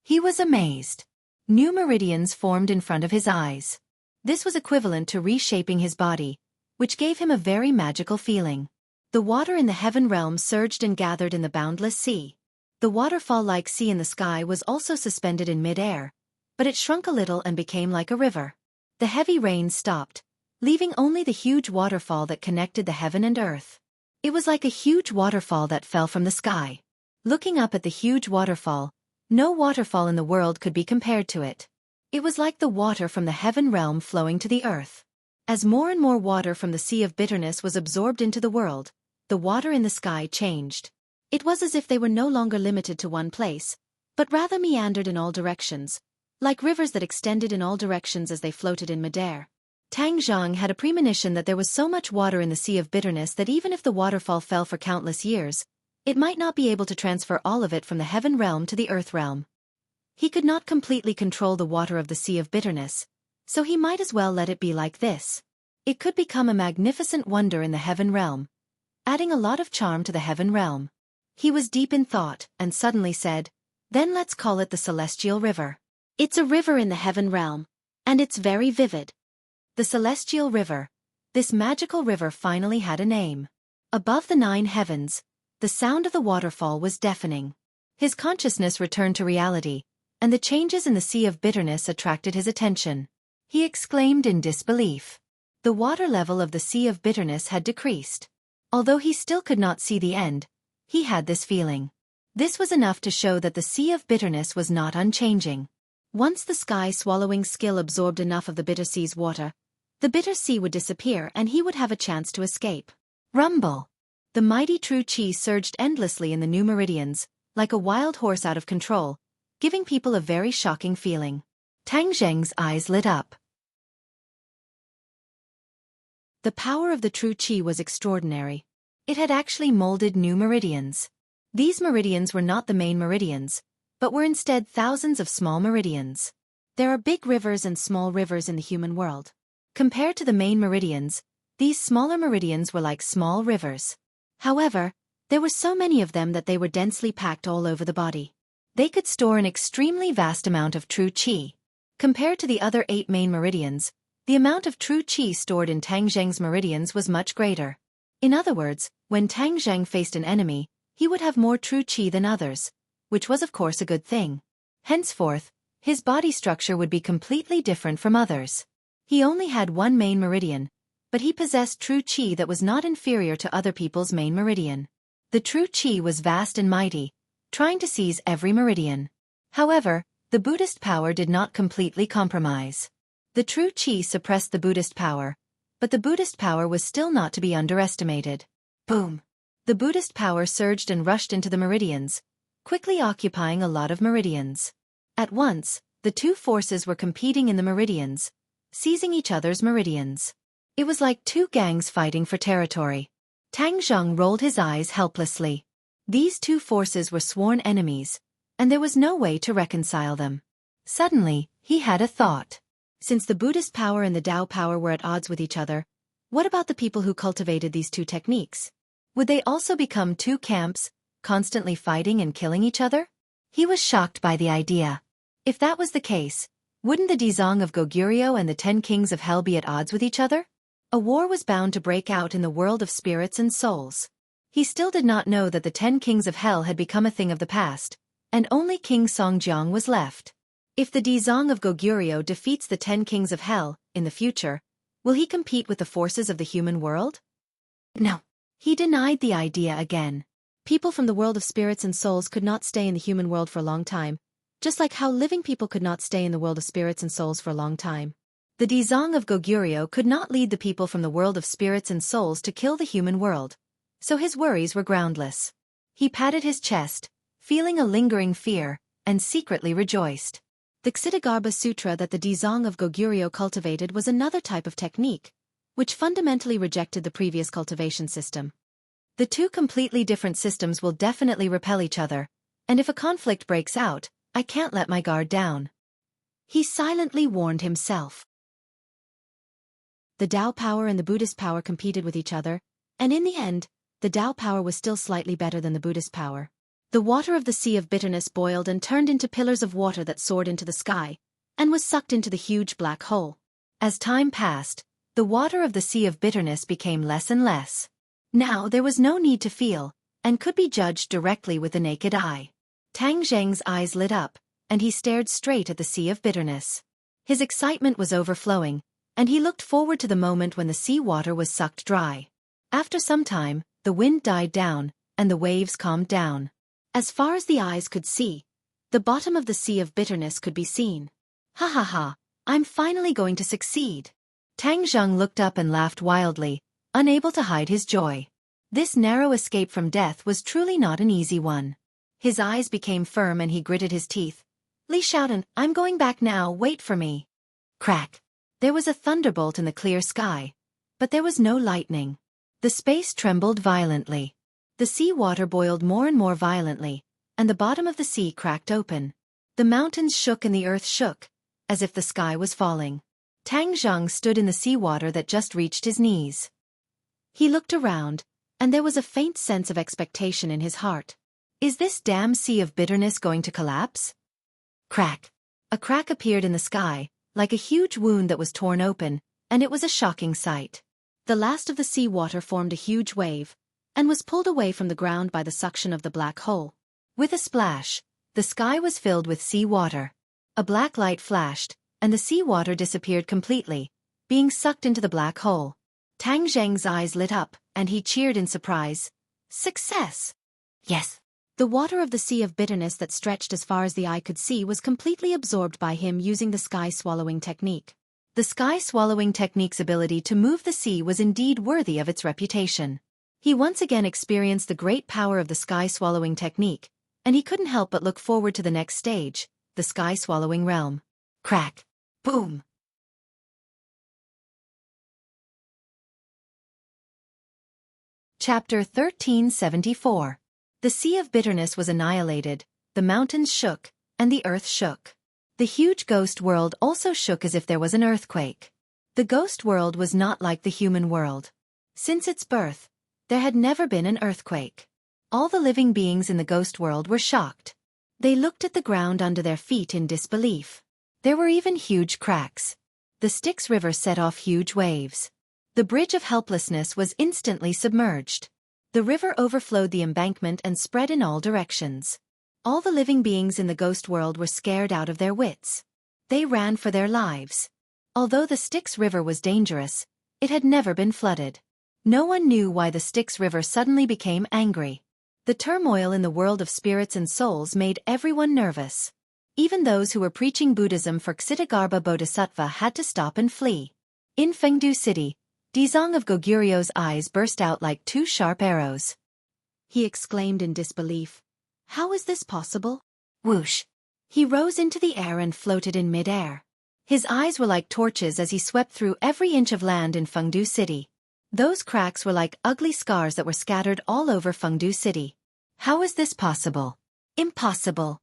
He was amazed. New meridians formed in front of his eyes. This was equivalent to reshaping his body, which gave him a very magical feeling. The water in the heaven realm surged and gathered in the boundless sea. The waterfall-like sea in the sky was also suspended in mid-air, but it shrunk a little and became like a river. The heavy rain stopped, leaving only the huge waterfall that connected the heaven and earth. It was like a huge waterfall that fell from the sky. Looking up at the huge waterfall, no waterfall in the world could be compared to it. It was like the water from the heaven realm flowing to the earth. As more and more water from the sea of bitterness was absorbed into the world, the water in the sky changed. It was as if they were no longer limited to one place, but rather meandered in all directions, like rivers that extended in all directions as they floated in midair. Tang Zheng had a premonition that there was so much water in the sea of bitterness that even if the waterfall fell for countless years, it might not be able to transfer all of it from the heaven realm to the earth realm. He could not completely control the water of the sea of bitterness, so he might as well let it be like this. It could become a magnificent wonder in the heaven realm, adding a lot of charm to the heaven realm. He was deep in thought, and suddenly said, "Then let's call it the Celestial River. It's a river in the heaven realm, and it's very vivid." The Celestial River. This magical river finally had a name. Above the 9 heavens, the sound of the waterfall was deafening. His consciousness returned to reality, and the changes in the sea of bitterness attracted his attention. He exclaimed in disbelief. The water level of the sea of bitterness had decreased. Although he still could not see the end, he had this feeling. This was enough to show that the sea of bitterness was not unchanging. Once the sky-swallowing skill absorbed enough of the bitter sea's water, the bitter sea would disappear and he would have a chance to escape. Rumble! The mighty true qi surged endlessly in the new meridians, like a wild horse out of control, giving people a very shocking feeling. Tang Zheng's eyes lit up. The power of the true qi was extraordinary. It had actually molded new meridians. These meridians were not the main meridians, but were instead thousands of small meridians. There are big rivers and small rivers in the human world. Compared to the main meridians, these smaller meridians were like small rivers. However, there were so many of them that they were densely packed all over the body. They could store an extremely vast amount of true qi. Compared to the other 8 main meridians, the amount of true qi stored in Tang Zheng's meridians was much greater. In other words, when Tang Zheng faced an enemy, he would have more true qi than others, which was of course a good thing. Henceforth, his body structure would be completely different from others. He only had one main meridian, but he possessed true qi that was not inferior to other people's main meridian. The true qi was vast and mighty, trying to seize every meridian. However, the Buddhist power did not completely compromise. The true qi suppressed the Buddhist power, but the Buddhist power was still not to be underestimated. Boom! The Buddhist power surged and rushed into the meridians, quickly occupying a lot of meridians. At once, the two forces were competing in the meridians, seizing each other's meridians. It was like two gangs fighting for territory. Tang Zheng rolled his eyes helplessly. These two forces were sworn enemies, and there was no way to reconcile them. Suddenly, he had a thought. Since the Buddhist power and the Tao power were at odds with each other, what about the people who cultivated these two techniques? Would they also become two camps, constantly fighting and killing each other? He was shocked by the idea. If that was the case, wouldn't the Dizong of Goguryeo and the 10 kings of hell be at odds with each other? A war was bound to break out in the world of spirits and souls. He still did not know that the 10 kings of hell had become a thing of the past, and only King Songjiang was left. If the Dizong of Goguryeo defeats the 10 kings of hell, in the future, will he compete with the forces of the human world? No. He denied the idea again. People from the world of spirits and souls could not stay in the human world for a long time, just like how living people could not stay in the world of spirits and souls for a long time. The Dizong of Goguryeo could not lead the people from the world of spirits and souls to kill the human world, so his worries were groundless. He patted his chest, feeling a lingering fear, and secretly rejoiced. The Ksitigarbha Sutra that the Dizong of Goguryeo cultivated was another type of technique, which fundamentally rejected the previous cultivation system. The two completely different systems will definitely repel each other, and if a conflict breaks out, I can't let my guard down. He silently warned himself. The Tao power and the Buddhist power competed with each other, and in the end, the Tao power was still slightly better than the Buddhist power. The water of the Sea of Bitterness boiled and turned into pillars of water that soared into the sky, and was sucked into the huge black hole. As time passed, the water of the Sea of Bitterness became less and less. Now there was no need to feel, and could be judged directly with the naked eye. Tang Zheng's eyes lit up, and he stared straight at the Sea of Bitterness. His excitement was overflowing, and he looked forward to the moment when the sea water was sucked dry. After some time, the wind died down, and the waves calmed down. As far as the eyes could see, the bottom of the Sea of Bitterness could be seen. Ha ha ha, I'm finally going to succeed. Tang Zheng looked up and laughed wildly, unable to hide his joy. This narrow escape from death was truly not an easy one. His eyes became firm and he gritted his teeth. Li Xiaofan, I'm going back now, wait for me. Crack. There was a thunderbolt in the clear sky, but there was no lightning. The space trembled violently. The sea water boiled more and more violently, and the bottom of the sea cracked open. The mountains shook and the earth shook, as if the sky was falling. Tang Zheng stood in the sea water that just reached his knees. He looked around, and there was a faint sense of expectation in his heart. Is this damn Sea of Bitterness going to collapse? Crack. A crack appeared in the sky, like a huge wound that was torn open, and it was a shocking sight. The last of the sea water formed a huge wave, and was pulled away from the ground by the suction of the black hole. With a splash, the sky was filled with sea water. A black light flashed, and the sea water disappeared completely, being sucked into the black hole. Tang Zheng's eyes lit up, and he cheered in surprise. Success! Yes. The water of the Sea of Bitterness that stretched as far as the eye could see was completely absorbed by him using the sky-swallowing technique. The sky-swallowing technique's ability to move the sea was indeed worthy of its reputation. He once again experienced the great power of the sky-swallowing technique, and he couldn't help but look forward to the next stage, the sky-swallowing realm. Crack. Boom. Chapter 1374. The Sea of Bitterness was annihilated, the mountains shook, and the earth shook. The huge ghost world also shook as if there was an earthquake. The ghost world was not like the human world. Since its birth, there had never been an earthquake. All the living beings in the ghost world were shocked. They looked at the ground under their feet in disbelief. There were even huge cracks. The Styx River set off huge waves. The bridge of helplessness was instantly submerged. The river overflowed the embankment and spread in all directions. All the living beings in the ghost world were scared out of their wits. They ran for their lives. Although the Styx River was dangerous, it had never been flooded. No one knew why the Styx River suddenly became angry. The turmoil in the world of spirits and souls made everyone nervous. Even those who were preaching Buddhism for Ksitagarbha Bodhisattva had to stop and flee. In Fengdu City, Dizong of Goguryu's eyes burst out like two sharp arrows. He exclaimed in disbelief, "How is this possible?" Whoosh! He rose into the air and floated in mid-air. His eyes were like torches as he swept through every inch of land in Fengdu City. Those cracks were like ugly scars that were scattered all over Fengdu City. How is this possible? Impossible.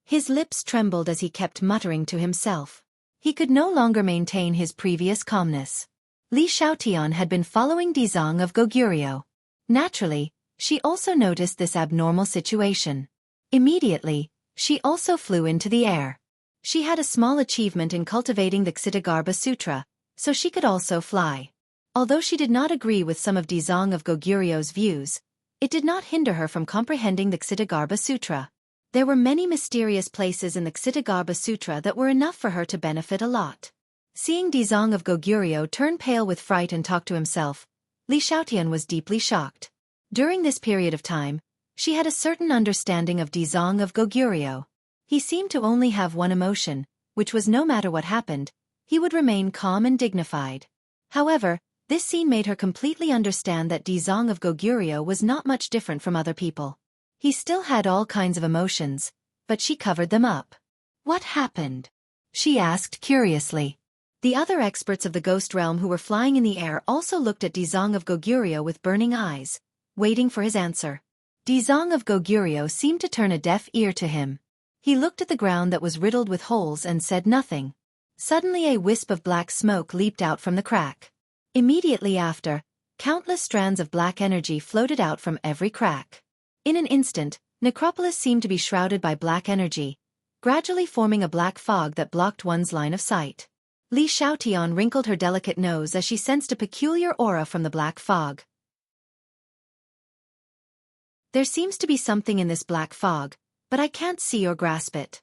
His lips trembled as he kept muttering to himself. He could no longer maintain his previous calmness. Li Xiaotian had been following Dizong of Goguryo. Naturally, she also noticed this abnormal situation. Immediately, she also flew into the air. She had a small achievement in cultivating the Ksitagarbha Sutra, so she could also fly. Although she did not agree with some of Dizong of Goguryo's views, it did not hinder her from comprehending the Ksitagarbha Sutra. There were many mysterious places in the Ksitagarbha Sutra that were enough for her to benefit a lot. Seeing Dizong of Goguryo turn pale with fright and talk to himself, Li Xiaotian was deeply shocked. During this period of time, she had a certain understanding of Dizong of Goguryo. He seemed to only have one emotion, which was no matter what happened, he would remain calm and dignified. However, this scene made her completely understand that Dizong of Goguryo was not much different from other people. He still had all kinds of emotions, but she covered them up. What happened? She asked curiously. The other experts of the ghost realm who were flying in the air also looked at Dizong of Goguryo with burning eyes, waiting for his answer. Dizong of Goguryo seemed to turn a deaf ear to him. He looked at the ground that was riddled with holes and said nothing. Suddenly a wisp of black smoke leaped out from the crack. Immediately after, countless strands of black energy floated out from every crack. In an instant, Necropolis seemed to be shrouded by black energy, gradually forming a black fog that blocked one's line of sight. Li Xiaotian wrinkled her delicate nose as she sensed a peculiar aura from the black fog. There seems to be something in this black fog, but I can't see or grasp it.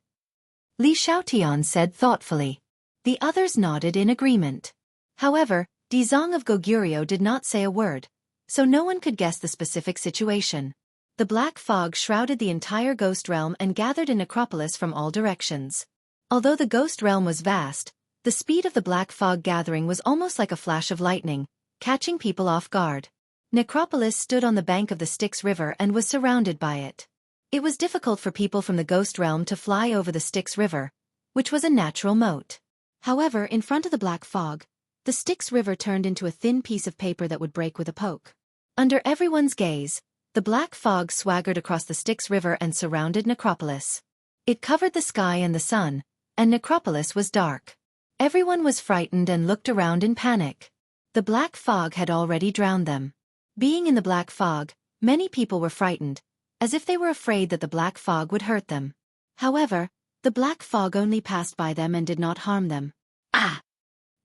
Li Xiaotian said thoughtfully. The others nodded in agreement. However, Dizong of Goguryo did not say a word, so no one could guess the specific situation. The black fog shrouded the entire ghost realm and gathered in Necropolis from all directions. Although the ghost realm was vast, the speed of the black fog gathering was almost like a flash of lightning, catching people off guard. Necropolis stood on the bank of the Styx River and was surrounded by it. It was difficult for people from the ghost realm to fly over the Styx River, which was a natural moat. However, in front of the black fog, the Styx River turned into a thin piece of paper that would break with a poke. Under everyone's gaze, the black fog swaggered across the Styx River and surrounded Necropolis. It covered the sky and the sun, and Necropolis was dark. Everyone was frightened and looked around in panic. The black fog had already drowned them. Being in the black fog, many people were frightened, as if they were afraid that the black fog would hurt them. However, the black fog only passed by them and did not harm them. Ah!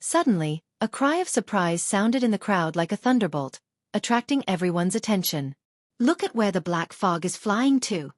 Suddenly, a cry of surprise sounded in the crowd like a thunderbolt, attracting everyone's attention. Look at where the black fog is flying to.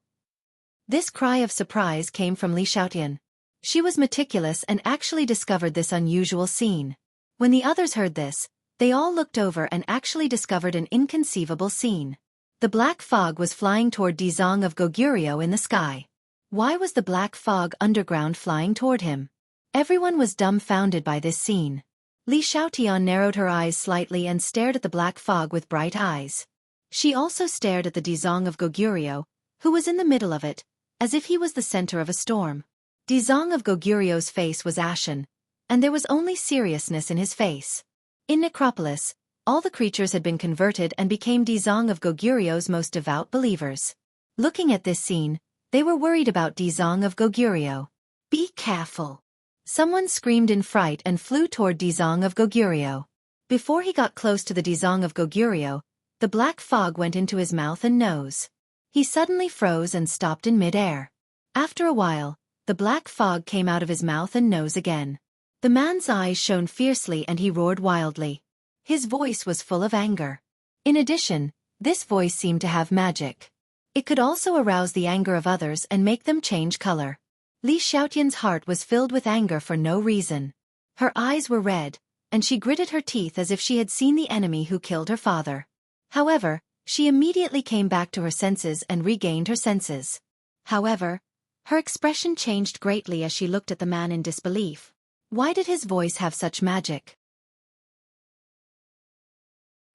This cry of surprise came from Li Xiaotian. She was meticulous and actually discovered this unusual scene. When the others heard this, they all looked over and actually discovered an inconceivable scene. The black fog was flying toward Dizong of Goguryo in the sky. Why was the black fog underground flying toward him? Everyone was dumbfounded by this scene. Li Xiaotian narrowed her eyes slightly and stared at the black fog with bright eyes. She also stared at the Dizong of Goguryo, who was in the middle of it, as if he was the center of a storm. Dizong of Goguryo's face was ashen, and there was only seriousness in his face. In Necropolis, all the creatures had been converted and became Dizong of Goguryo's most devout believers. Looking at this scene, they were worried about Dizong of Goguryo. Be careful! Someone screamed in fright and flew toward Dizong of Goguryo. Before he got close to the Dizong of Goguryo, the black fog went into his mouth and nose. He suddenly froze and stopped in mid-air. After a while, the black fog came out of his mouth and nose again. The man's eyes shone fiercely and he roared wildly. His voice was full of anger. In addition, this voice seemed to have magic. It could also arouse the anger of others and make them change color. Li Xiaotian's heart was filled with anger for no reason. Her eyes were red, and she gritted her teeth as if she had seen the enemy who killed her father. However, she immediately came back to her senses and regained her senses. However, her expression changed greatly as she looked at the man in disbelief. Why did his voice have such magic?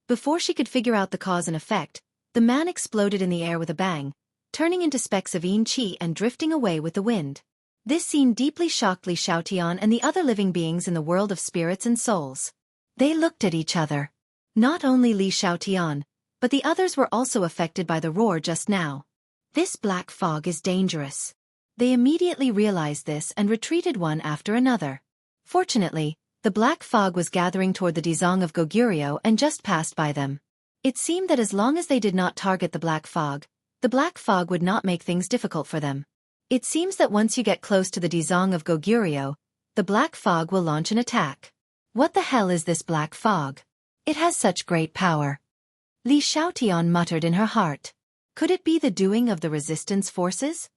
Before she could figure out the cause and effect, the man exploded in the air with a bang, turning into specks of yin qi and drifting away with the wind. This scene deeply shocked Li Xiaotian and the other living beings in the world of spirits and souls. They looked at each other. Not only Li Xiaotian, but the others were also affected by the roar just now. This black fog is dangerous. They immediately realized this and retreated one after another. Fortunately, the black fog was gathering toward the Dizong of Goguryeo and just passed by them. It seemed that as long as they did not target the black fog would not make things difficult for them. It seems that once you get close to the Dizong of Goguryeo, the black fog will launch an attack. What the hell is this black fog? It has such great power. Li Xiaotian muttered in her heart. Could it be the doing of the resistance forces?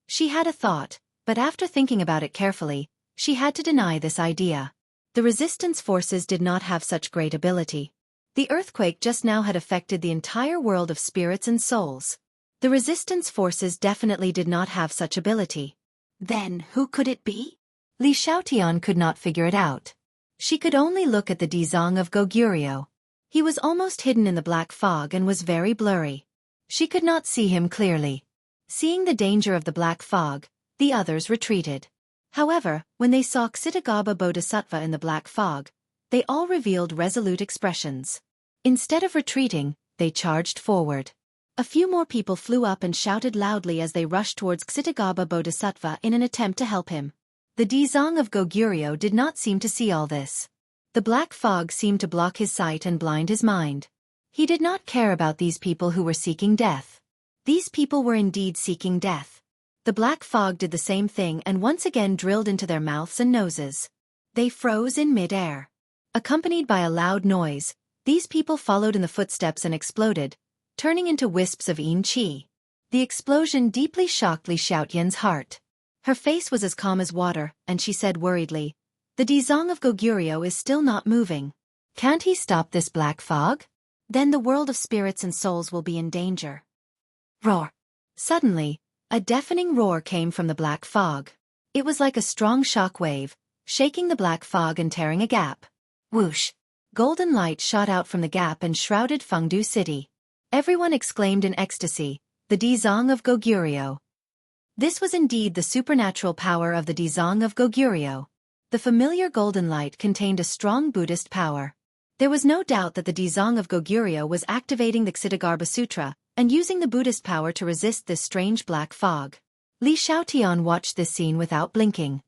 She had a thought, but after thinking about it carefully, she had to deny this idea. The resistance forces did not have such great ability. The earthquake just now had affected the entire world of spirits and souls. The resistance forces definitely did not have such ability. Then, who could it be? Li Xiaotian could not figure it out. She could only look at the Dizong of Goguryeo. He was almost hidden in the black fog and was very blurry. She could not see him clearly. Seeing the danger of the black fog, the others retreated. However, when they saw Ksitagaba Bodhisattva in the black fog, they all revealed resolute expressions. Instead of retreating, they charged forward. A few more people flew up and shouted loudly as they rushed towards Ksitagaba Bodhisattva in an attempt to help him. The Dizong of Goguryeo did not seem to see all this. The black fog seemed to block his sight and blind his mind. He did not care about these people who were seeking death. These people were indeed seeking death. The black fog did the same thing and once again drilled into their mouths and noses. They froze in mid-air. Accompanied by a loud noise, these people followed in the footsteps and exploded, turning into wisps of yin qi. The explosion deeply shocked Li Xiaotian's heart. Her face was as calm as water, and she said worriedly, "The Dizong of Goguryeo is still not moving. Can't he stop this black fog? Then the world of spirits and souls will be in danger." Roar! Suddenly, a deafening roar came from the black fog. It was like a strong shock wave, shaking the black fog and tearing a gap. Whoosh! Golden light shot out from the gap and shrouded Fengdu City. Everyone exclaimed in ecstasy, "The Dizong of Goguryeo." This was indeed the supernatural power of the Dizong of Goguryeo. The familiar golden light contained a strong Buddhist power. There was no doubt that the Dizong of Goguryeo was activating the Ksitigarbha Sutra and using the Buddhist power to resist this strange black fog. Li Xiaotian watched this scene without blinking.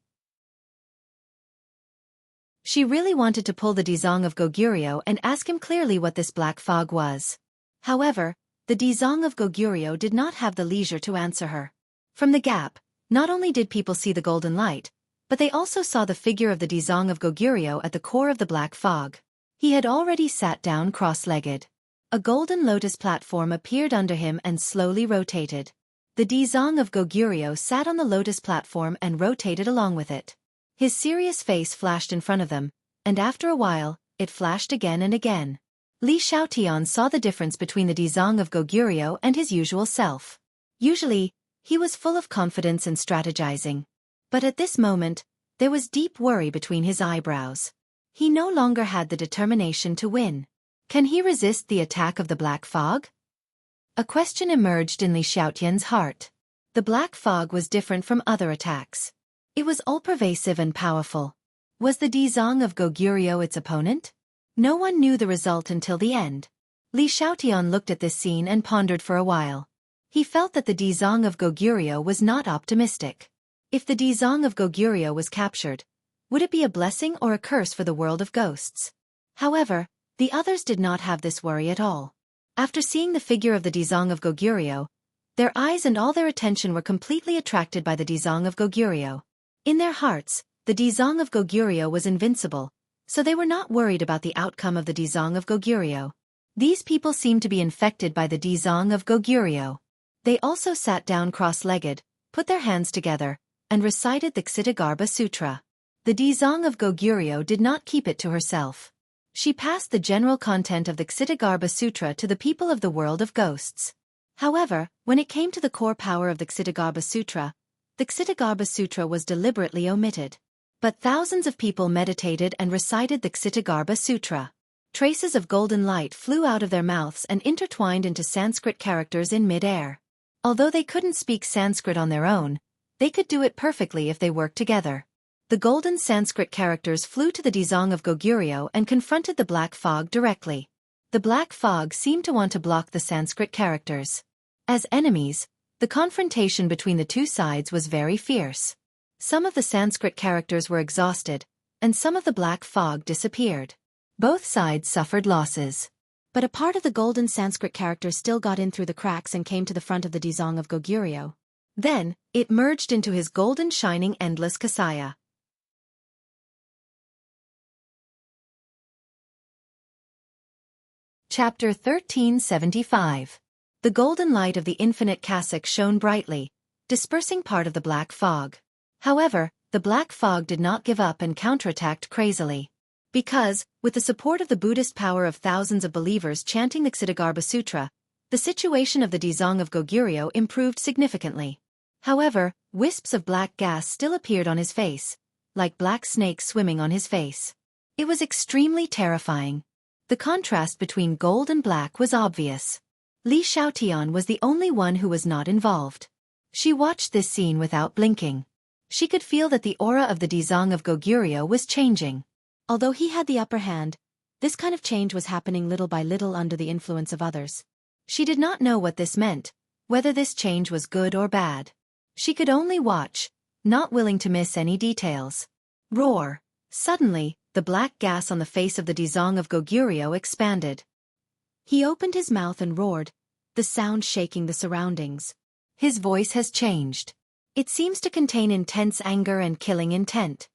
She really wanted to pull the Dizong of Goguryeo and ask him clearly what this black fog was. However, the Dizong of Goguryeo did not have the leisure to answer her. From the gap, not only did people see the golden light, but they also saw the figure of the Dizong of Goguryeo at the core of the black fog. He had already sat down cross-legged. A golden lotus platform appeared under him and slowly rotated. The Dizong of Goguryeo sat on the lotus platform and rotated along with it. His serious face flashed in front of them, and after a while, it flashed again and again. Li Xiaotian saw the difference between the Dizong of Goguryeo and his usual self. Usually, he was full of confidence and strategizing. But at this moment, there was deep worry between his eyebrows. He no longer had the determination to win. Can he resist the attack of the black fog? A question emerged in Li Xiaotian's heart. The black fog was different from other attacks. It was all-pervasive and powerful. Was the Dizong of Goguryeo its opponent? No one knew the result until the end. Li Xiaotian looked at this scene and pondered for a while. He felt that the Dizong of Goguryeo was not optimistic. If the Dizong of Goguryeo was captured, would it be a blessing or a curse for the world of ghosts? However, the others did not have this worry at all. After seeing the figure of the Dizong of Goguryeo, Their eyes and all their attention were completely attracted by the Dizong of Goguryeo. In their hearts, the Dizong of Goguryeo was invincible, so they were not worried about the outcome of the Dizong of Goguryeo. These people seemed to be infected by the Dizong of Goguryeo. They also sat down cross-legged, put their hands together, and recited the Xittagarbha Sutra. The Dizong of Goguryeo did not keep it to herself. She passed the general content of the Xittagarbha Sutra to the people of the world of ghosts. However, when it came to the core power of the Xittagarbha Sutra, the Xittagarbha Sutra was deliberately omitted. But thousands of people meditated and recited the Xittagarbha Sutra. Traces of golden light flew out of their mouths and intertwined into Sanskrit characters in mid-air. Although they couldn't speak Sanskrit on their own, they could do it perfectly if they worked together. The golden Sanskrit characters flew to the Dizong of Goguryeo and confronted the black fog directly. The black fog seemed to want to block the Sanskrit characters. As enemies, the confrontation between the two sides was very fierce. Some of the Sanskrit characters were exhausted, and some of the black fog disappeared. Both sides suffered losses. But a part of the golden Sanskrit characters still got in through the cracks and came to the front of the Dizong of Goguryeo. Then, it merged into his golden shining endless Kasaya. Chapter 1375. The golden light of the infinite cassock shone brightly, dispersing part of the black fog. However, the black fog did not give up and counterattacked crazily. Because, with the support of the Buddhist power of thousands of believers chanting the Xittagarbha Sutra, the situation of the Dizong of Goguryeo improved significantly. However, wisps of black gas still appeared on his face, like black snakes swimming on his face. It was extremely terrifying. The contrast between gold and black was obvious. Li Xiaotian was the only one who was not involved. She watched this scene without blinking. She could feel that the aura of the Dizong of Goguryeo was changing. Although he had the upper hand, this kind of change was happening little by little under the influence of others. She did not know what this meant, whether this change was good or bad. She could only watch, not willing to miss any details. Roar! Suddenly, the black gas on the face of the Dizong of Goguryeo expanded. He opened his mouth and roared, the sound shaking the surroundings. His voice has changed. It seems to contain intense anger and killing intent.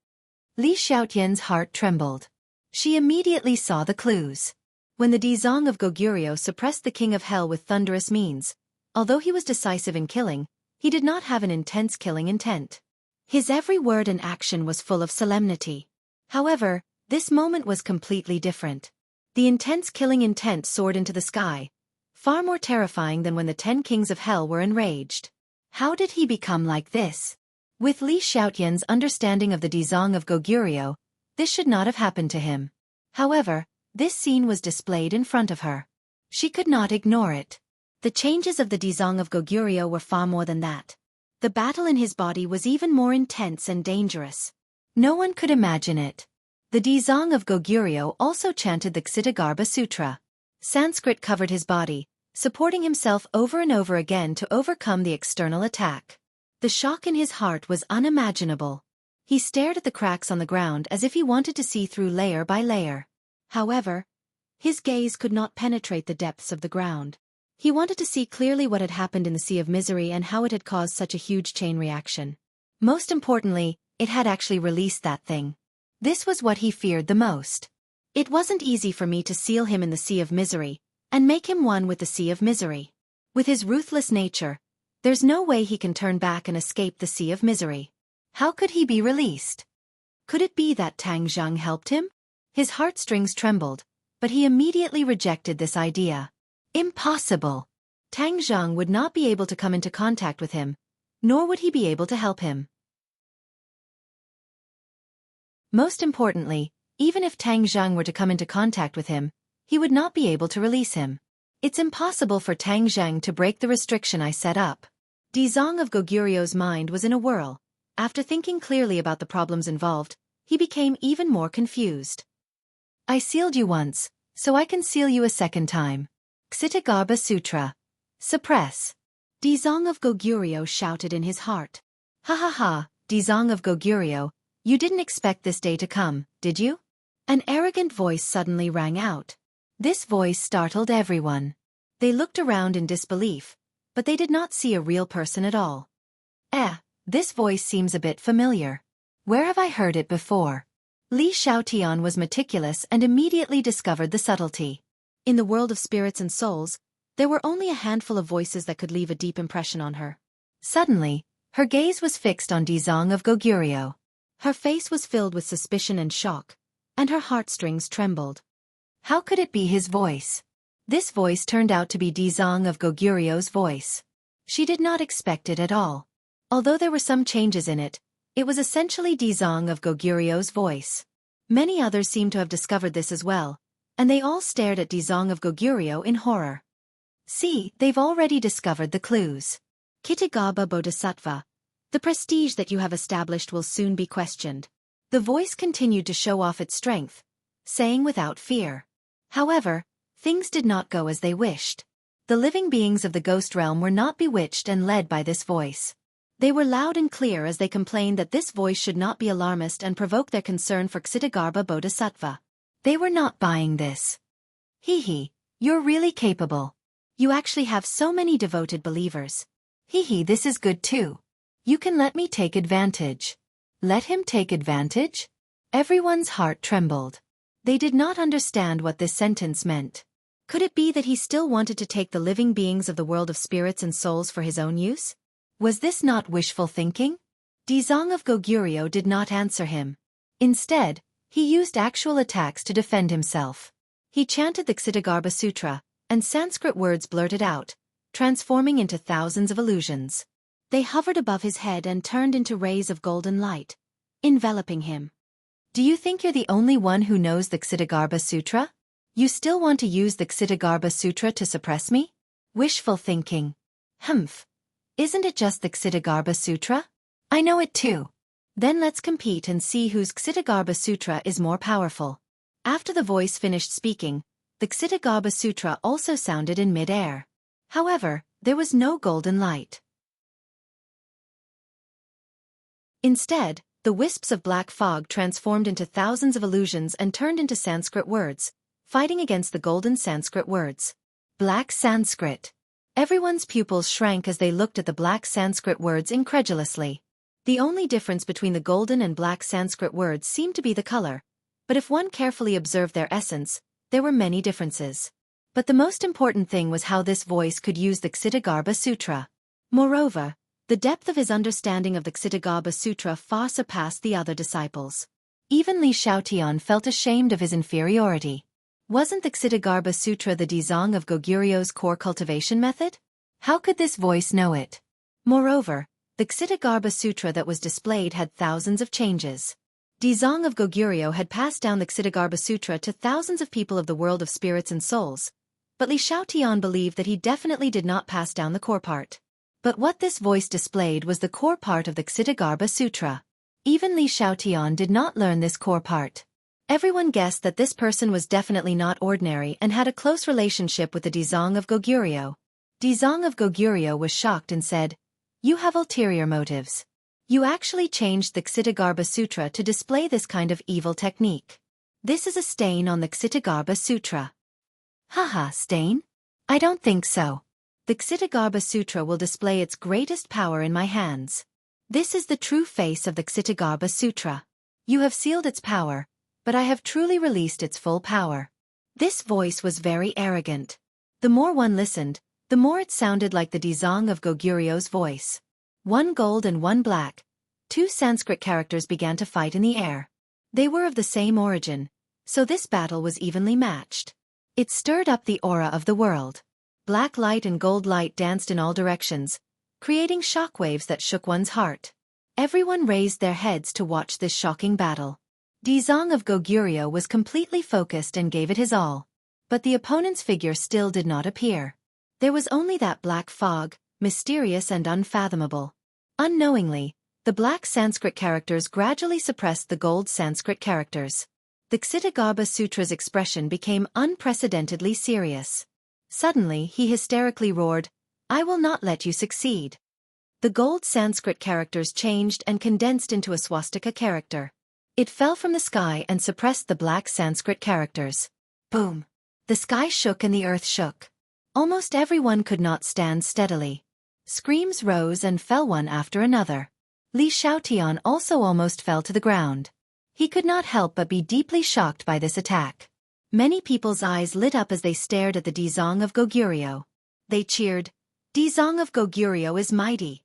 Li Xiaotian's heart trembled. She immediately saw the clues. When the Dizong of Goguryeo suppressed the King of Hell with thunderous means, although he was decisive in killing, he did not have an intense killing intent. His every word and action was full of solemnity. However, this moment was completely different. The intense killing intent soared into the sky, far more terrifying than when the 10 kings of hell were enraged. How did he become like this? With Li Xiaotian's understanding of the Dizong of Goguryeo, this should not have happened to him. However, this scene was displayed in front of her. She could not ignore it. The changes of the Dizong of Goguryeo were far more than that. The battle in his body was even more intense and dangerous. No one could imagine it. The Dizong of Goguryeo also chanted the Xittagarbha Sutra. Sanskrit covered his body, supporting himself over and over again to overcome the external attack. The shock in his heart was unimaginable. He stared at the cracks on the ground as if he wanted to see through layer by layer. However, his gaze could not penetrate the depths of the ground. He wanted to see clearly what had happened in the Sea of Misery and how it had caused such a huge chain reaction. Most importantly, it had actually released that thing. This was what he feared the most. It wasn't easy for me to seal him in the Sea of Misery, and make him one with the Sea of Misery. With his ruthless nature, there's no way he can turn back and escape the Sea of Misery. How could he be released? Could it be that Tang Zheng helped him? His heartstrings trembled, but he immediately rejected this idea. Impossible! Tang Zheng would not be able to come into contact with him, nor would he be able to help him. Most importantly, even if Tang Zheng were to come into contact with him, he would not be able to release him. It's impossible for Tang Zheng to break the restriction I set up. Dizong of Goguryeo's mind was in a whirl. After thinking clearly about the problems involved, he became even more confused. I sealed you once, so I can seal you a second time. Xittagarbha Sutra. Suppress. Dizong of Goguryeo shouted in his heart. Ha ha ha, Dizong of Goguryeo, you didn't expect this day to come, did you? An arrogant voice suddenly rang out. This voice startled everyone. They looked around in disbelief, but they did not see a real person at all. This voice seems a bit familiar. Where have I heard it before? Li Xiaotian was meticulous and immediately discovered the subtlety. In the world of spirits and souls, there were only a handful of voices that could leave a deep impression on her. Suddenly, her gaze was fixed on Dizong of Goguryeo. Her face was filled with suspicion and shock, and her heartstrings trembled. How could it be his voice? This voice turned out to be Dizong of Goguryeo's voice. She did not expect it at all. Although there were some changes in it, it was essentially Dizong of Goguryeo's voice. Many others seemed to have discovered this as well, and they all stared at Dizong of Goguryeo in horror. See, they've already discovered the clues. Kitagaba Bodhisattva, the prestige that you have established will soon be questioned. The voice continued to show off its strength, saying without fear. However, things did not go as they wished. The living beings of the ghost realm were not bewitched and led by this voice. They were loud and clear as they complained that this voice should not be alarmist and provoke their concern for Xitigarbha Bodhisattva. They were not buying this. You're really capable. You actually have so many devoted believers. This is good too. You can let me take advantage. Let him take advantage? Everyone's heart trembled. They did not understand what this sentence meant. Could it be that he still wanted to take the living beings of the world of spirits and souls for his own use? Was this not wishful thinking? Dizong of Goguryeo did not answer him. Instead, he used actual attacks to defend himself. He chanted the Xitigarbha Sutra, and Sanskrit words blurted out, transforming into thousands of illusions. They hovered above his head and turned into rays of golden light, enveloping him. Do you think you're the only one who knows the Xitigarbha Sutra? You still want to use the Xitigarbha Sutra to suppress me? Wishful thinking. Isn't it just the Xitigarbha Sutra? I know it too. Then let's compete and see whose Xitigarbha Sutra is more powerful. After the voice finished speaking, the Xitigarbha Sutra also sounded in mid-air. However, there was no golden light. Instead, the wisps of black fog transformed into thousands of illusions and turned into Sanskrit words, fighting against the golden Sanskrit words. Black Sanskrit. Everyone's pupils shrank as they looked at the black Sanskrit words incredulously. The only difference between the golden and black Sanskrit words seemed to be the color, but if one carefully observed their essence, there were many differences. But the most important thing was how this voice could use the Xitigarbha Sutra. Moreover, the depth of his understanding of the Xitigarbha Sutra far surpassed the other disciples. Even Li Xiaotian felt ashamed of his inferiority. Wasn't the Xitigarbha Sutra the Dizong of Goguryeo's core cultivation method? How could this voice know it? Moreover, the Xitigarbha Sutra that was displayed had thousands of changes. Dizong of Goguryeo had passed down the Xitigarbha Sutra to thousands of people of the world of spirits and souls, but Li Xiaotian believed that he definitely did not pass down the core part. But what this voice displayed was the core part of the Xitigarbha Sutra. Even Li Xiaotian did not learn this core part. Everyone guessed that this person was definitely not ordinary and had a close relationship with the Dizong of Goguryeo. Dizong of Goguryeo was shocked and said, "You have ulterior motives. You actually changed the Xitigarbha Sutra to display this kind of evil technique. This is a stain on the Xitigarbha Sutra." Stain? I don't think so. The Xitigarbha Sutra will display its greatest power in my hands. This is the true face of the Xitigarbha Sutra. You have sealed its power, but I have truly released its full power. This voice was very arrogant. The more one listened, the more it sounded like the Dizong of Goguryeo's voice. One gold and one black. Two Sanskrit characters began to fight in the air. They were of the same origin, so this battle was evenly matched. It stirred up the aura of the world. Black light and gold light danced in all directions, creating shockwaves that shook one's heart. Everyone raised their heads to watch this shocking battle. Dizong of Goguryeo was completely focused and gave it his all. But the opponent's figure still did not appear. There was only that black fog, mysterious and unfathomable. Unknowingly, the black Sanskrit characters gradually suppressed the gold Sanskrit characters. The Xitigarbha Sutra's expression became unprecedentedly serious. Suddenly he hysterically roared, "I will not let you succeed." The gold Sanskrit characters changed and condensed into a swastika character. It fell from the sky and suppressed the black Sanskrit characters. Boom! The sky shook and the earth shook. Almost everyone could not stand steadily. Screams rose and fell one after another. Li Xiaotian also almost fell to the ground. He could not help but be deeply shocked by this attack. Many people's eyes lit up as they stared at the Dizong of Goguryeo. They cheered, "Dizong of Goguryeo is mighty."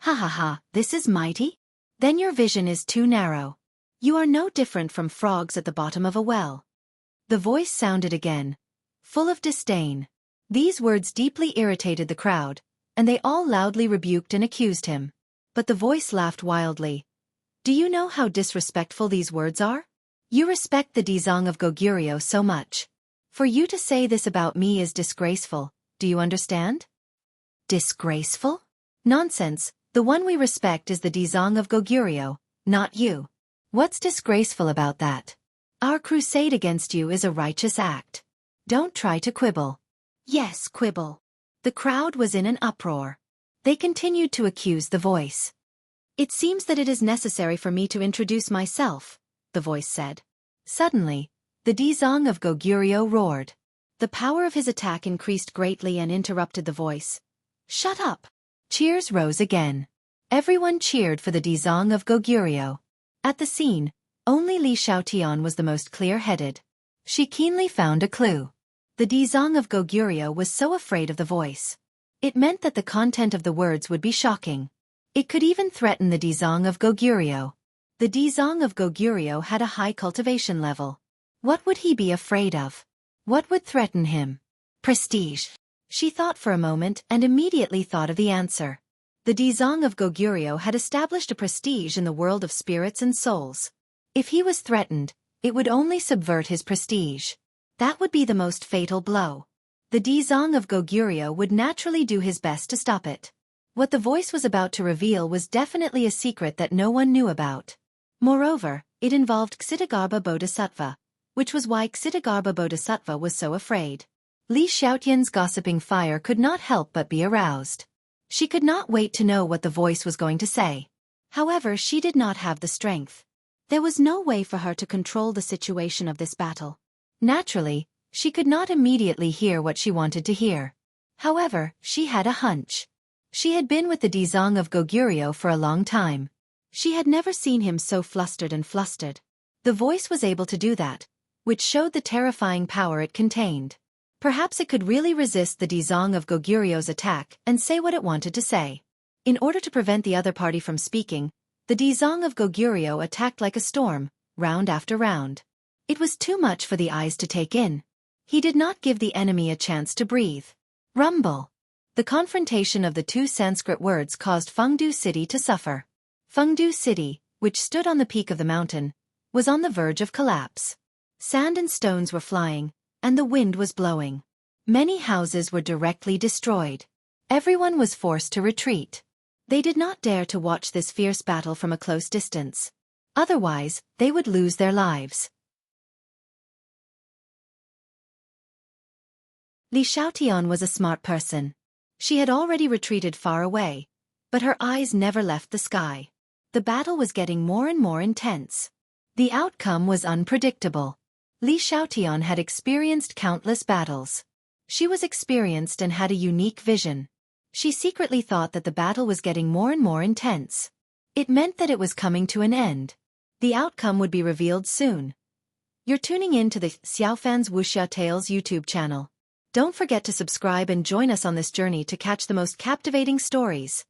"Ha ha ha, this is mighty? Then your vision is too narrow. You are no different from frogs at the bottom of a well." The voice sounded again, full of disdain. These words deeply irritated the crowd, and they all loudly rebuked and accused him. But the voice laughed wildly. "Do you know how disrespectful these words are? You respect the Dizong of Goguryeo so much. For you to say this about me is disgraceful, do you understand?" "Disgraceful? Nonsense, the one we respect is the Dizong of Goguryeo, not you. What's disgraceful about that? Our crusade against you is a righteous act. Don't try to quibble." "Yes, quibble." The crowd was in an uproar. They continued to accuse the voice. "It seems that it is necessary for me to introduce myself," the voice said. Suddenly, the Dizong of Goguryeo roared. The power of his attack increased greatly and interrupted the voice. "Shut up!" Cheers rose again. Everyone cheered for the Dizong of Goguryeo. At the scene, only Li Xiaotian was the most clear-headed. She keenly found a clue. The Dizong of Goguryeo was so afraid of the voice. It meant that the content of the words would be shocking. It could even threaten the Dizong of Goguryeo. The Dizong of Goguryeo had a high cultivation level. What would he be afraid of? What would threaten him? Prestige. She thought for a moment and immediately thought of the answer. The Dizong of Goguryeo had established a prestige in the world of spirits and souls. If he was threatened, it would only subvert his prestige. That would be the most fatal blow. The Dizong of Goguryeo would naturally do his best to stop it. What the voice was about to reveal was definitely a secret that no one knew about. Moreover, it involved Ksitagarbha Bodhisattva, which was why Ksitagarbha Bodhisattva was so afraid. Li Xiaotian's gossiping fire could not help but be aroused. She could not wait to know what the voice was going to say. However, she did not have the strength. There was no way for her to control the situation of this battle. Naturally, she could not immediately hear what she wanted to hear. However, she had a hunch. She had been with the Dizong of Goguryeo for a long time. She had never seen him so flustered and flustered. The voice was able to do that, which showed the terrifying power it contained. Perhaps it could really resist the Dizong of Goguryeo's attack and say what it wanted to say. In order to prevent the other party from speaking, the Dizong of Goguryeo attacked like a storm, round after round. It was too much for the eyes to take in. He did not give the enemy a chance to breathe. Rumble. The confrontation of the two Sanskrit words caused Fengdu City to suffer. Fengdu City, which stood on the peak of the mountain, was on the verge of collapse. Sand and stones were flying, and the wind was blowing. Many houses were directly destroyed. Everyone was forced to retreat. They did not dare to watch this fierce battle from a close distance. Otherwise, they would lose their lives. Li Xiaotian was a smart person. She had already retreated far away, but her eyes never left the sky. The battle was getting more and more intense. The outcome was unpredictable. Li Xiaotian had experienced countless battles. She was experienced and had a unique vision. She secretly thought that the battle was getting more and more intense. It meant that it was coming to an end. The outcome would be revealed soon. You're tuning in to the Xiaofan's Wuxia Tales YouTube channel. Don't forget to subscribe and join us on this journey to catch the most captivating stories.